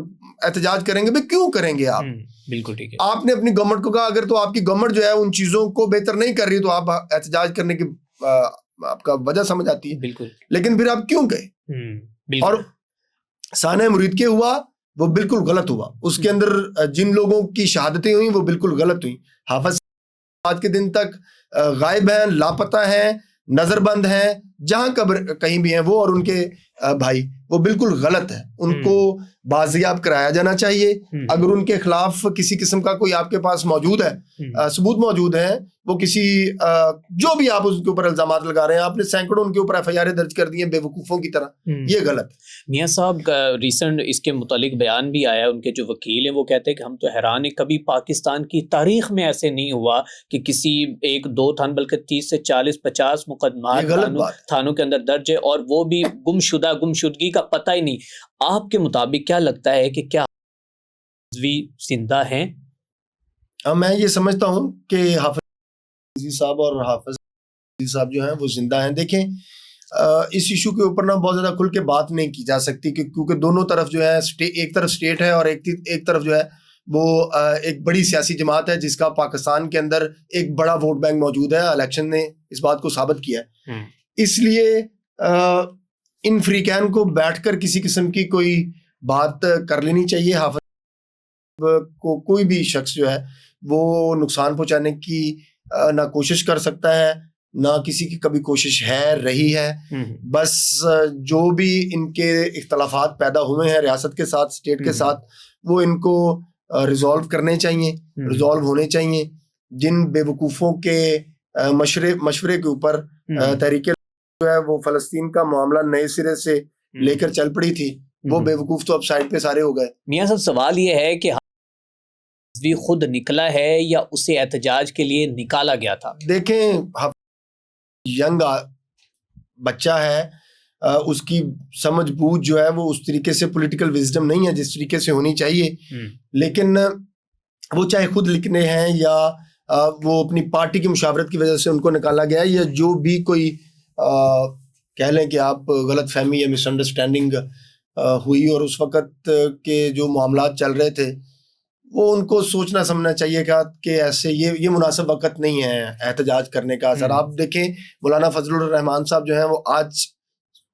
احتجاج کریں گے، بھئی کیوں کریں گے آپ؟ بالکل ٹھیک ہے، آپ نے اپنی گورنمنٹ کو کہا اگر تو آپ کی گورنمنٹ جو ہے ان چیزوں کو بہتر نہیں کر رہی تو آپ احتجاج کرنے کی آپ کا وجہ سمجھ آتی ہے، بالکل، لیکن پھر آپ کیوں گئے؟ اور سانحہ مرید کے ہوا وہ بالکل غلط ہوا، اس کے اندر جن لوگوں کی شہادتیں ہوئیں وہ بالکل غلط ہوئیں۔ حافظ آج کے دن تک غائب ہیں، لاپتہ ہیں، نظر بند ہیں، جہاں کہیں بھی ہیں وہ اور ان کے بھائی، وہ بالکل غلط ہے، ان کو بازیاب کرایا جانا چاہیے۔ اگر ان کے خلاف کسی قسم کا کوئی آپ کے پاس موجود ہے، ثبوت موجود ہے، وہ کسی جو بھی آپ اس کے اوپر الزامات لگا رہے ہیں، آپ نے سینکڑوں ان کے اوپر FIR درج کر دی ہیں بے وقوفوں کی طرح، یہ غلط۔ میاں صاحب ریسنٹ اس کے متعلق بیان بھی آیا، ان کے جو وکیل ہیں وہ کہتے ہیں کہ ہم تو حیران ہیں، کبھی پاکستان کی تاریخ میں ایسے نہیں ہوا کہ کسی 1-2 تھان بلکہ 30 سے 40-50 مقدمات تھانوں کے اندر درج ہے، اور وہ بھی گمشدگی کا پتہ ہی نہیں۔ آپ کے مطابق کیا لگتا ہے کہ کیا زندہ ہیں؟ میں یہ سمجھتا ہوں کہ حافظ صاحب اور حافظ صاحب جو ہیں وہ زندہ ہیں۔ دیکھیں اس ایشو کے اوپر بہت زیادہ کھل کے بات نہیں کی جا سکتی کیونکہ دونوں طرف جو ہے، ایک طرف اسٹیٹ ہے اور ایک طرف جو ہے وہ ایک بڑی سیاسی جماعت ہے جس کا پاکستان کے اندر ایک بڑا ووٹ بینک موجود ہے۔ الیکشن نے اس بات کو ثابت کیا ہے، اس لیے ان فریقین کو بیٹھ کر کسی قسم کی کوئی بات کر لینی چاہیے۔ حافظ کو کوئی بھی شخص جو ہے وہ نقصان پہنچانے کی نہ کوشش کر سکتا ہے، نہ کسی کی کبھی کوشش رہی ہے۔ بس جو بھی ان کے اختلافات پیدا ہوئے ہیں ریاست کے ساتھ، اسٹیٹ کے ساتھ، وہ ان کو ریزالو کرنے چاہیے، ریزالو ہونے چاہیے۔ جن بے وقوفوں کے مشورے کے اوپر تحریک جو ہے وہ فلسطین کا معاملہ نئے سرے سے لے کر چل پڑی تھی، وہ بے وقوف تو اب سائڈ پہ سارے ہو گئے۔ میاں صاحب سوال یہ ہے کہ خود نکلا ہے یا اسے احتجاج کے لیے نکالا گیا تھا؟ دیکھیں ینگ بچہ ہے، اس کی سمجھ بوجھ جو ہے وہ اس طریقے سے پولیٹیکل وزڈم نہیں ہے جس طریقے سے ہونی چاہیے، لیکن وہ چاہے خود لکھنے ہیں یا وہ اپنی پارٹی کی مشاورت کی وجہ سے ان کو نکالا گیا، یا جو بھی کوئی کہہ لیں کہ آپ غلط فہمی یا مس انڈرسٹینڈنگ ہوئی، اور اس وقت کے جو معاملات چل رہے تھے وہ ان کو سوچنا سمجھنا چاہیے کہ ایسے یہ مناسب وقت نہیں ہے احتجاج کرنے کا. سر آپ دیکھیں مولانا فضل الرحمان صاحب جو ہیں وہ آج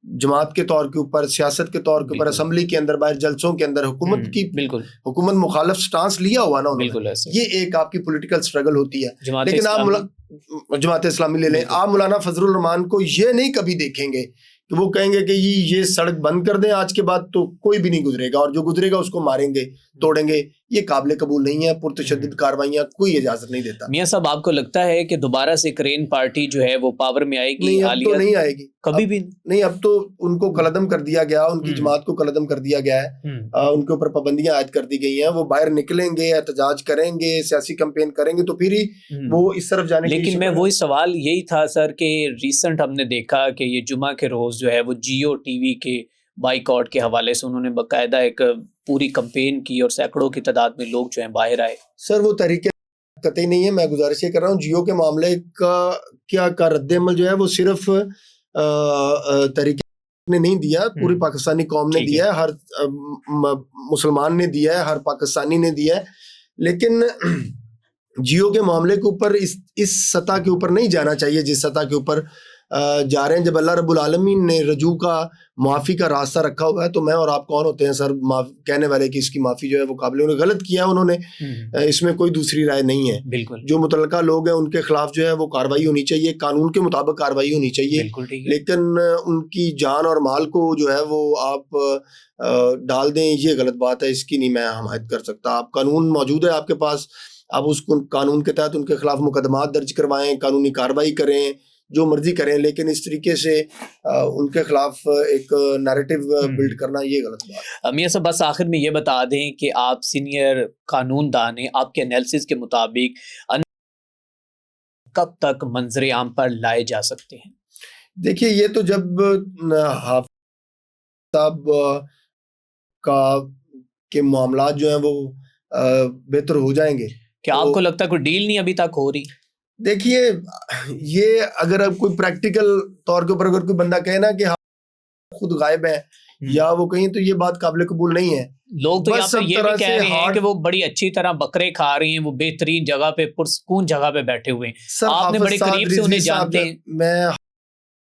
جماعت کے طور کے اوپر, سیاست کے طور کے اوپر, اسمبلی کے اندر, باہر جلسوں کے اندر حکومت مخالف سٹانس لیا ہوا نا انہوں نے. یہ ایک آپ کی پولیٹیکل سٹرگل ہوتی ہے. لیکن آپ جماعت اسلامی لے لیں, آپ مولانا فضل الرحمان کو یہ نہیں کبھی دیکھیں گے کہ وہ کہیں گے کہ یہ سڑک بند کر دیں آج کے بعد تو کوئی بھی نہیں گزرے گا, اور جو گزرے گا اس کو ماریں گے, توڑیں گے. یہ قابل قبول نہیں ہے. پرتشدد کارروائیاں کوئی اجازت نہیں دیتا. میاں صاحب آپ کو لگتا ہے کہ دوبارہ سے کرین پارٹی جو ہے وہ پاور میں آئے گی؟ نہیں, اب تو نہیں آئے گی کبھی بھی نہیں. اب تو ان کو قلعدم کر دیا گیا, ان کی جماعت کو قلعدم کر دیا گیا ہے, ان کے اوپر پابندیاں عائد کر دی گئی ہیں. وہ باہر نکلیں گے, احتجاج کریں گے, سیاسی کمپین کریں گے تو پھر ہی وہ اس طرف جانے کی. لیکن میں وہی سوال یہی تھا سر کہ ریسنٹ ہم نے دیکھا کہ یہ جمعہ کے روز جو ہے وہ جیو ٹی وی کے بائیکاٹ کے حوالے سے انہوں نے باقاعدہ ایک پوری کمپین کی اور سینکڑوں کی تعداد میں لوگ جو ہیں باہر آئے. سر وہ طریقے قطعی نہیں ہے. میں گزارش یہ کر رہا ہوں, جیو کے معاملے کا رد عمل جو ہے وہ صرف طریقے نے نہیں دیا, پوری پاکستانی قوم نے دیا ہے, ہر مسلمان نے دیا ہے, ہر پاکستانی نے دیا ہے. لیکن جیو کے معاملے کے اوپر اس سطح کے اوپر نہیں جانا چاہیے جس سطح کے اوپر جا رہے ہیں. جب اللہ رب العالمین نے رجوع کا, معافی کا راستہ رکھا ہوا ہے تو میں اور آپ کون ہوتے ہیں سر کہنے والے کہ اس کی معافی جو ہے وہ قابل, انہوں نے غلط کیا انہوں نے, اس میں کوئی دوسری رائے نہیں ہے. بالکل جو متعلقہ لوگ ہیں ان کے خلاف جو ہے وہ کارروائی ہونی چاہیے, قانون کے مطابق کارروائی ہونی چاہیے. لیکن ان کی جان اور مال کو جو ہے وہ آپ ڈال دیں, یہ غلط بات ہے, اس کی نہیں میں حمایت کر سکتا. آپ قانون موجود ہے آپ کے پاس, آپ اس قانون کے تحت ان کے خلاف مقدمات درج کروائیں, قانونی کارروائی کریں, جو مرضی کریں. لیکن اس طریقے سے ان کے خلاف ایک نیریٹو بلڈ کرنا یہ غلط بات ہے. میاں صاحب بس آخر میں یہ بتا دیں کہ آپ سینئر قانون دان ہیں, آپ کے انالیسس کے مطابق کب تک منظر عام پر لائے جا سکتے ہیں؟ دیکھیے یہ تو جب حافظ صاحب کے معاملات جو ہیں وہ بہتر ہو جائیں گے. کیا آپ کو لگتا ہے کوئی ڈیل نہیں ابھی تک ہو رہی؟ دیکھیے یہ اگر اب کوئی پریکٹیکل طور کے اوپر اگر کوئی بندہ کہے نا کہ خود غائب ہے یا وہ کہیں, تو یہ بات قابل قبول نہیں ہے. لوگ تو یہ بھی کہہ رہے ہیں کہ وہ بڑی اچھی طرح بکرے کھا رہی ہیں, وہ بہترین جگہ پہ پرسکون جگہ پہ بیٹھے ہوئے ہیں. آپ نے بڑے قریب سے انہیں جانتے ہیں. میں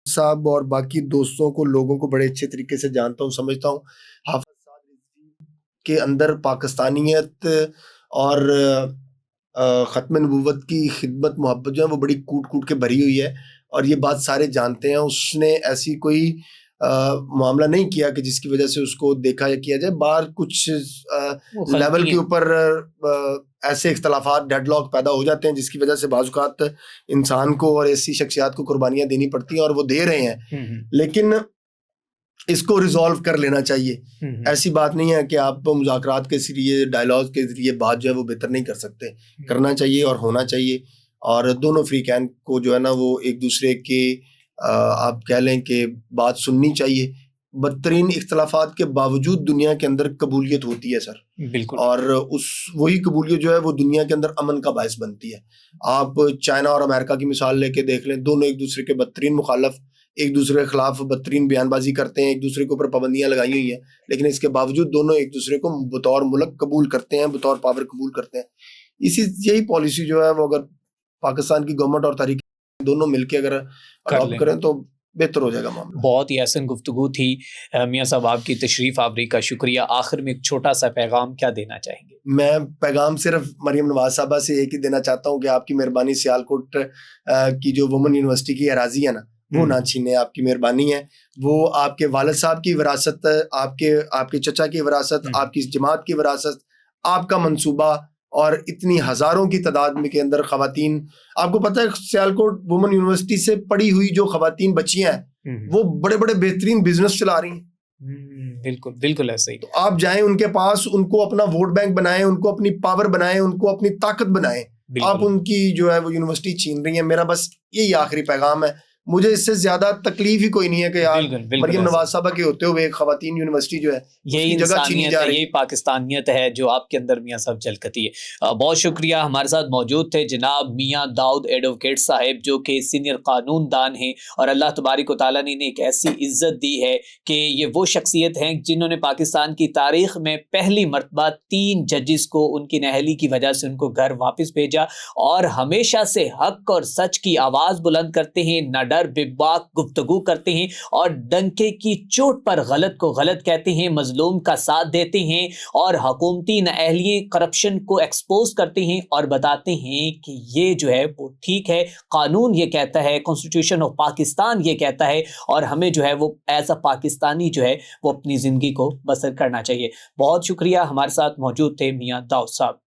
صاحب اور باقی دوستوں کو, لوگوں کو بڑے اچھے طریقے سے جانتا ہوں, سمجھتا ہوں. حافظ صاحب کے اندر پاکستانیت اور ختم نبوت کی خدمت محبت جو ہے وہ بڑی کوٹ کوٹ کے بھری ہوئی ہے, اور یہ بات سارے جانتے ہیں. اس نے ایسی کوئی معاملہ نہیں کیا کہ جس کی وجہ سے اس کو دیکھا یا کیا جائے. باہر کچھ لیول کے اوپر ایسے اختلافات, ڈیڈ لاک پیدا ہو جاتے ہیں جس کی وجہ سے بعض اوقات انسان کو اور ایسی شخصیات کو قربانیاں دینی پڑتی ہیں, اور وہ دے رہے ہیں. لیکن اس کو ریزالو کر لینا چاہیے. ایسی بات نہیں ہے کہ آپ مذاکرات کے ذریعے, ڈائلاگ کے ذریعے بات جو ہے وہ بہتر نہیں کر سکتے. کرنا چاہیے اور ہونا چاہیے, اور دونوں فریقین کو جو ہے نا وہ ایک دوسرے کے آپ کہہ لیں کہ بات سننی چاہیے. بدترین اختلافات کے باوجود دنیا کے اندر قبولیت ہوتی ہے سر. بالکل. اور وہی قبولیت جو ہے وہ دنیا کے اندر امن کا باعث بنتی ہے. آپ چائنا اور امریکہ کی مثال لے کے دیکھ لیں, دونوں ایک دوسرے کے بدترین مخالف, ایک دوسرے کے خلاف بدترین بیان بازی کرتے ہیں, ایک دوسرے کے اوپر پابندیاں لگائی ہوئی ہیں, لیکن اس کے باوجود دونوں ایک دوسرے کو بطور ملک قبول کرتے ہیں, بطور پاور قبول کرتے ہیں. یہی پالیسی جو ہے وہ اگر پاکستان کی گورنمنٹ اور تحریک دونوں مل کے اگر اڈاپٹ کریں تو بہتر ہو جائے گا معاملہ. بہت ہی احسن گفتگو تھی میاں صاحب, آپ کی تشریف آوری کا شکریہ. آخر میں ایک چھوٹا سا پیغام کیا دینا چاہیں گے؟ میں پیغام صرف مریم نواز صاحبہ سے ایک ہی دینا چاہتا ہوں کہ آپ کی مہربانی سیالکوٹ کی جو وومن یونیورسٹی کی اراضی ہے نا وہ نہ چھینے. آپ کی مہربانی ہے, وہ آپ کے والد صاحب کی وراثت, آپ کے چچا کی وراثت, آپ کی جماعت کی وراثت, آپ کا منصوبہ, اور اتنی ہزاروں کی تعداد میں کے اندر خواتین. آپ کو پتہ ہے سیالکوٹ وومن یونیورسٹی سے پڑھی ہوئی جو خواتین بچیاں ہیں وہ بڑے بڑے بہترین بزنس چلا رہی ہیں. بالکل بالکل ایسا ہی. تو آپ جائیں ان کے پاس, ان کو اپنا ووٹ بینک بنائیں, ان کو اپنی پاور بنائیں, ان کو اپنی طاقت بنائیں. آپ ان کی جو ہے وہ یونیورسٹی چھین رہی ہیں. میرا بس یہی آخری پیغام ہے. مجھے اس سے زیادہ تکلیف ہی کوئی نہیں ہے کہ یار بالکل مریم نواز صاحبہ کے ہوتے ہوئے ایک خواتین یونیورسٹی جو ہے یہی جگہ چھینی انسانیت جا ہے، رہی یہی پاکستانیت ہے جو آپ کے اندر میاں صاحب جھلکتی ہے۔ بہت شکریہ، ہمارے ساتھ موجود تھے جناب میاں داؤد ایڈوکیٹ صاحب جو کہ سینئر قانون دان ہیں، اور اللہ تبارک و تعالیٰ نے انہیں ایک ایسی عزت دی ہے کہ یہ وہ شخصیت ہیں جنہوں نے پاکستان کی تاریخ میں پہلی مرتبہ 3 ججز کو ان کی نااہلی کی وجہ سے ان کو گھر واپس بھیجا، اور ہمیشہ سے حق اور سچ کی آواز بلند کرتے ہیں، نہ ڈر بے باک گفتگو کرتے ہیں، اور ڈنکے کی چوٹ پر غلط کو غلط کہتے ہیں، مظلوم کا ساتھ دیتے ہیں، اور حکومتی نااہلیے کرپشن کو ایکسپوز کرتے ہیں اور بتاتے ہیں کہ یہ جو ہے وہ ٹھیک ہے، قانون یہ کہتا ہے، کانسٹیٹیوشن آف پاکستان یہ کہتا ہے، اور ہمیں جو ہے وہ ایز اے پاکستانی جو ہے وہ اپنی زندگی کو بسر کرنا چاہیے۔ بہت شکریہ، ہمارے ساتھ موجود تھے میاں داؤد صاحب۔